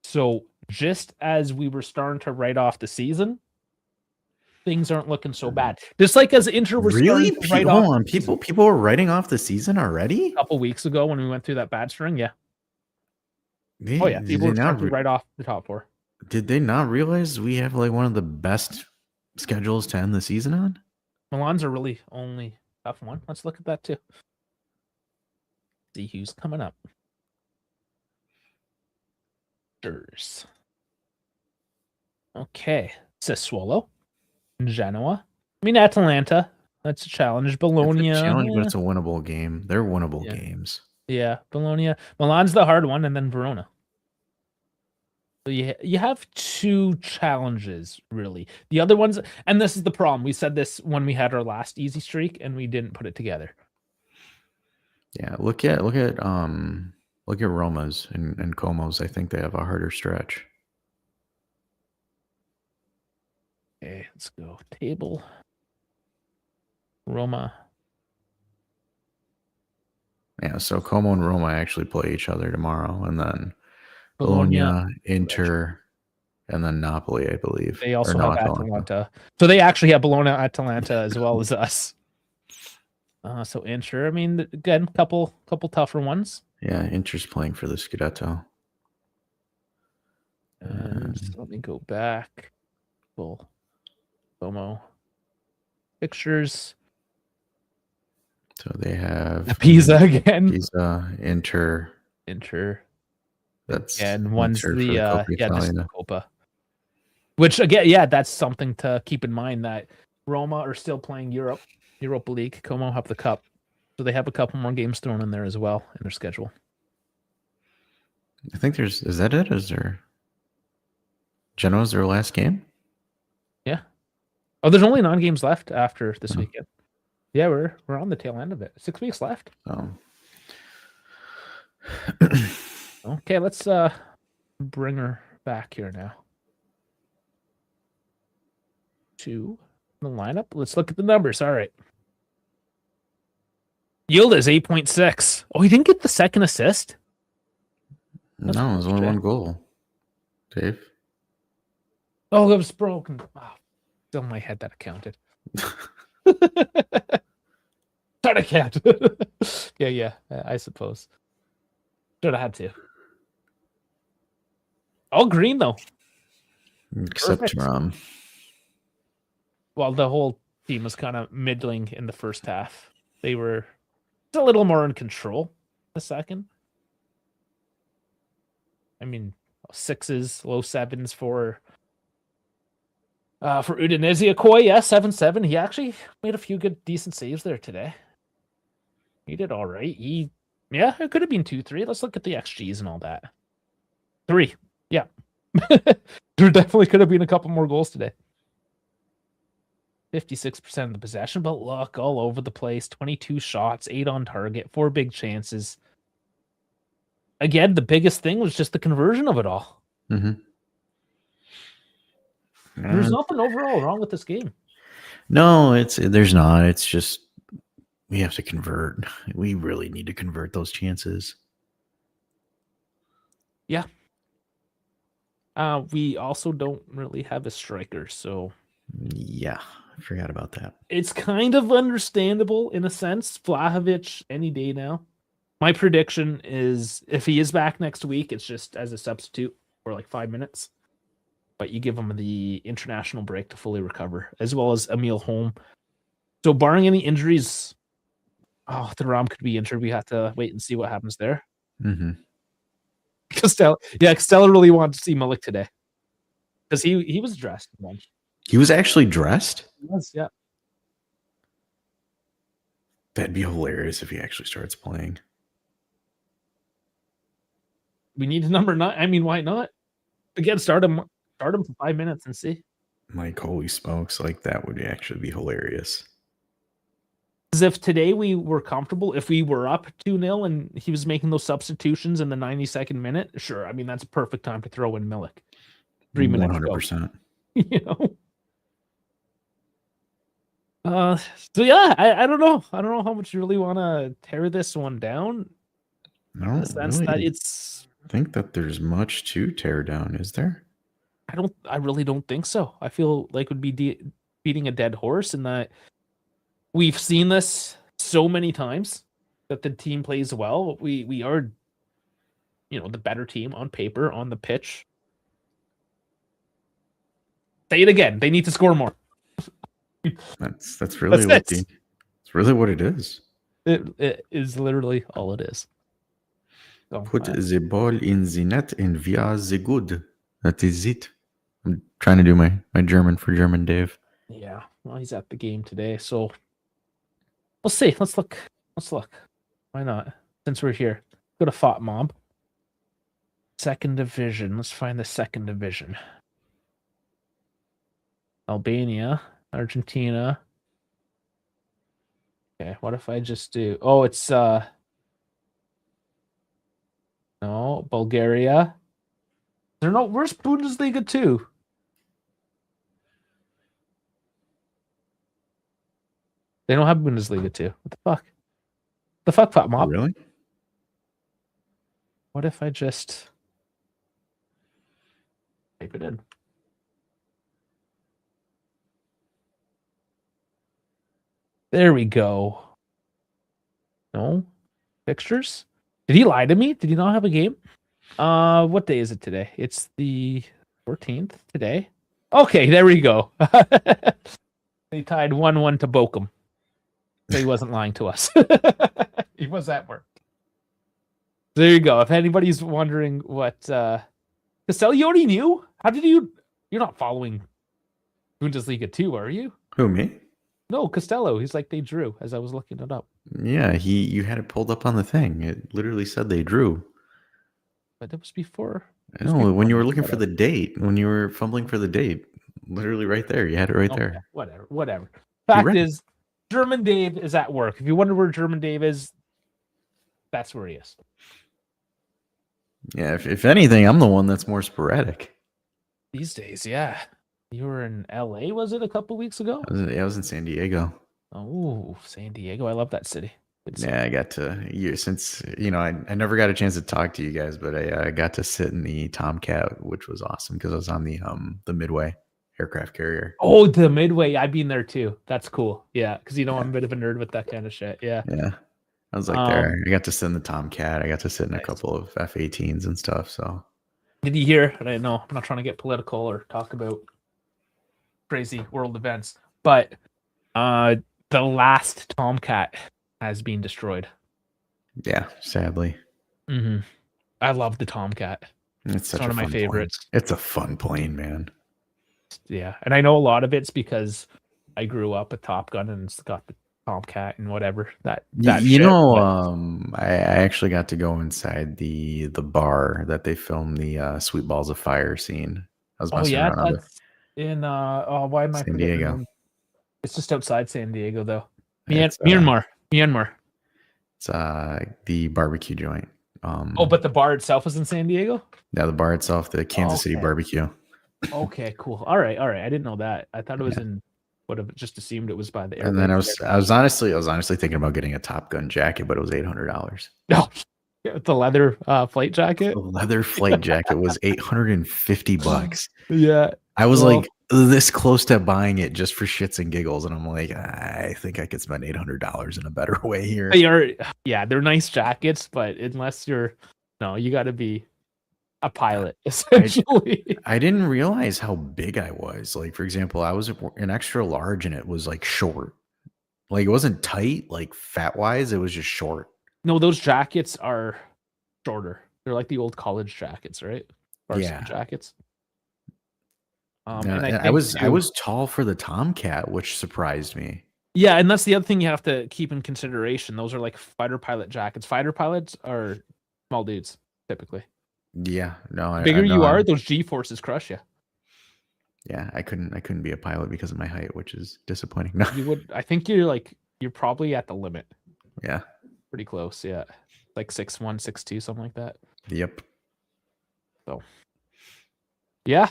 So just as we were starting to write off the season, things aren't looking so bad. Just like as Inter were starting to write off. Hold on, people were writing off the season already? A couple weeks ago when we went through that bad string, yeah. People were starting to write off the top 4. Did they not realize we have like one of the best schedules to end the season on? Milan's a really only tough one. Let's look at that too. See who's coming up. Okay. Sassuolo. Genoa. I mean, Atalanta. That's a challenge. Bologna. It's a challenge, but it's a winnable game. They're winnable games. Yeah. Bologna. Milan's the hard one, and then Verona. So you have 2 challenges, really. The other ones, and this is the problem. We said this when we had our last easy streak, and we didn't put it together. Yeah, look at Roma's and Como's. I think they have a harder stretch. Okay, let's go. Table. Roma. Yeah, so Como and Roma actually play each other tomorrow, and then Bologna, Inter, and then Napoli, I believe. They also have Atalanta. So they actually have Bologna, Atalanta as well as us. So Inter, I mean, again, couple tougher ones. Yeah, Inter's playing for the Scudetto. Let me go back. Full FOMO pictures. So they have Pisa again. Pisa, Inter. That's and one's the Copa. Which again, that's something to keep in mind that Roma are still playing Europa League. Como have the cup, so they have a couple more games thrown in there as well in their schedule. I think is that it? Is there Genoa's their last game? Yeah. Oh, there's only 9 games left after this weekend. Yeah, we're on the tail end of it. 6 weeks left. Oh. Okay, let's bring her back here now to the lineup. Let's look at the numbers. All right. Yield is 8.6. Oh, he didn't get the second assist? No, it was only 1 goal. Dave? Oh, it was broken. Oh, still in my head that counted. Thought I can't. Yeah, I suppose. Should have had to. All green though. Except well, the whole team was kind of middling in the first half. They were a little more in control the second. I mean, 6s, low 7s for Udinese. Koi, 7-7. He actually made a few decent saves there today. He did all right. It could have been 2-3. Let's look at the XGs and all that. 3. Yeah. There definitely could have been a couple more goals today. 56% of the possession, but look, all over the place. 22 shots, 8 on target, 4 big chances. Again, the biggest thing was just the conversion of it all. Mm-hmm. There's nothing overall wrong with this game. No, there's not. It's just we have to convert. We really need to convert those chances. Yeah. We also don't really have a striker, so yeah, I forgot about that. It's kind of understandable in a sense. Vlahovic any day now. My prediction is if he is back next week, it's just as a substitute for like 5 minutes. But you give him the international break to fully recover, as well as Emil Holm. So barring any injuries, Thuram could be injured. We have to wait and see what happens there. Mm-hmm. Costello really wanted to see Milik today because he was dressed. He was actually dressed? He was, yeah. That'd be hilarious if he actually starts playing. We need a number 9. I mean, why not? Again, start him for 5 minutes and see. Like, holy smokes, like that would actually be hilarious. Because if today we were comfortable, if we were up 2-0 and he was making those substitutions in the 92nd minute, sure. I mean, that's a perfect time to throw in Milik. 3 minutes 100%. you know? So yeah, I don't know. I don't know how much you really want to tear this one down. I don't sense really that it's think that there's much to tear down, is there? I really don't think so. I feel like it would be beating a dead horse in that we've seen this so many times that the team plays well. We are, the better team on paper, on the pitch. Say it again. They need to score more. That's really it's really what it is. It is literally all it is. So, put the ball in the net and we are the good. That is it. I'm trying to do my German for German Dave. Yeah, well, he's at the game today, so we'll see. Let's look. Why not? Since we're here, go to FOT Mob. Second division. Let's find the second division. Albania, Argentina. Okay, what if I just do? Oh, it's no, Bulgaria. Where's Bundesliga 2? They don't have Bundesliga 2. What the fuck? The fuck, FOT Mob? Really? What if I just type it in? There we go. No fixtures? Did he lie to me? Did he not have a game? What day is it today? It's the 14th today. Okay, there we go. He tied 1-1 to Bochum. So he wasn't lying to us. He was at work. There you go. If anybody's wondering what Castello, you already knew? How did you're not following Bundesliga 2, are you? Who, me? No, Castello. He's like, they drew as I was looking it up. Yeah, you had it pulled up on the thing. It literally said they drew. But it was before. I know, when you were looking for the date, when you were fumbling for the date, literally right there. You had it right there. Whatever. Fact is, German Dave is at work. If you wonder where German Dave is, that's where he is. Yeah, if anything, I'm the one that's more sporadic. These days, yeah. You were in LA, was it, a couple weeks ago? I was in San Diego. Oh, San Diego. I love that city. Yeah, I got to I never got a chance to talk to you guys, but I got to sit in the Tomcat, which was awesome because I was on the Midway aircraft carrier. Oh, the Midway. I've been there too. That's cool. Yeah, because I'm a bit of a nerd with that kind of shit. Yeah. Yeah. I was like there. I got to sit in the Tomcat. I got to sit in a couple of F-18s and stuff. So did you hear? I know I'm not trying to get political or talk about crazy world events, but the last Tomcat has been destroyed. Yeah, sadly. Mm-hmm. I love the Tomcat. It's one of my favorites. It's a fun plane, man. Yeah, and I know a lot of it's because I grew up with Top Gun and it's got the Tomcat and whatever that I actually got to go inside the bar that they filmed the Sweet Balls of Fire scene. I was messing around that's in why am I San Diego? It's just outside San Diego though. Myanmar. It's the barbecue joint. But the bar itself is in San Diego? Yeah, the bar itself, the Kansas City barbecue. Okay, cool. All right. I didn't know that. I thought it was in. Would have just assumed it was by the airport. And then I was honestly thinking about getting a Top Gun jacket, but it was $800. No, the leather flight jacket. The leather flight jacket was $850. Yeah, I was like this close to buying it just for shits and giggles, and I'm like, I think I could spend $800 in a better way here. They're nice jackets, but unless you got to be a pilot, essentially. I didn't realize how big I was. Like, for example, I was an extra large and it was like short. Like, it wasn't tight, like fat wise, it was just short. No, those jackets are shorter. They're like the old college jackets, right? Varsity jackets. And I was tall for the Tomcat, which surprised me. Yeah, and that's the other thing you have to keep in consideration. Those are like fighter pilot jackets. Fighter pilots are small dudes, typically. Yeah, no, The bigger no, you are, those G forces crush you. Yeah, I couldn't be a pilot because of my height, which is disappointing. No. You would. I think you're probably at the limit. Yeah. Pretty close. Yeah, like 6'1", 6'2", something like that. Yep. So, yeah,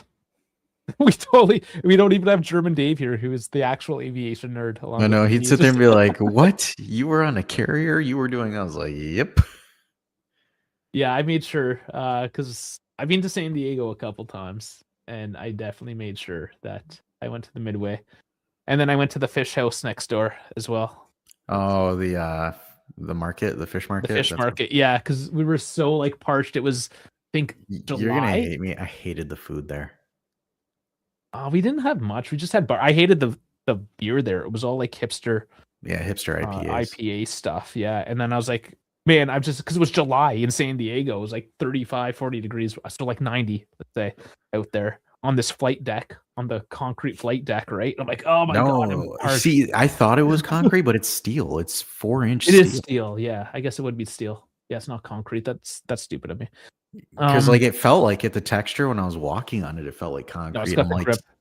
we don't even have German Dave here, who is the actual aviation nerd. I know he'd sit there and be like, "What? You were on a carrier? You were doing?" I was like, "Yep." Yeah, I made sure because I've been to San Diego a couple times, and I definitely made sure that I went to the Midway, and then I went to the fish house next door as well. Oh, the market, the fish market. The fish market, yeah, because we were so like parched. It was, I think, July. You're gonna hate me. I hated the food there. We didn't have much. We just had bar. I hated the beer there. It was all like hipster. Yeah, hipster IPAs. IPA stuff. Yeah, and then I was like, man, I'm just because it was July in San Diego. It was like 35, 40 degrees. So like 90, let's say, out there on this flight deck, on the concrete flight deck, right? I'm like, oh my god. See, I thought it was concrete, but it's steel. It's 4-inch. It is steel. Yeah, I guess it would be steel. Yeah, it's not concrete. That's stupid of me. Because like it felt like the texture when I was walking on it, it felt like concrete. No, it's got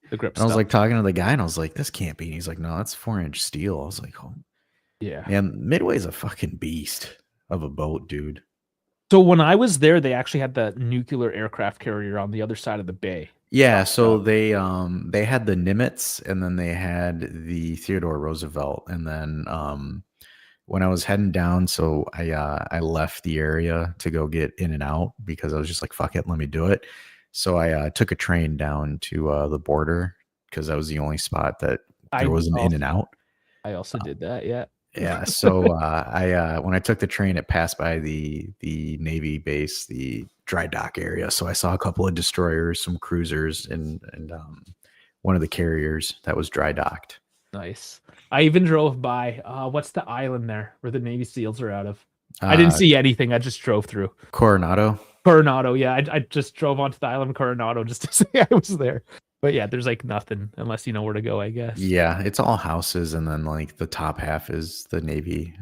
the grip. I was like talking to the guy, and I was like, "This can't be." And he's like, "No, that's 4-inch steel." I was like, "Oh, yeah." And Midway's a fucking beast of a boat, dude. So when I was there, they actually had the nuclear aircraft carrier on the other side of the bay. Yeah, so they had the Nimitz, and then they had the Theodore Roosevelt, and then when I was heading down, so I left the area to go get in and out because I was just like, fuck it, let me do it. So I took a train down to the border because that was the only spot that there was an in and out. I also did that, yeah. Yeah, so I when I took the train, it passed by the Navy base, the dry dock area. So I saw a couple of destroyers, some cruisers, and one of the carriers that was dry docked. Nice. I even drove by. What's the island there where the Navy SEALs are out of? I didn't see anything. I just drove through. Coronado. Yeah. I just drove onto the island of Coronado just to say I was there. But yeah, there's like nothing unless you know where to go, I guess. Yeah, it's all houses, and then like the top half is the Navy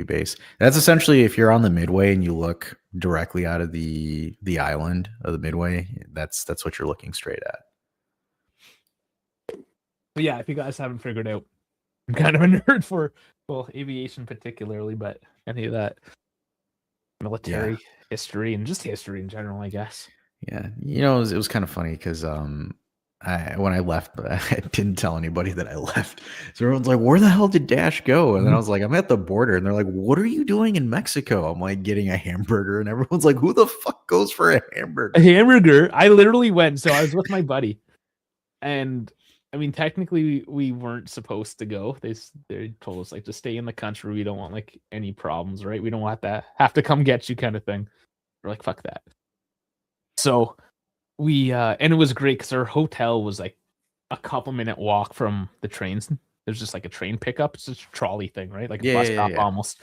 base. That's essentially if you're on the Midway and you look directly out of the island of the Midway, that's what you're looking straight at. But yeah, if you guys haven't figured out, I'm kind of a nerd for aviation particularly, but any of that military history and just history in general, I guess. Yeah, it was kind of funny because when I left, I didn't tell anybody that I left. So everyone's like, "Where the hell did Dash go?" And then I was like, "I'm at the border." And they're like, "What are you doing in Mexico?" I'm like, "Getting a hamburger." And everyone's like, "Who the fuck goes for a hamburger?" A hamburger? I literally went. So I was with my buddy, and I mean, technically, we weren't supposed to go. They told us like to stay in the country. We don't want like any problems, right? We don't want that have to come get you kind of thing. We're like, fuck that. So we and it was great because our hotel was like a couple minute walk from the trains. There's just like a train pickup. It's just a trolley thing, right? Like a bus stop almost.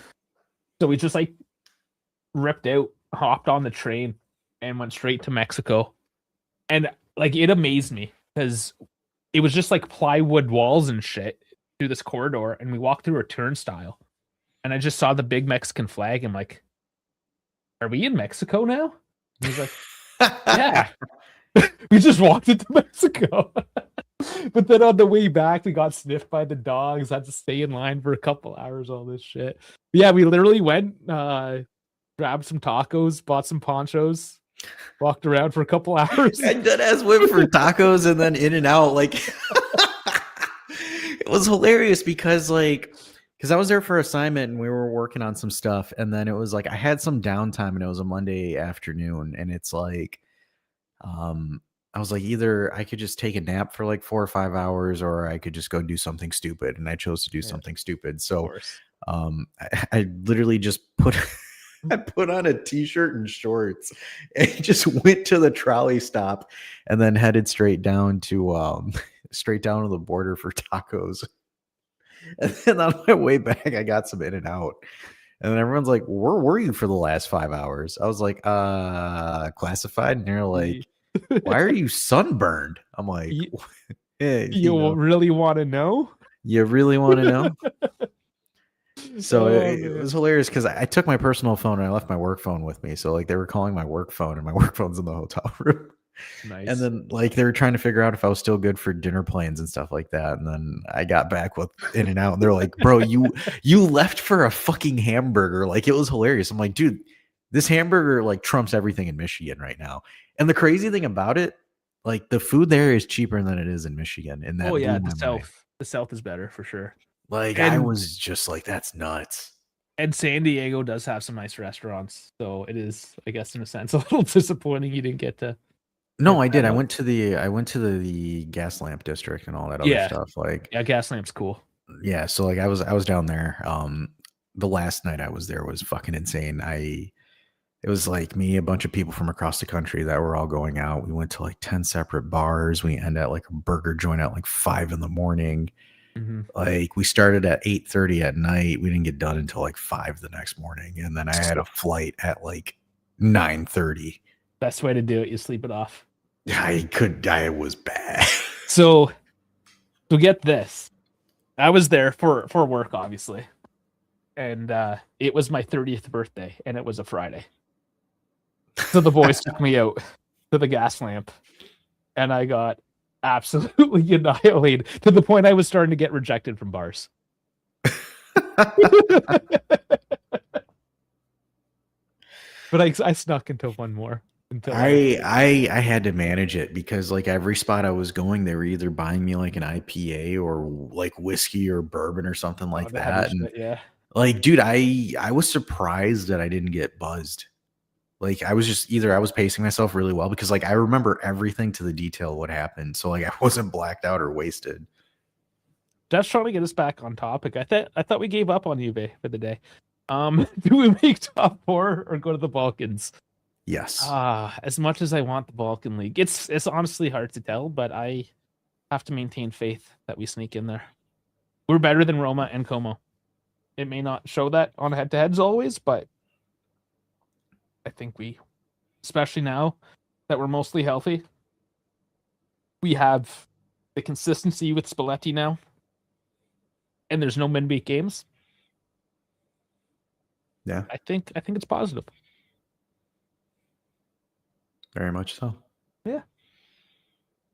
So we just like ripped out, hopped on the train, and went straight to Mexico. And like it amazed me because it was just like plywood walls and shit through this corridor, and we walked through a turnstile, and I just saw the big Mexican flag. I'm like, "Are we in Mexico now?" And he's like, "Yeah." We just walked into Mexico. But then on the way back, we got sniffed by the dogs, had to stay in line for a couple hours, all this shit. But yeah, we literally went, grabbed some tacos, bought some ponchos, walked around for a couple hours. I dead ass went for tacos and then in and out. Like it was hilarious because I was there for assignment and we were working on some stuff, and then it was like I had some downtime and it was a Monday afternoon, and it's like I was like, either I could just take a nap for like 4 or 5 hours, or I could just go do something stupid, and I chose to do something stupid. So I literally just I put on a t-shirt and shorts and just went to the trolley stop and then headed straight down to the border for tacos. And then on my way back, I got some In and Out. And then everyone's like, "Where were you for the last 5 hours?" I was like, classified. And they're like, "Why are you sunburned?" I'm like, hey, you really want to know? You really want to know? So it was hilarious because I took my personal phone and I left my work phone with me. So like they were calling my work phone and my work phone's in the hotel room. Nice. And then like they were trying to figure out if I was still good for dinner plans and stuff like that. And then I got back with In and Out and they're like, bro, you left for a fucking hamburger. Like it was hilarious. I'm like, dude, this hamburger like trumps everything in Michigan right now. And the crazy thing about it, like the food there is cheaper than it is in Michigan. And that blew my mind. The South is better for sure. Like I was just like, that's nuts. And San Diego does have some nice restaurants, so it is, I guess, in a sense, a little disappointing you didn't get to. No, I did. I went to the gas lamp district and all that other stuff. Like, yeah, gas lamp's cool. Yeah, so like I was down there. The last night I was there was fucking insane. It was like me, a bunch of people from across the country that were all going out. We went to like 10 separate bars. We ended at like a burger joint at like 5 a.m. Mm-hmm. Like we started at 8:30 at night. We didn't get done until like 5 the next morning. And then I had a flight at like 9:30. Best way to do it, you sleep it off. I was bad. So get this. I was there for work, obviously. And it was my 30th birthday, and it was a Friday. So the boys took me out to the gas lamp, and I got absolutely annihilated to the point I was starting to get rejected from bars. But I snuck into one more. I had to manage it because like every spot I was going, they were either buying me like an IPA or like whiskey or bourbon or something like that. And yeah. Like, dude, I was surprised that I didn't get buzzed. Like I was just I was pacing myself really well because like I remember everything to the detail what happened. So like I wasn't blacked out or wasted. Just trying to get us back on topic. I thought we gave up on Juve for the day. Do we make top 4 or go to the Balkans? Yes. As much as I want the Balkan League, it's honestly hard to tell, but I have to maintain faith that we sneak in there. We're better than Roma and Como. It may not show that on head-to-heads always, but I think we, especially now that we're mostly healthy, we have the consistency with Spalletti now, and there's no midweek games. Yeah, I think it's positive. Very much so. Yeah.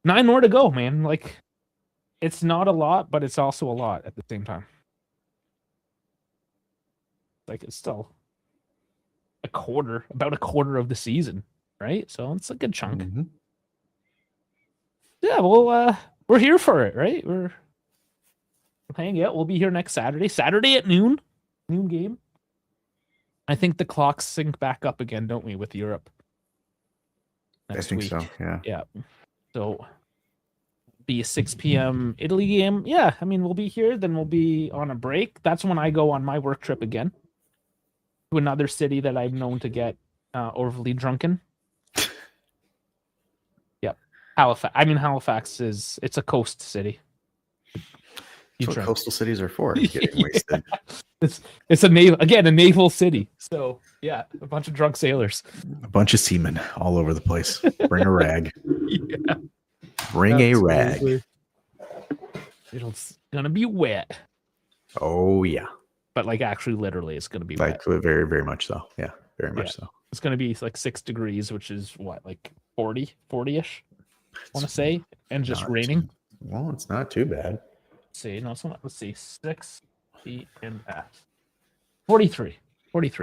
9 more to go, man. Like, it's not a lot, but it's also a lot at the same time. Like, it's still about a quarter of the season, right? So it's a good chunk. Mm-hmm. Yeah, well, we're here for it, right? We're hanging out. We'll be here next Saturday at noon game. I think the clocks sync back up again, don't we, with Europe? I think so, yeah. Yeah. So be a 6 p.m. Italy game. Yeah, I mean, we'll be here, then we'll be on a break. That's when I go on my work trip again to another city that I'm known to get overly drunken. Yep. Halifax it's a coast city. That's what coastal cities are for, getting wasted. It's a naval city. So yeah, a bunch of drunk sailors. A bunch of seamen all over the place. Bring a rag. Yeah. Bring a rag. It's gonna be wet. Oh yeah. But like actually literally it's gonna be like wet. Very, very much so. Yeah, very much so. It's gonna be like 6 degrees, which is what, like 40-ish, I wanna say, and just raining. Well, it's not too bad. Let's see, 6 feet and 43.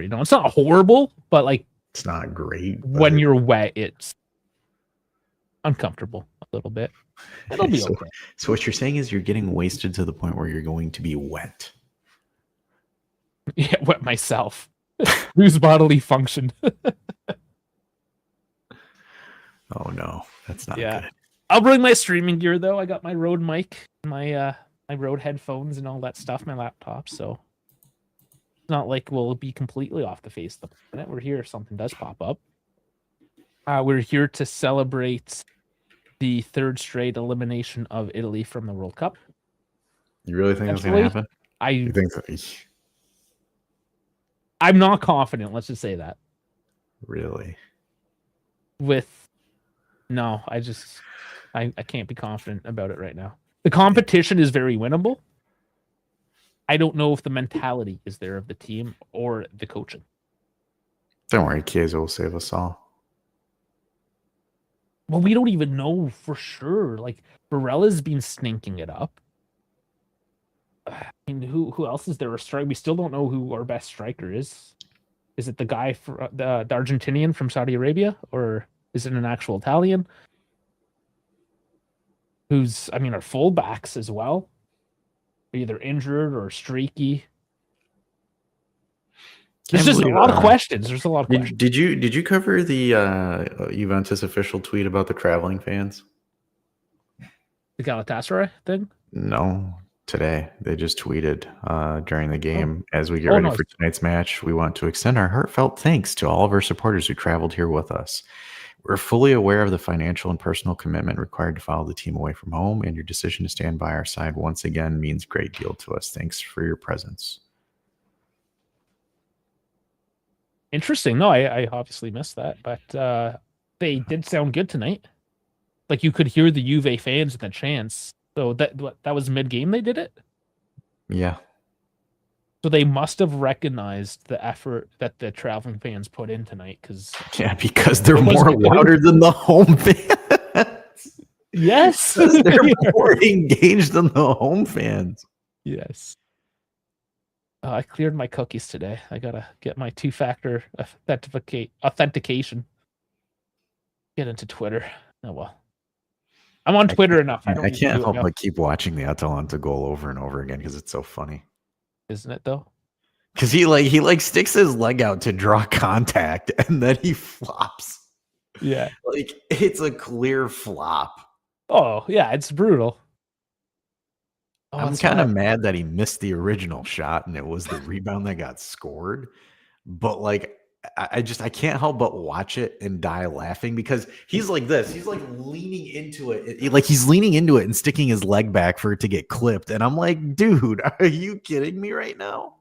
No, it's not horrible, but like it's not great. When you're wet, it's uncomfortable a little bit. It'll be okay. So what you're saying is you're getting wasted to the point where you're going to be wet. Yeah, wet myself. Lose bodily function. Oh no, that's not good. I'll bring my streaming gear though. I got my Rode mic, my Rode headphones and all that stuff, my laptop, so it's not like we'll be completely off the face of the planet. We're here if something does pop up. We're here to celebrate the 3rd straight elimination of Italy from the World Cup. You really think that's going to happen? You think so? I'm not confident. Let's just say that. Really? No, I can't be confident about it right now. The competition is very winnable. I don't know if the mentality is there of the team or the coaching. Don't worry, Chiesa will save us all. Well, we don't even know for sure. Like, Barella's been stinking it up. I mean, who else is there a strike? We still don't know who our best striker is. Is it the guy for the Argentinian from Saudi Arabia, or is it an actual Italian? Our fullbacks as well, either injured or streaky. There's just a lot of questions. There's a lot of questions. Did you cover the Juventus official tweet about the traveling fans? The Galatasaray thing? No, today they just tweeted during the game as we get ready for tonight's match. We want to extend our heartfelt thanks to all of our supporters who traveled here with us. We're fully aware of the financial and personal commitment required to follow the team away from home, and your decision to stand by our side once again means a great deal to us. Thanks for your presence. Interesting. No, I obviously missed that, but they did sound good tonight. Like, you could hear the Juve fans in the chants. So that was mid-game they did it? Yeah. So they must have recognized the effort that the traveling fans put in tonight. Because they're more louder than the home fans. Yes. They're more engaged than the home fans. Yes. I cleared my cookies today. I gotta get my two-factor authentication. Get into Twitter. Oh well. I'm on Twitter enough. I can't help but keep watching the Atalanta goal over and over again because it's so funny. Isn't it though? Because he sticks his leg out to draw contact and then he flops. Yeah. Like, it's a clear flop. Oh, yeah, it's brutal. Oh, I'm kind of mad that he missed the original shot and it was the rebound that got scored. But like, I can't help but watch it and die laughing because he's like this. He's like leaning into it. He's leaning into it and sticking his leg back for it to get clipped. And I'm like, dude, are you kidding me right now?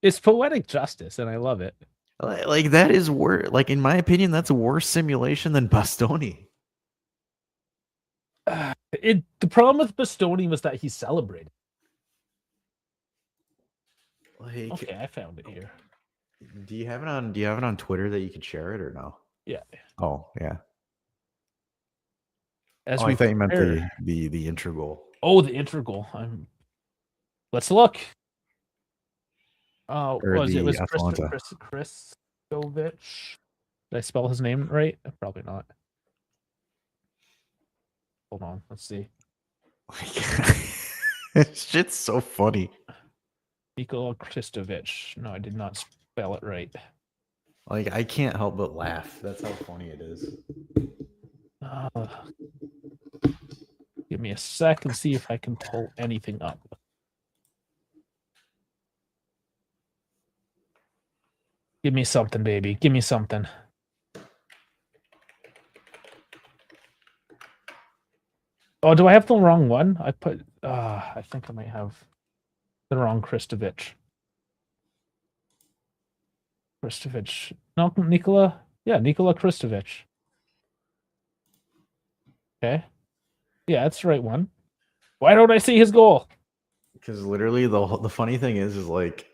It's poetic justice, and I love it. Like, that is worse. Like, in my opinion, that's a worse simulation than Bastoni. The problem with Bastoni was that he celebrated. Like, okay, I found it here. Do you have it on Twitter that you could share it or no? Yeah. Oh, yeah. I thought you meant the integral. Oh, the integral. Let's look. It was Kristovic. Did I spell his name right? Probably not. Hold on, let's see. Shit's so funny. Nikola Kristovic. No, I did not spell it right. Like, I can't help but laugh. That's how funny it is. Give me a sec and see if I can pull anything up. Give me something, baby. Give me something. Oh, do I have the wrong one? I think I might have the wrong Kristovic. No, Nikola. Yeah, Nikola Kristovic. Okay. Yeah, that's the right one. Why don't I see his goal? Because literally the funny thing is like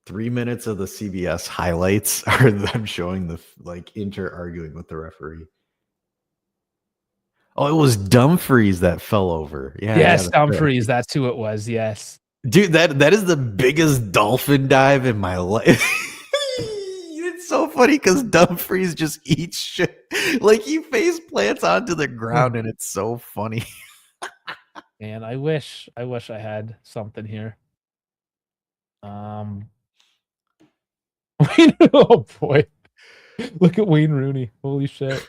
3 minutes of the CBS highlights are them showing the Inter arguing with the referee. Oh, it was Dumfries that fell over. Yeah. Yes, Dumfries. That's who it was. Yes. Dude, that is the biggest dolphin dive in my life. It's so funny because Dumfries just eats shit. Like, he face plants onto the ground and it's so funny. Man, I wish I had something here. Oh boy. Look at Wayne Rooney. Holy shit.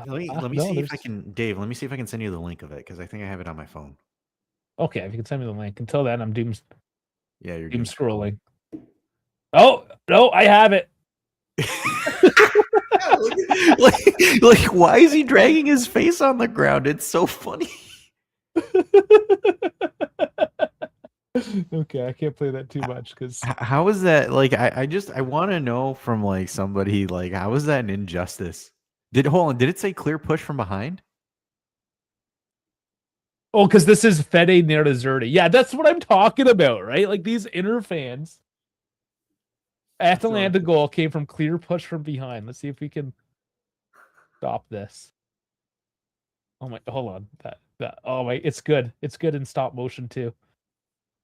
Let me see if I can, Dave. Let me see if I can send you the link of it because I think I have it on my phone. Okay, if you can send me the link. Until then, I'm doom. Yeah, you're doom scrolling. Oh no, I have it. like, why is he dragging his face on the ground? It's so funny. Okay, I can't play that too much because how is that? Like, I want to know from like somebody, like, how is that an injustice? Did it say clear push from behind? Oh, because this is Fede Nerazzurri. Yeah, that's what I'm talking about, right? Like these Inter fans. Atalanta goal came from clear push from behind. Let's see if we can stop this. Oh my, hold on. Oh my, it's good. It's good in stop motion too.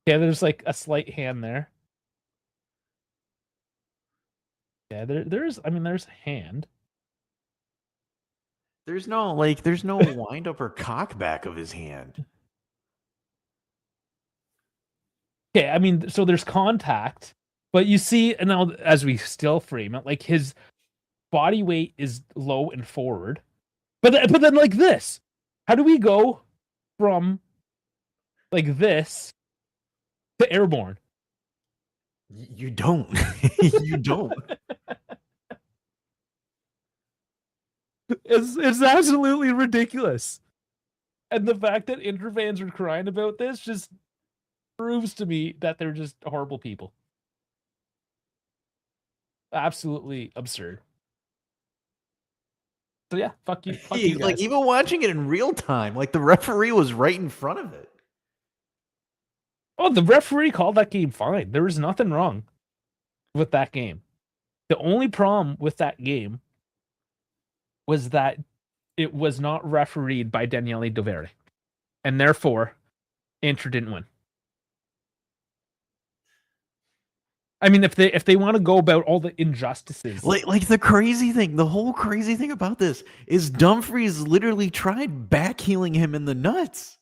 Yeah, there's like a slight hand there. Yeah, there's a hand. There's no wind up or cock back of his hand. Okay, I mean, so there's contact, but you see, and now as we still frame it, like his body weight is low and forward. But then like this, how do we go from like this to airborne? You don't. You don't. It's absolutely ridiculous. And the fact that Inter fans are crying about this just proves to me that they're just horrible people. Absolutely absurd. So yeah, fuck you. Fuck you guys. Like even watching it in real time, like the referee was right in front of it. Oh, the referee called that game fine. There was nothing wrong with that game. The only problem with that game was that it was not refereed by Daniele Dovere. And therefore, Inter didn't win. I mean, if they want to go about all the injustices, like the crazy thing, the whole crazy thing about this is Dumfries literally tried backheeling him in the nuts.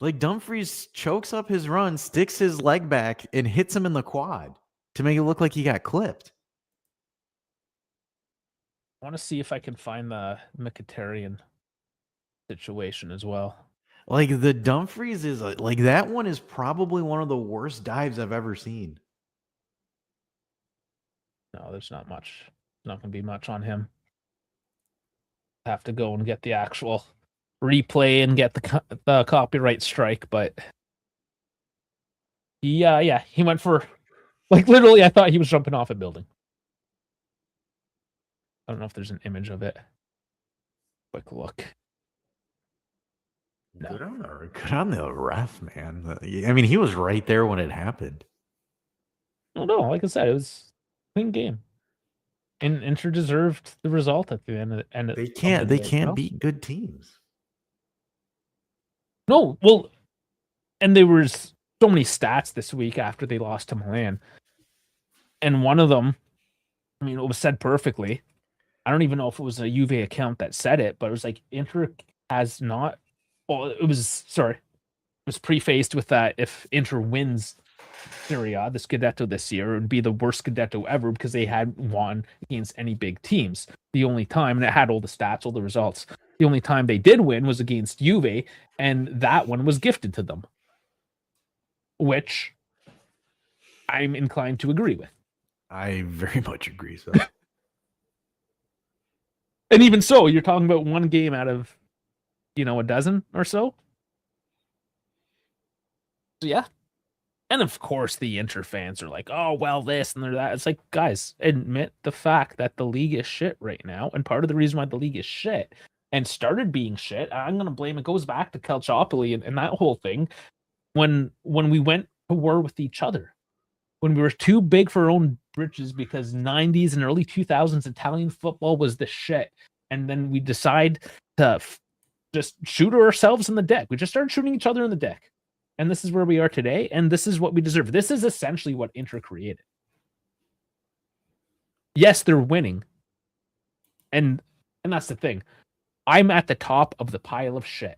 Like Dumfries chokes up his run, sticks his leg back, and hits him in the quad to make it look like he got clipped. I want to see if I can find the Mkhitaryan situation as well. Like the Dumfries is like that one is probably one of the worst dives I've ever seen. No, there's not much. Not going to be much on him. Have to go and get the actual replay and get the copyright strike, but yeah, he went for like literally. I thought he was jumping off a building. I don't know if there's an image of it. Quick look. No. Good on the ref, man. I mean, he was right there when it happened. No, like I said, it was a clean game. And Inter deserved the result at the end. They can't beat good teams. No, well, and there was so many stats this week after they lost to Milan. And one of them, I mean, it was said perfectly. I don't even know if it was a Juve account that said it, but it was like Inter has not. Well, it was prefaced with that if Inter wins Serie A, the Scudetto this year, it would be the worst Scudetto ever because they had won against any big teams. The only time, and it had all the stats, all the results. The only time they did win was against Juve, and that one was gifted to them, which I'm inclined to agree with. I very much agree. So, and even so, you're talking about one game out of, a dozen or so. So yeah. And of course, the Inter fans are like, oh, well, this and that. It's like, guys, admit the fact that the league is shit right now. And part of the reason why the league is shit and started being shit, I'm going to blame it goes back to Calciopoli and that whole thing when we went to war with each other. When we were too big for our own britches because 90s and early 2000s Italian football was the shit. And then we decide to just shoot ourselves in the deck. We just started shooting each other in the deck. And this is where we are today, and this is what we deserve. This is essentially what Inter created. Yes, they're winning. And that's the thing. I'm at the top of the pile of shit.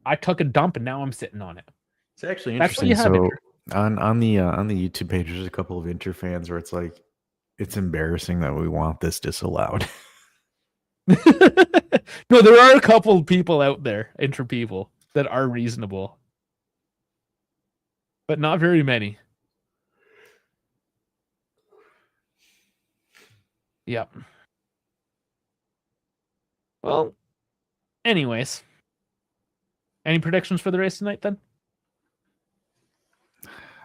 I took a dump and now I'm sitting on it. It's actually interesting. So on the YouTube page, there's a couple of Inter fans where it's like, it's embarrassing that we want this disallowed. No, there are a couple of people out there, Inter people, that are reasonable. But not very many. Yep. Well, anyways. Any predictions for the race tonight, then?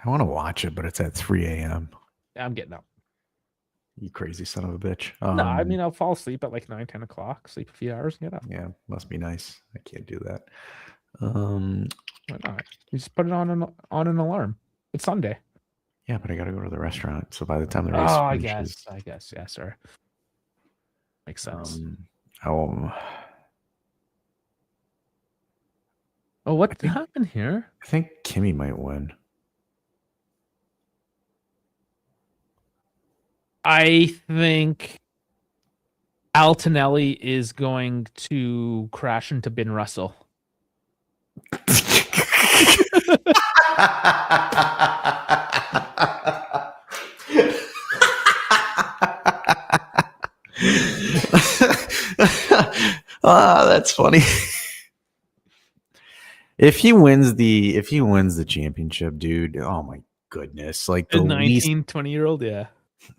I want to watch it, but it's at 3 a.m. I'm getting up. You crazy son of a bitch. No, I mean, I'll fall asleep at like 9, 10 o'clock, sleep a few hours, and get up. Yeah, must be nice. I can't do that. Why not? You just put it on an alarm. It's Sunday. Yeah, but I gotta go to the restaurant. So by the time the Oh, race I finishes, guess. Yeah, sir. Makes sense. oh, What happened here? I think Kimmy might win. I think Altonelli is going to crash into Ben Russell. That's funny. If he wins the championship, dude, oh my goodness. Like A the least 19, 20-year-old, yeah.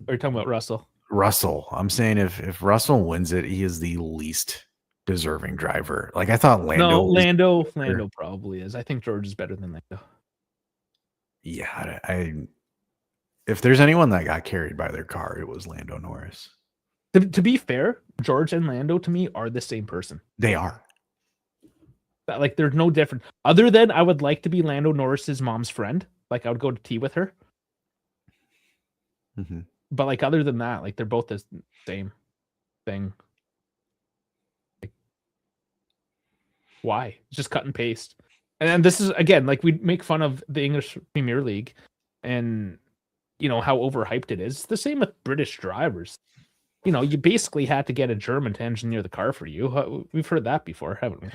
Or talking about Russell. Russell. I'm saying if Russell wins it, he is the least deserving driver. Like I thought No, Lando Lando probably is. I think George is better than Lando. Yeah, if there's anyone that got carried by their car, it was Lando Norris. To be fair, George and Lando to me are the same person. They are. Like there's no difference. Other than I would like to be Lando Norris's mom's friend. Like I would go to tea with her. Mm-hmm. But like other than that, like they're both the same thing. Like, why? It's just cut and paste. And this is again, like we make fun of the English Premier League and how overhyped it is. It's the same with British drivers. You basically had to get a German to engineer the car for you. We've heard that before, haven't we?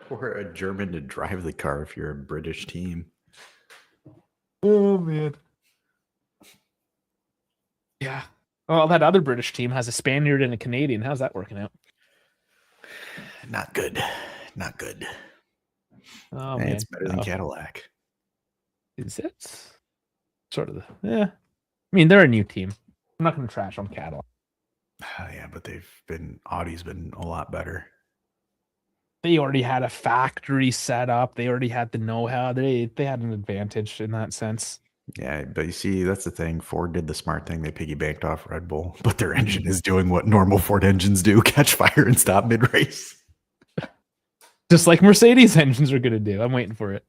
Or a German to drive the car if you're a British team. Oh man. Yeah. Well, that other British team has a Spaniard and a Canadian. How's that working out? Not good. Not good. Oh man, man, it's better than Cadillac. Is it? Sort of. Yeah. I mean, they're a new team. I'm not going to trash on Cadillac. Yeah, but Audi's been a lot better. They already had a factory set up. They already had the know-how. They had an advantage in that sense. Yeah, but you see, that's the thing. Ford did the smart thing. They piggybacked off Red Bull, but their engine is doing what normal Ford engines do: catch fire and stop mid-race. Just like Mercedes engines are going to do. I'm waiting for it.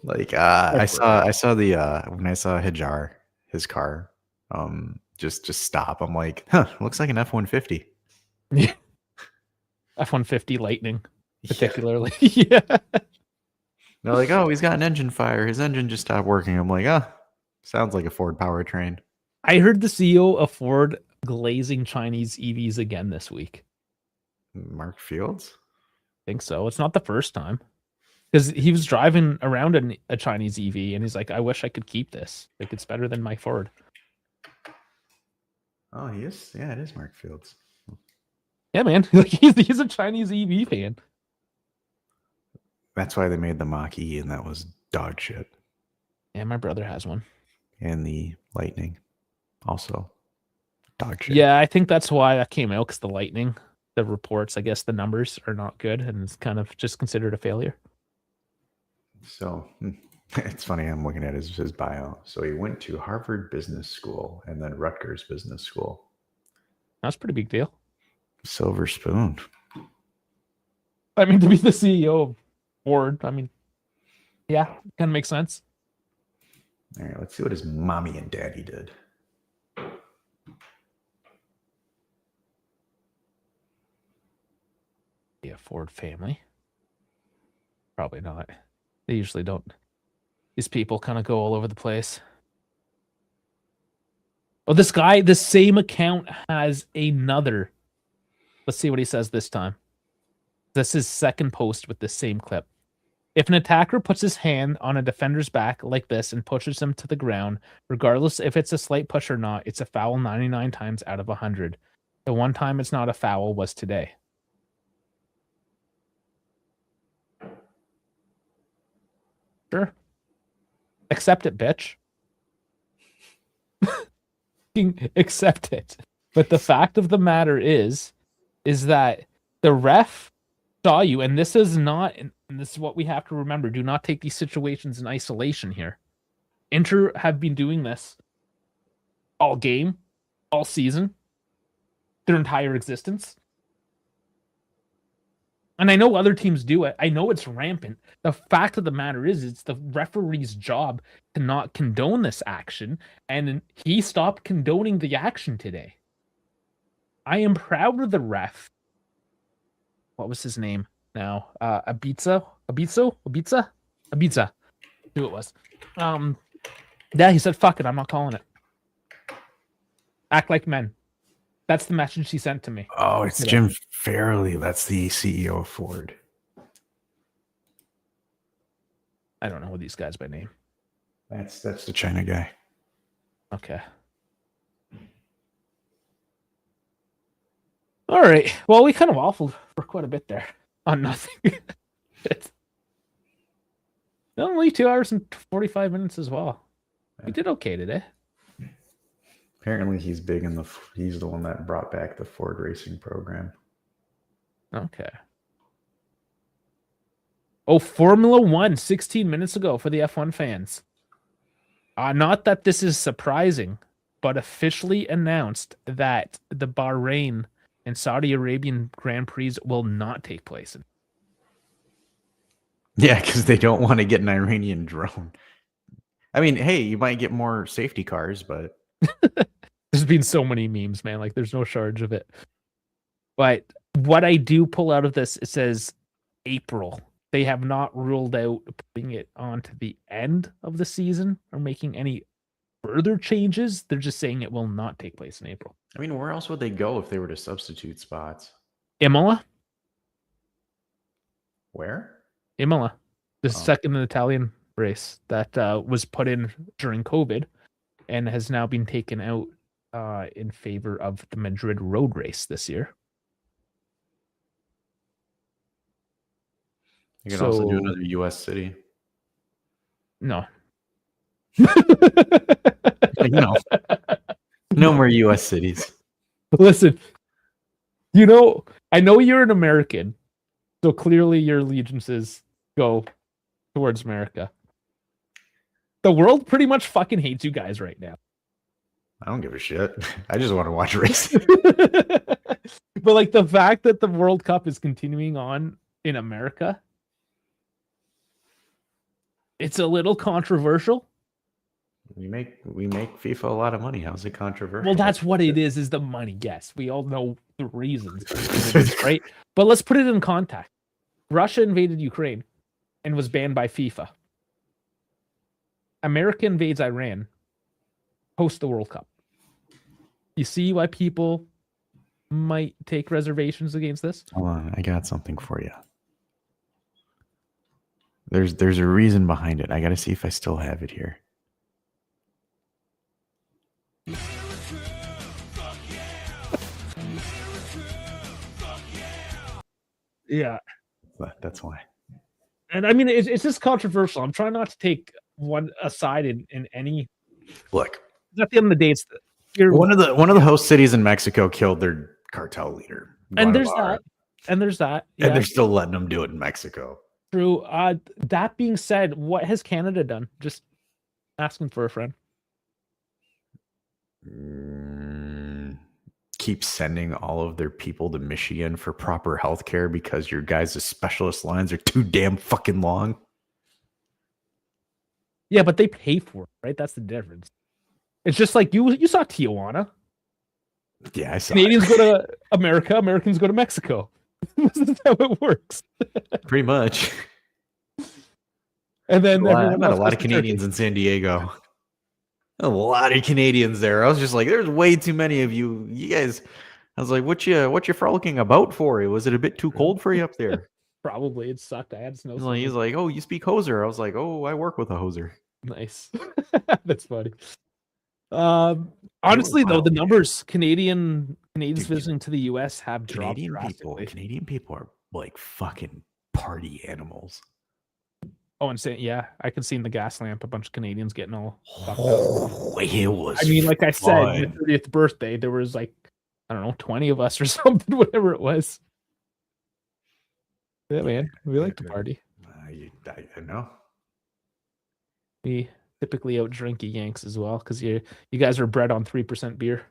Like I saw the when I saw Hajar, his car, just stop. I'm like, looks like an F-150. Yeah. F-150 Lightning, particularly. Yeah. They're like, oh, he's got an engine fire. His engine just stopped working. I'm like, sounds like a Ford powertrain. I heard the CEO of Ford glazing Chinese EVs again this week. Mark Fields? I think so. It's not the first time. Because he was driving around a Chinese EV and he's like, I wish I could keep this. Like, it's better than my Ford. Oh, he is? Yeah, it is Mark Fields. Yeah, man. Like he's a Chinese EV fan. That's why they made the Mach-E, and that was dog shit. Yeah, my brother has one. And the Lightning, also dog shit. Yeah, I think that's why that came out, because the Lightning, the reports, I guess the numbers are not good, and it's kind of just considered a failure. So it's funny, I'm looking at his bio. So he went to Harvard Business School and then Rutgers Business School. That's a pretty big deal. Silver spoon. I mean, to be the CEO of Ford, I mean, yeah, kind of makes sense. All right, let's see what his mommy and daddy did. Be a Ford family? Probably not. They usually don't. These people kind of go all over the place. Oh, this guy, the same account has another. Let's see what he says this time. This is second post with the same clip. If an attacker puts his hand on a defender's back like this and pushes him to the ground, regardless if it's a slight push or not, it's a foul 99 times out of 100. The one time it's not a foul was today. Sure. Accept it, bitch. Accept it. But the fact of the matter is that the ref saw you, and this is not, and this is what we have to remember, do not take these situations in isolation here. Inter have been doing this all game, all season, their entire existence. And I know other teams do it. I know it's rampant. The fact of the matter is, it's the referee's job to not condone this action, and he stopped condoning the action today. I am proud of the ref. What was his name now? Ibiza? Who it was. Yeah, he said, fuck it, I'm not calling it. Act like men. That's the message he sent to me. Oh, it's today. Jim Fairley. That's the CEO of Ford. I don't know these guys by name. That's the China guy. Okay. All right. Well, we kind of waffled for quite a bit there on nothing. It's only 2 hours and 45 minutes as well. We did okay today. Apparently, he's big in he's the one that brought back the Ford racing program. Okay. Oh, Formula One 16 minutes ago for the F1 fans. Not that this is surprising, but officially announced that the Bahrain and Saudi Arabian Grand Prix will not take place. Yeah, because they don't want to get an Iranian drone. I mean, hey, you might get more safety cars, but there's been so many memes, man. Like, there's no shortage of it. But what I do pull out of this, it says April. They have not ruled out putting it on to the end of the season or making any further changes. They're just saying it will not take place in April. I mean, where else would they go if they were to substitute spots? Imola. Where? Imola. The second Italian race that was put in during COVID and has now been taken out in favor of the Madrid road race this year. You can also do another U.S. city. No. No. No more U.S. cities. Listen, you know, I know you're an American, so clearly your allegiances go towards America. The world pretty much fucking hates you guys right now. I don't give a shit. I just want to watch racing. But like the fact that the World Cup is continuing on in America, it's a little controversial. We make FIFA a lot of money. How's it controversial? Well, that's what it is the money. Yes, we all know the reasons, right? But let's put it in context. Russia invaded Ukraine and was banned by FIFA. America invades Iran, host the World Cup. You see why people might take reservations against this? Hold on, I got something for you. There's a reason behind it. I got to see if I still have it here. Yeah. That's why. And I mean, it's just controversial. I'm trying not to take one aside in any. Look, at the end of the day, it's one of the host cities in Mexico killed their cartel leader. And there's that. Yeah. And they're still letting them do it in Mexico. True. That being said, what has Canada done? Just asking for a friend. Keep sending all of their people to Michigan for proper health care because your guys' specialist lines are too damn fucking long. Yeah, but they pay for it, right? That's the difference. It's just like you saw Tijuana. Yeah, I saw Canadians go to America, Americans go to Mexico. This is how it works. Pretty much. And then I met a lot of Canadians in San Diego. A lot of Canadians there. I was just like, there's way too many of you. You guys, I was like, what you frolicking about for? Was it a bit too cold for you up there? Probably. It sucked. I had snow. He's like, oh, you speak hoser. I was like, oh, I work with a hoser. Nice. That's funny. Honestly, though, the numbers Canadians visiting to the US have dropped drastically. Canadian people are like fucking party animals. Oh, and yeah, I could see in the gas lamp a bunch of Canadians getting all. It was. I mean, like I said, my 30th birthday, there was like, I don't know, 20 of us or something, whatever it was. Yeah, man, we like to party. I know. We typically out drink you Yanks as well because you guys are bred on 3% beer.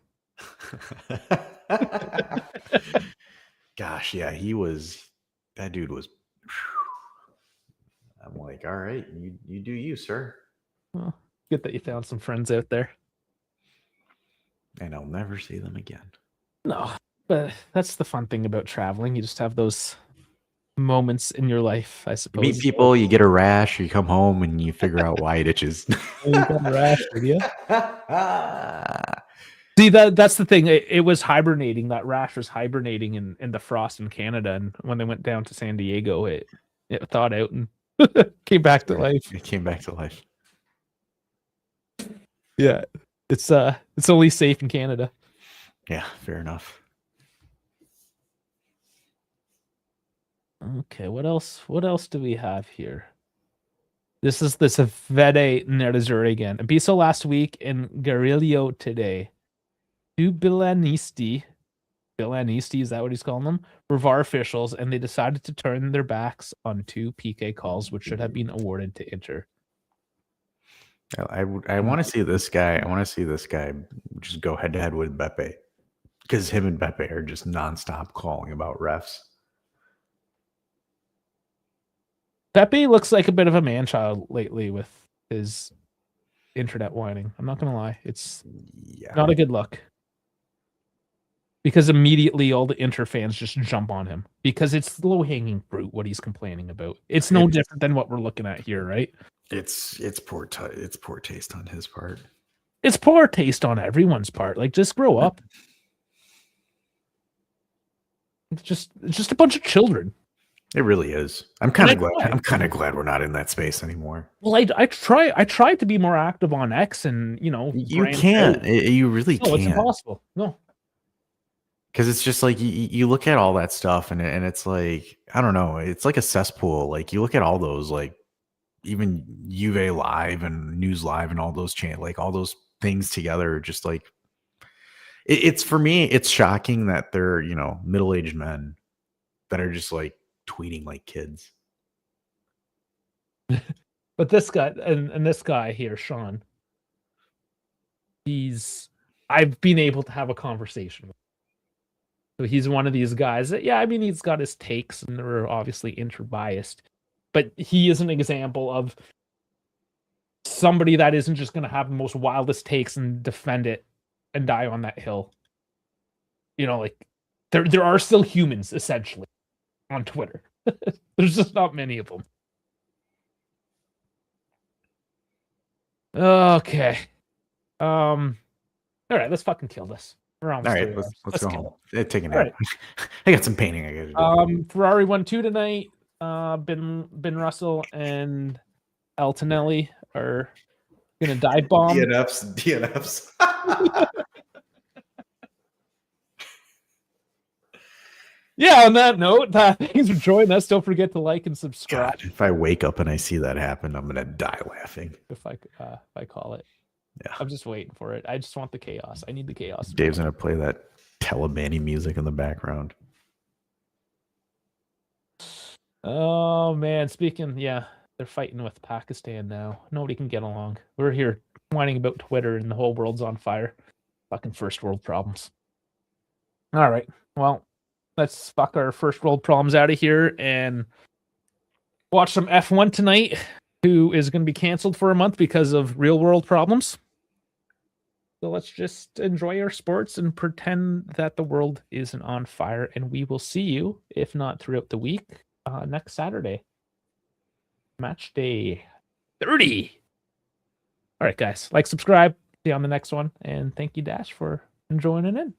Gosh, yeah, he was That dude was. I'm like, all right, you do you, sir. Well, good that you found some friends out there. And I'll never see them again. No, but that's the fun thing about traveling. You just have those moments in your life, I suppose. You meet people, you get a rash, you come home, and you figure out why it itches. Oh, you got a rash, did you? See, that's the thing. It was hibernating. That rash was hibernating in the frost in Canada, and when they went down to San Diego, it thawed out and came back to life. It came back to life. Yeah, it's only safe in Canada. Yeah, fair enough. Okay, what else? What else do we have here? This is Vede Nerazzurri again. Abiso last week and Garilio today. Two Bilanisti, is that what he's calling them? Were VAR officials, and they decided to turn their backs on 2 PK calls, which should have been awarded to Inter. I want to see this guy. I want to see this guy just go head to head with Beppe, because him and Beppe are just nonstop calling about refs. Beppe looks like a bit of a man-child lately with his internet whining. I'm not gonna lie, it's not a good look. Because immediately all the Inter fans just jump on him because it's low-hanging fruit what he's complaining about. It's no different than what we're looking at here, right? It's poor taste on his part. It's poor taste on everyone's part. Like, just grow up. It's just a bunch of children. It really is. I'm kind of glad we're not in that space anymore. Well, I tried to be more active on X, and you can't. You really can't. No, it's impossible. No. Because it's just like you look at all that stuff and it's like, I don't know, it's like a cesspool. Like you look at all those, like even Juve Live and News Live and all those like all those things together, just like it's for me, it's shocking that they're middle-aged men that are just like tweeting like kids. But this guy and this guy here, Sean, I've been able to have a conversation with. So he's one of these guys that, he's got his takes and they're obviously inter-biased, but he is an example of somebody that isn't just going to have the most wildest takes and defend it and die on that hill. Like there are still humans essentially on Twitter. There's just not many of them. Okay. All right, let's fucking kill this. All right, let's go home. Take a nap. Right. I got some painting I got to do. Ferrari 1-2 tonight. Ben Russell and Altonelli are gonna dive bomb. DNFs. Yeah, on that note, thanks for joining us. Don't forget to like and subscribe. God, if I wake up and I see that happen, I'm gonna die laughing. If I call it. Yeah. I'm just waiting for it. I just want the chaos. I need the chaos. Dave's gonna play that Taliban music in the background. Oh man, they're fighting with Pakistan now. Nobody can get along. We're here whining about Twitter and the whole world's on fire. Fucking first world problems. All right. Well, let's fuck our first world problems out of here and watch some F1 tonight, who is going to be canceled for a month because of real world problems. So let's just enjoy our sports and pretend that the world isn't on fire. And we will see you, if not throughout the week, next Saturday. Matchday 30. All right, guys. Like, subscribe. See you on the next one. And thank you, Dash, for joining in.